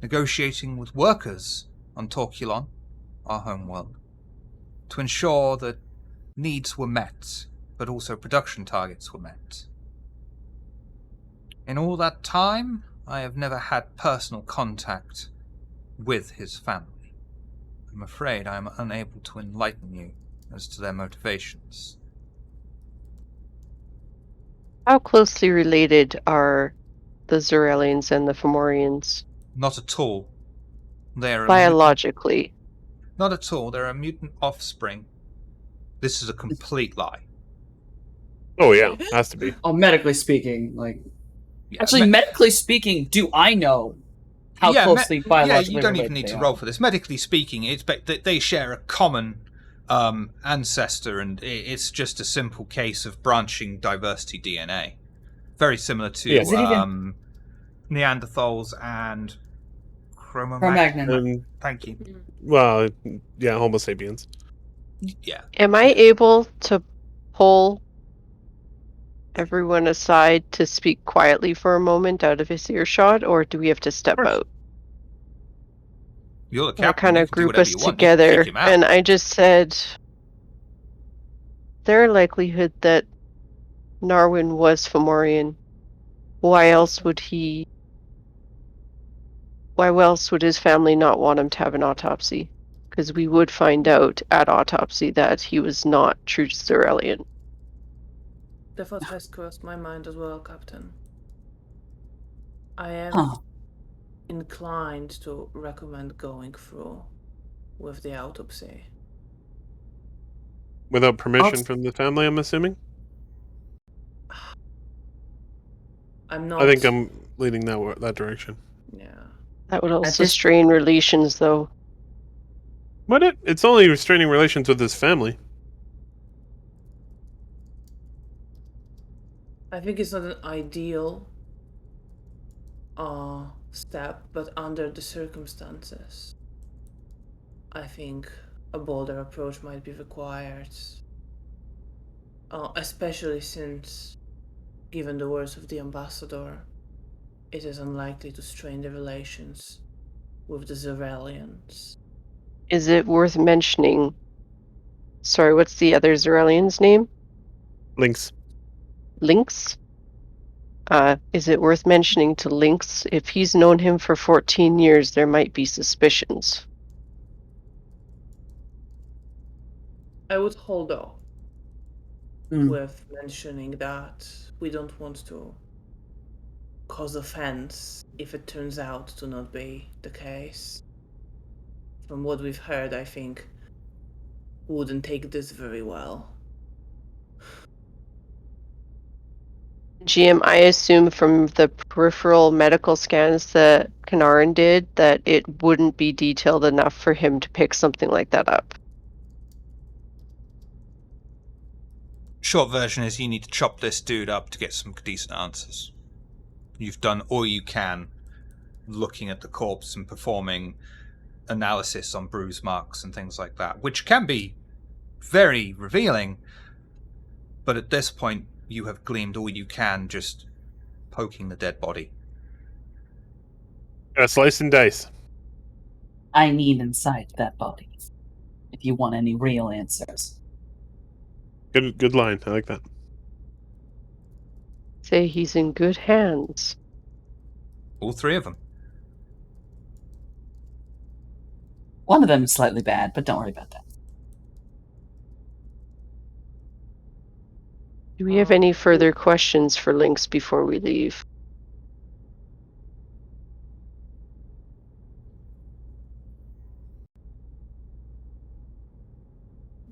negotiating with workers on Torculon, our homeworld, to ensure that needs were met, but also production targets were met. In all that time, I have never had personal contact with his family. I'm afraid I am unable to enlighten you as to their motivations. How closely related are the Zeralians and the Fomorians? Not at all. They are biologically. Not at all. They're a mutant offspring. This is a complete lie. Oh yeah, has to be. Oh, medically speaking, like Yeah, actually, medically speaking, do I know how closely biologically you don't related even need they to are? roll for this. Medically speaking, it's they share a common ancestor, and it's just a simple case of branching diversity DNA. Very similar to Is it even Neanderthals and Cro-Magnon? Thank you. Well, yeah, Homo sapiens. Yeah. Am I able to pull everyone aside to speak quietly for a moment out of his earshot, or do we have to step out? You're the I captain. kind You of can do group whatever us you want. You can together, kick him out. and I just said, there likelihood that Narwen was Fomorian. Why else would his family not want him to have an autopsy? Because we would find out at autopsy that he was not true Zeralian. The thought has crossed my mind as well, Captain. I am inclined to recommend going through with the autopsy. Without permission from the family, I'm assuming? I'm not... I think I'm leaning that direction. Yeah. That would also strain relations, though. Would it? It's only restraining relations with his family. I think it's not an ideal step, but under the circumstances, I think a bolder approach might be required. Especially since, given the words of the ambassador, it is unlikely to strain the relations with the Zeralians. Is it worth mentioning? Sorry, what's the other Zeralian's name? Lynx. Lynx? Is it worth mentioning to Lynx? If he's known him for 14 years, there might be suspicions. I would hold off. with mentioning that we don't want to cause offense if it turns out to not be the case. From what we've heard, I think wouldn't take this very well. GM, I assume from the peripheral medical scans that Kanaran did that it wouldn't be detailed enough for him to pick something like that up. Short version is you need to chop this dude up to get some decent answers. You've done all you can looking at the corpse and performing analysis on bruise marks and things like that, which can be very revealing, but at this point you have gleaned all you can just poking the dead body. Slice and dice. I need inside that body. If you want any real answers. Good line. I like that. Say he's in good hands. All three of them. One of them is slightly bad, but don't worry about that. Do we have any further questions for Lynx before we leave?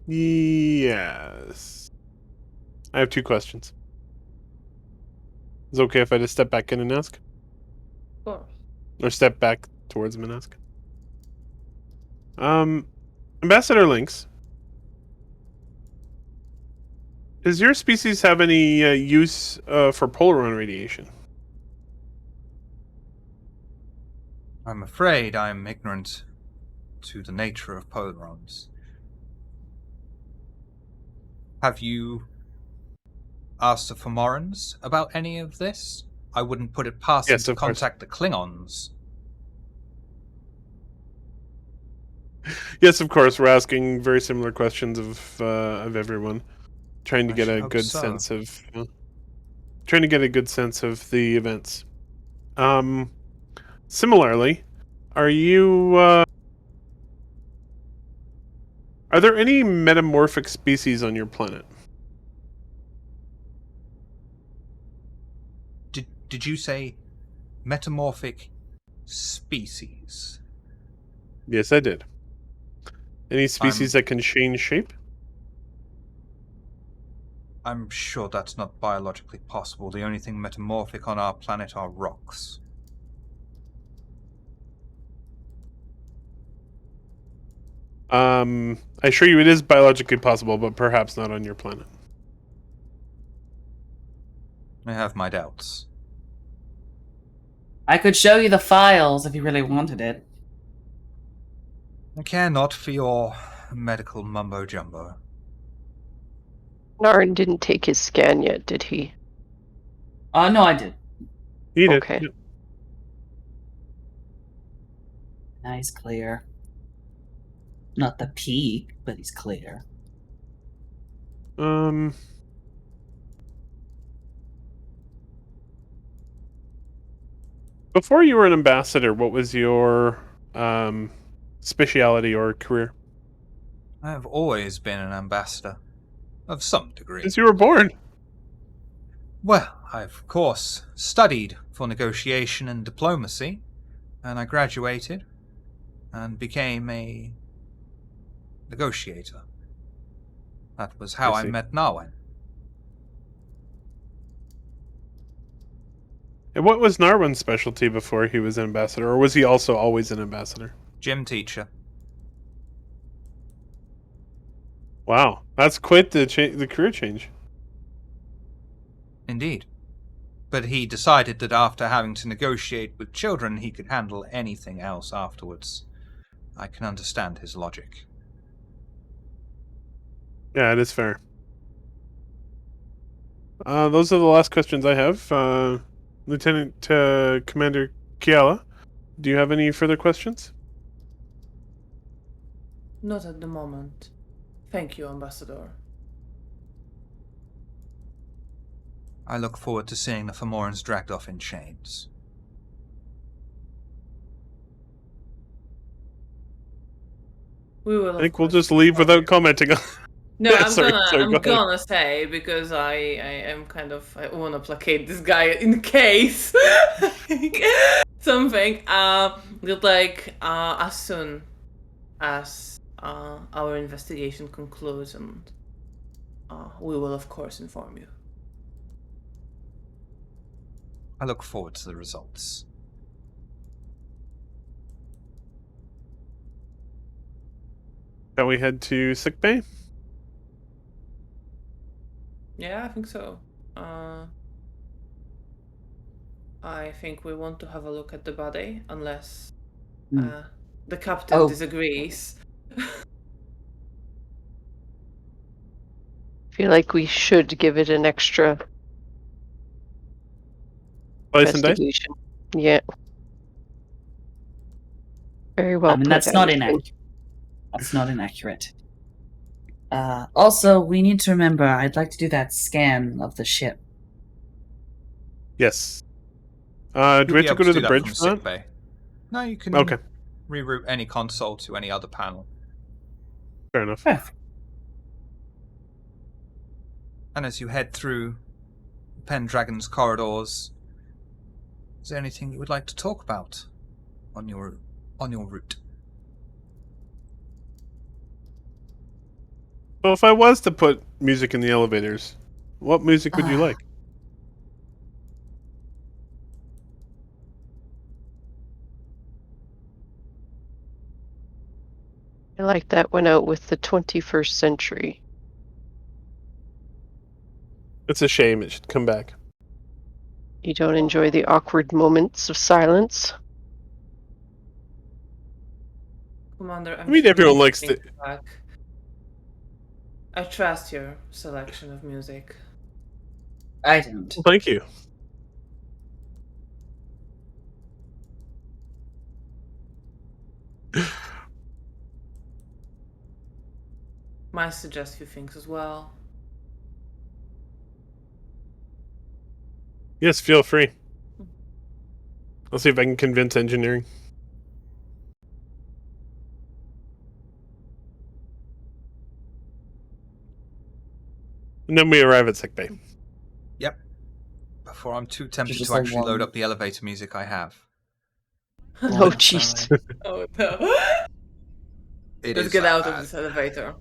Yes. I have 2 questions. Is it okay if I just step back in and ask? Of course. Or step back towards him and ask? Ambassador Lynx, does your species have any use for polaron radiation? I'm afraid I'm ignorant to the nature of polarons. Have you asked the Fomorans about any of this? I wouldn't put it past them Yes, to of course. contact the Klingons. Yes, of course. We're asking very similar questions of everyone, trying to I get should a hope good so. sense of the events. Similarly, are there any metamorphic species on your planet? Did you say metamorphic species? Yes, I did. Any species that can change shape? I'm sure that's not biologically possible. The only thing metamorphic on our planet are rocks. I assure you it is biologically possible, but perhaps not on your planet. I have my doubts. I could show you the files if you really wanted it. I care not for your medical mumbo-jumbo. Kanaran didn't take his scan yet, did he? No, I did. He did. Okay. Yeah. Nice, clear. Not the peak, but he's clear. Before you were an ambassador, what was your speciality or career? I have always been an ambassador, of some degree. Since you were born. Well, I of course studied for negotiation and diplomacy, and I graduated and became a negotiator. That was how I I see. met Narwen. And what was Narwan's specialty before he was an ambassador, or was he also always an ambassador? Gym teacher. Wow, that's quite the career change. Indeed. But he decided that after having to negotiate with children, he could handle anything else afterwards. I can understand his logic. Yeah, it is fair. Those are the last questions I have. Lieutenant Commander Kiala, do you have any further questions? Not at the moment. Thank you, Ambassador. I look forward to seeing the Fomorans dragged off in chains. We will. I think we'll just leave without commenting on. No, I'm Sorry, gonna sorry, I'm go ahead. gonna say because I am kind of I wanna placate this guy in case something. That like as soon as our investigation concludes, and we will of course inform you. I look forward to the results. Shall we head to sickbay? Yeah, I think so. I think we want to have a look at the body, unless the captain Oh. disagrees. I feel like we should give it an extra Slice and dice? investigation. Yeah. Very well I mean, put, that's not Anderson. inaccurate. That's not inaccurate. Also, we need to remember, I'd like to do that scan of the ship. Yes. Do You'll we have be to able go to do the that bridge from for sick that? bay. No, you can Okay, reroute any console to any other panel. fair enough. Perfect. And as you head through Pendragon's corridors, is there anything you would like to talk about on your route? Well, if I was to put music in the elevators, what music would you like? I like that one out with the 21st century. It's a shame it should come back. You don't enjoy the awkward moments of silence? Commander, I mean, everyone likes think the. back. I trust your selection of music. I don't. Well, thank you. Might suggest a few things as well. Yes, feel free. I'll see if I can convince engineering. And then we arrive at sickbay. Yep. Before I'm too tempted Just to a actually load one. up the elevator music I have. Oh, jeez. Oh no. It Let's is get that out bad. of this elevator.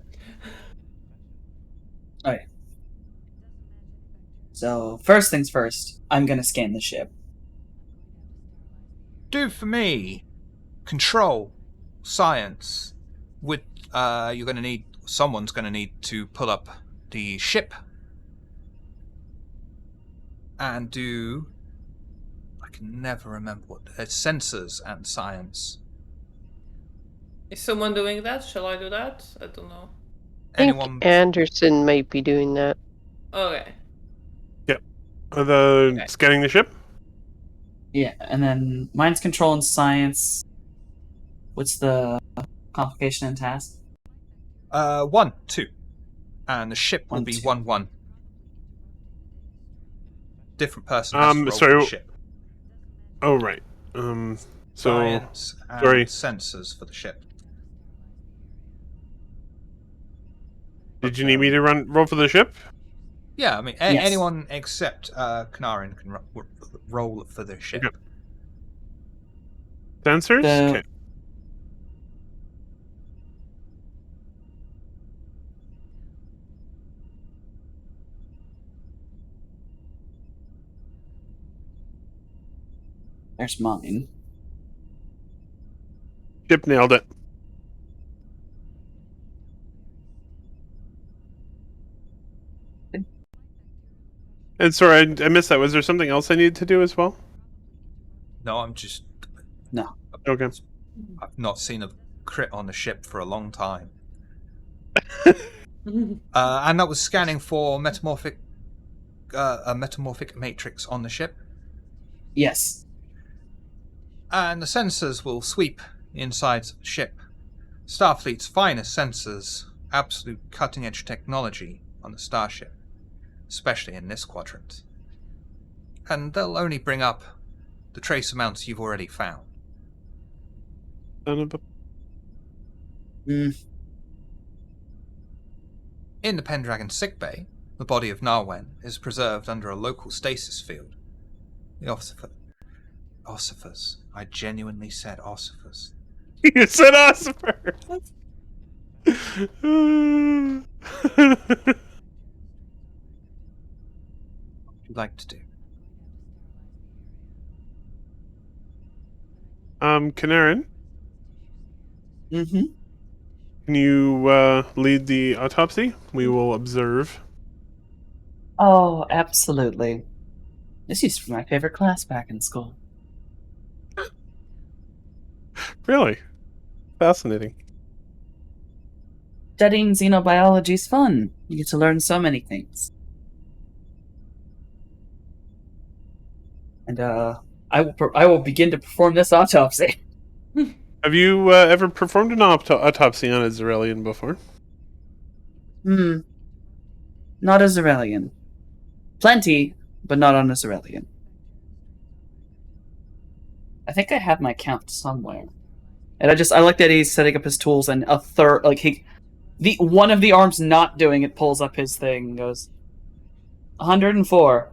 Okay. So, first things first, I'm gonna scan the ship. Do for me. Control. Science. With you're gonna need someone's gonna need to pull up the ship and do I can never remember what sensors and science. Is someone doing that? Shall I do that? I don't know. I think Anyone Anderson might be doing that. Okay. The scanning the ship? Yeah, and then mine's control and science. What's the complication and task? 1, 2. And the ship will 1, be 2. 1, 1. Different person has to roll sorry. for the ship. Oh, right. Science and sorry. sensors for the ship. Did you need me to roll for the ship? Yeah, I mean, Yes. anyone except Kanarin can roll for the ship. Okay. Sensors? The- Okay. There's mine. Ship nailed it. And sorry, I missed that. Was there something else I needed to do as well? No, I'm just. No. Okay. I've not seen a crit on the ship for a long time. And that was scanning for a metamorphic matrix on the ship. Yes. And the sensors will sweep the insides of the ship. Starfleet's finest sensors, absolute cutting-edge technology on the starship, especially in this quadrant. And they'll only bring up the trace amounts you've already found. Son of a... In the Pendragon sickbay, the body of Narwen is preserved under a local stasis field. The ossifers. I genuinely said ossifers. You said Ossifer! What would you like to do? Canarin, Mm-hmm. can you lead the autopsy? We will observe. Oh, absolutely. This used to be my favorite class back in school. Really? Fascinating. Studying xenobiology is fun. You get to learn so many things. And I will begin to perform this autopsy. Have you ever performed an autopsy on a Zarelian before? Not a Zarelian. Plenty, but not on a Zarelian. I think I have my count somewhere. And I like that he's setting up his tools and a third, like one of the arms not doing it pulls up his thing and goes 104.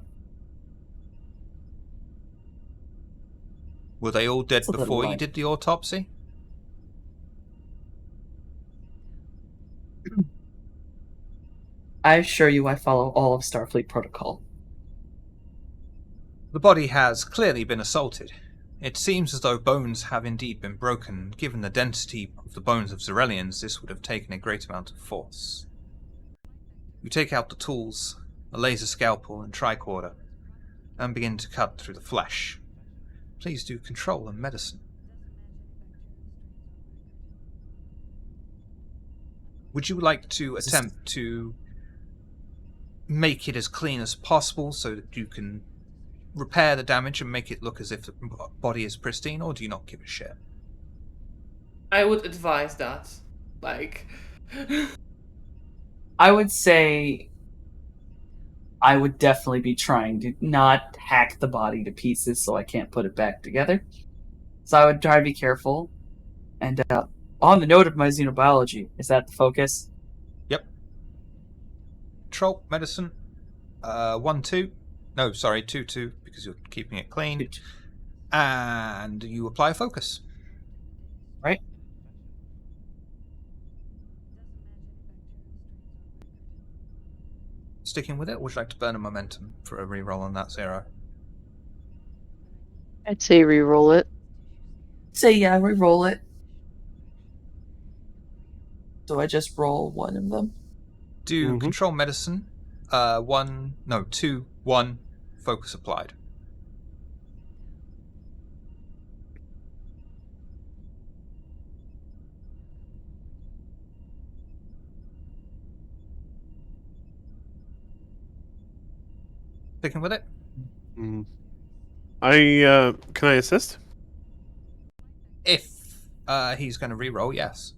Were they all dead That's a little before you light. did the autopsy? I assure you I follow all of Starfleet protocol. The body has clearly been assaulted. It seems as though bones have indeed been broken. Given the density of the bones of Zarelians, this would have taken a great amount of force. You take out the tools, a laser scalpel and tricorder, and begin to cut through the flesh. Please do control and medicine. Would you like to attempt to make it as clean as possible so that you can repair the damage and make it look as if the body is pristine, or do you not give a shit? I would advise that. Like, I would say I would definitely be trying to not hack the body to pieces so I can't put it back together. So I would try to be careful. And on the note of my xenobiology, is that the focus? Yep. Control, medicine, 1-2. No, sorry, 2-2, because you're keeping it clean. And you apply a focus. Right. Sticking with it, or would you like to burn a momentum for a reroll on that 0? I'd say re-roll it. Say yeah, re-roll it. So I just roll one of them? Do control medicine, 2, 1, focus applied. Sticking with it? Can I assist? If he's going to reroll, yes.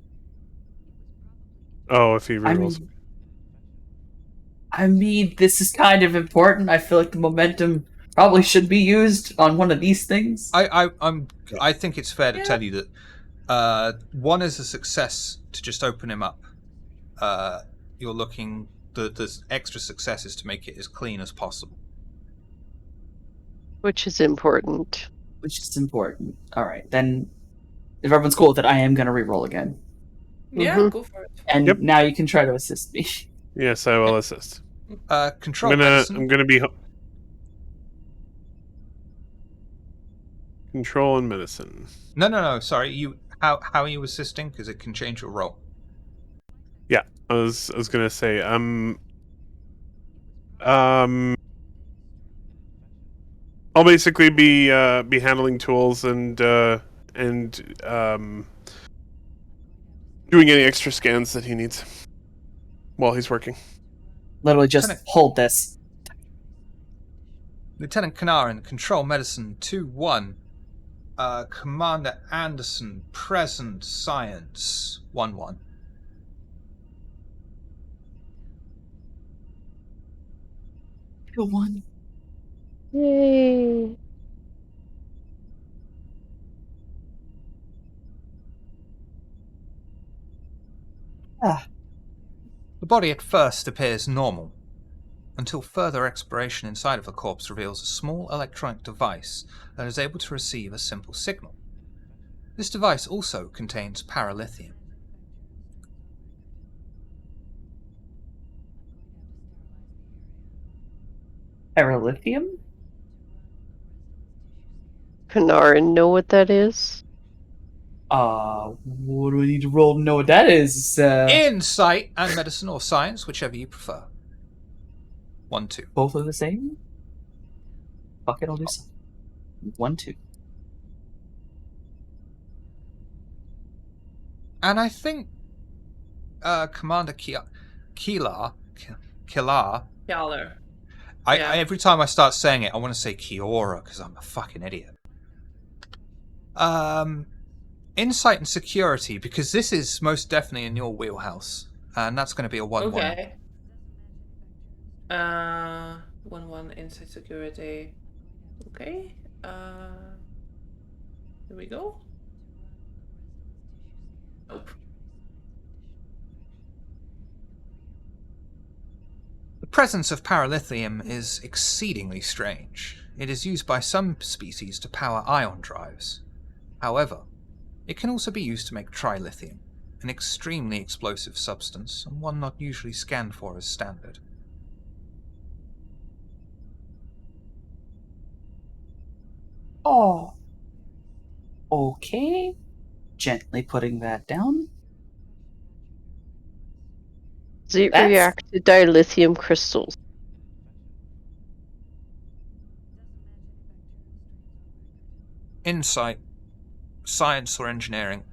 Oh, if he rerolls. I mean, this is kind of important. I feel like the momentum probably should be used on one of these things. I think it's fair to tell you that 1 is a success to just open him up. You're looking, the extra success is to make it as clean as possible. Which is important. All right, then if everyone's cool with it, I am going to reroll again. yeah, go for it. And now you can try to assist me. Yes, I will assist. Control medicine. I'm gonna be control and medicine. No. Sorry, how are you assisting? Because it can change your roll. Yeah, I was gonna say I'll basically be handling tools and doing any extra scans that he needs while he's working. Literally just hold this. Lieutenant Kanarin, control medicine 2-1. Commander Anderson, present science 1-1. Go on. Yay. The body at first appears normal, until further exploration inside of the corpse reveals a small electronic device that is able to receive a simple signal. This device also contains paralithium. Paralithium? Kanarin know what that is? What do we need to roll to know what that is? Insight and medicine or science, whichever you prefer. 1, 2. Both are the same? Fuck it, I'll do something. 1, 2. And I think Commander Kilar. Yaller. I Yeah. every time I start saying it, I want to say Kiora because I'm a fucking idiot. Insight and security, because this is most definitely in your wheelhouse, and that's going to be a 1-1. Okay. 1-1 inside security. Okay. Here we go. Nope. The presence of paralithium is exceedingly strange. It is used by some species to power ion drives. However, it can also be used to make trilithium, an extremely explosive substance, and one not usually scanned for as standard. Oh. Okay. Gently putting that down. Does it That's- react to dilithium crystals? Insight, science or engineering,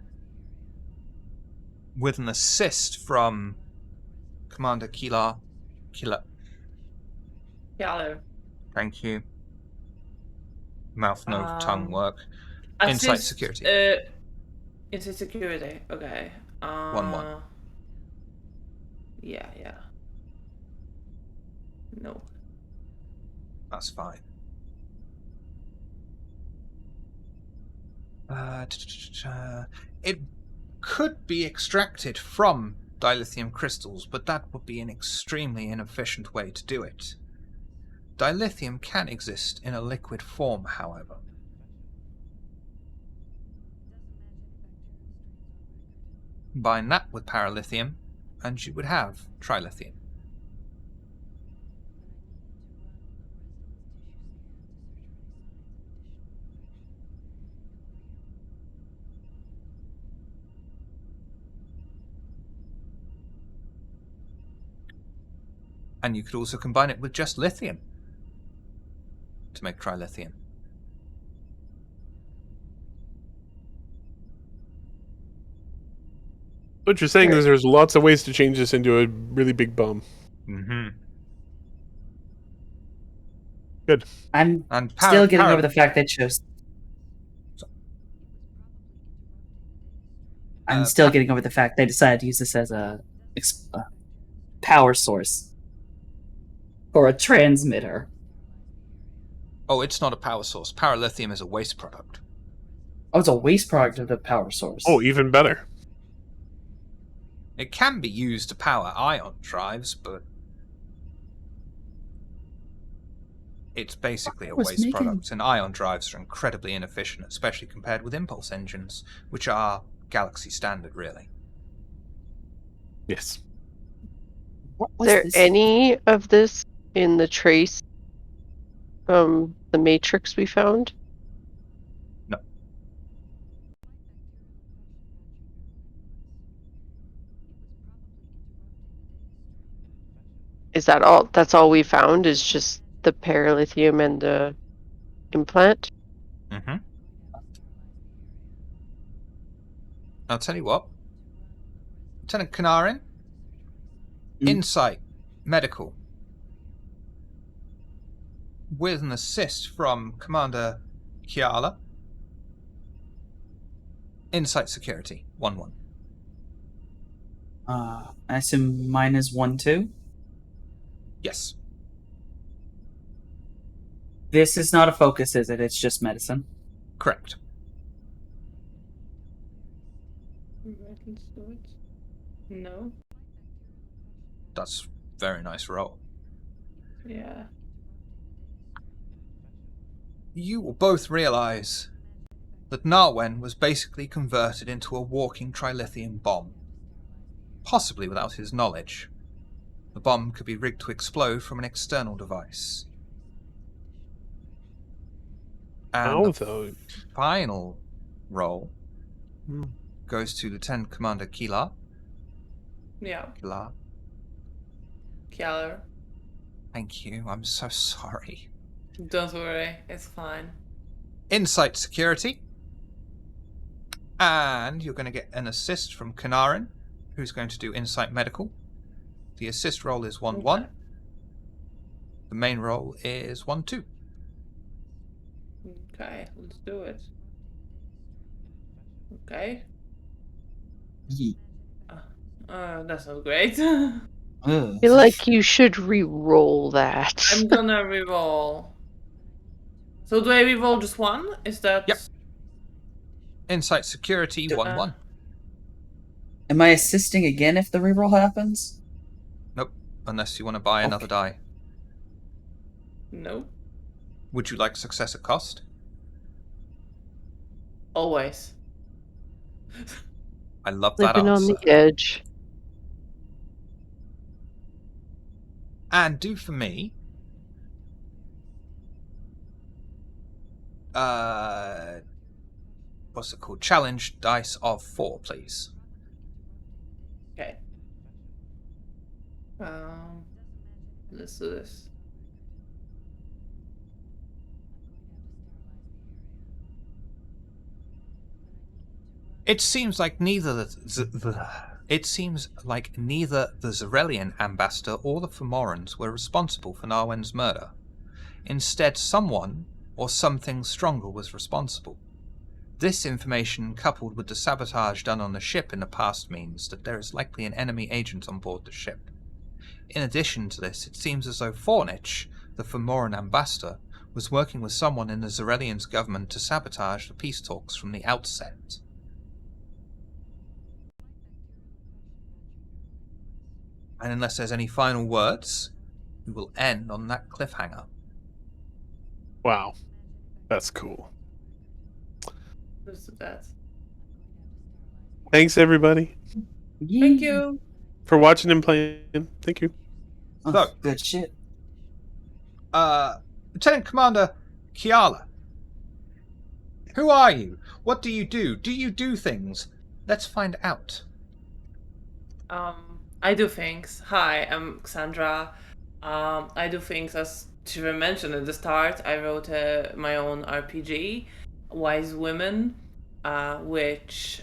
with an assist from Commander Kilar. Yaller. Thank you. Mouth, nose, tongue work. Insight Assist, security. Inside security. Okay. 1-1. Yeah. No. That's fine. It could be extracted from dilithium crystals, but that would be an extremely inefficient way to do it. Dilithium can exist in a liquid form, however. Combine that with paralithium, and you would have trilithium. And you could also combine it with just lithium to make trilithium. What you're saying is there's lots of ways to change this into a really big bomb. Mm-hmm. Good. I'm And still getting over the fact that shows. I'm still getting over the fact they decided to use this as a power source or a transmitter. Oh, it's not a power source. Paralithium is a waste product. Oh, it's a waste product of the power source. Oh, even better. It can be used to power ion drives, but it's basically a waste product, and ion drives are incredibly inefficient, especially compared with impulse engines, which are galaxy standard, really. Yes. What Is was there this? any of this in the trace from the matrix we found? No. Is that all? That's all we found is just the paralithium and the implant? Mm-hmm. I'll tell you what. Lieutenant Kanarin, Insight, Medical, with an assist from Commander Kiala. Insight Security, 1-1. I assume mine is 1-2. Yes. This is not a focus, is it? It's just medicine. Correct. No. That's very nice roll. Yeah. You will both realise that Narwen was basically converted into a walking trilithium bomb. Possibly without his knowledge. The bomb could be rigged to explode from an external device. And How, the though? final roll Hmm. goes to Lieutenant Commander Kila. Yeah. Kila. Kjaller. Thank you, I'm so sorry. Don't worry, it's fine. Insight Security. And you're going to get an assist from Kanarin, who's going to do Insight Medical. The assist roll is 1-1. Okay. The main roll is 1-2. Okay, let's do it. Okay. Ye- That's not great. Ugh. I feel like you should re-roll that. I'm gonna reroll. So do I reroll just one? Is that... Yep. Insight Security, 1-1. Am I assisting again if the reroll happens? Nope, unless you want to buy another die. No. Would you like success at cost? Always. I love that Living on answer. the edge. And do for me... what's it called? Challenge dice of 4, please. Okay. Let's do this. It seems like neither the Zarelian ambassador or the Fomorans were responsible for Narwen's murder. Instead, someone or something stronger was responsible. This information, coupled with the sabotage done on the ship in the past, means that there is likely an enemy agent on board the ship. In addition to this, it seems as though Fornich, the Fomoran ambassador, was working with someone in the Zarelian's government to sabotage the peace talks from the outset. And unless there's any final words, we will end on that cliffhanger. Wow. That's cool. Let's do that. Thanks, everybody, Thank you. for watching and playing. Thank you. Oh, So- good shit. Lieutenant Commander Kiala, who are you? What do you do? Do you do things? Let's find out. I do things. Hi, I'm Cassandra. I do things as Shiva mentioned at the start. I wrote my own RPG, Wise Women, which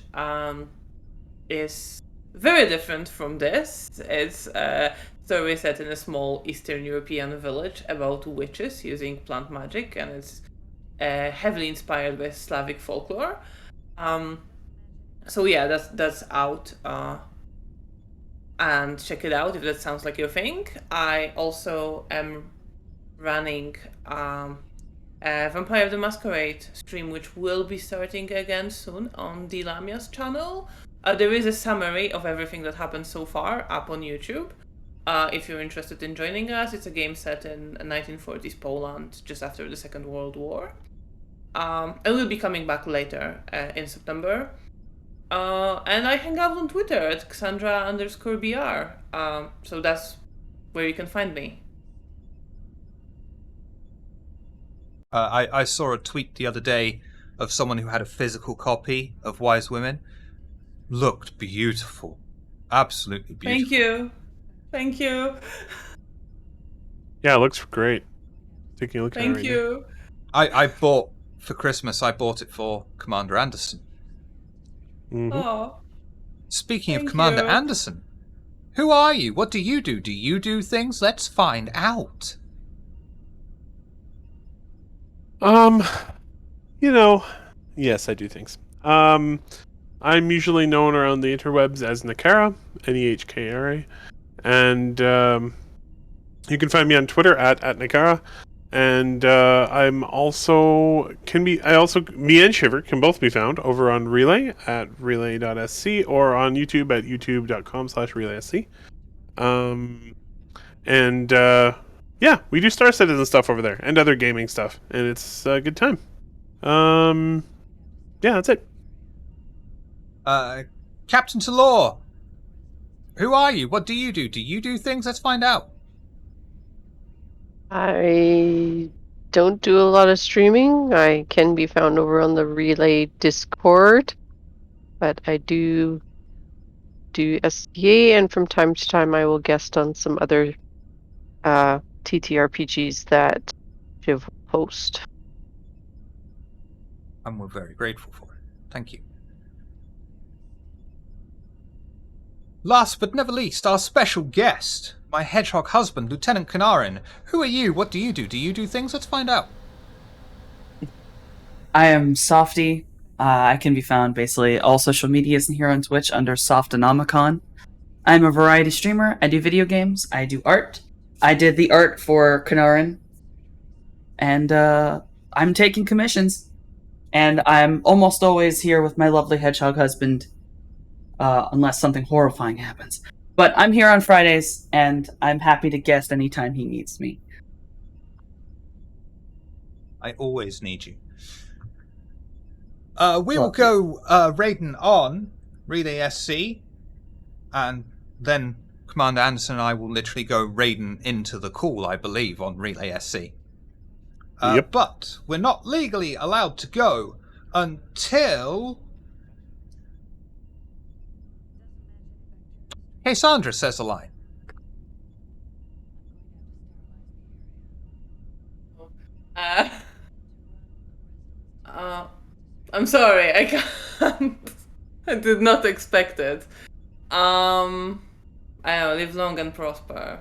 is very different from this. It's a story set in a small Eastern European village about witches using plant magic, and it's heavily inspired by Slavic folklore. So yeah, that's out. And check it out if that sounds like your thing. I also am running a Vampire the Masquerade stream, which will be starting again soon on the Lamia's channel. There is a summary of everything that happened so far up on YouTube. If you're interested in joining us, it's a game set in 1940s Poland, just after the Second World War. And we'll be coming back later in September. And I hang out on Twitter at Cassandra_BR. So that's where you can find me. I saw a tweet the other day of someone who had a physical copy of Wise Women. Looked beautiful. Absolutely beautiful. Thank you. Thank you. Yeah, it looks great. Taking a look at it Thank right you. I bought, for Christmas, I bought it for Commander Anderson. now. Mhm. Oh, Speaking of Thank Commander you. Anderson, who are you? What do you do? Do you do things? Let's find out. Yes, I do things. I'm usually known around the interwebs as Nekara, Nehkra, and you can find me on Twitter at Nekara, and I'm also me and Shiver can both be found over on Relay at relay.sc or on YouTube at youtube.com/relaysc. And yeah, we do Star Citizen stuff over there and other gaming stuff, and it's a good time. Yeah, that's it. Captain Talor, who are you? What do you do? Do you do things? Let's find out. I don't do a lot of streaming. I can be found over on the Relay Discord, but I do SCA, and from time to time I will guest on some other TTRPGs that Shiv will host. And we're very grateful for it. Thank you. Last but never least, our special guest, my hedgehog husband, Lieutenant Kanarin. Who are you? What do you do? Do you do things? Let's find out. I am Softy. I can be found basically all social medias and here on Twitch under Softonomicon. I'm a variety streamer. I do video games. I do art. I did the art for Kanarin. And I'm taking commissions. And I'm almost always here with my lovely hedgehog husband, unless something horrifying happens. But I'm here on Fridays, and I'm happy to guest anytime he needs me. I always need you. We will go Raiden on Relay SC, and then Commander Anderson and I will literally go Raiden into the call, I believe, on Relay SC. Yep. But we're not legally allowed to go until Cassandra says a line. I'm sorry, I can't. I did not expect it. I know, live long and prosper.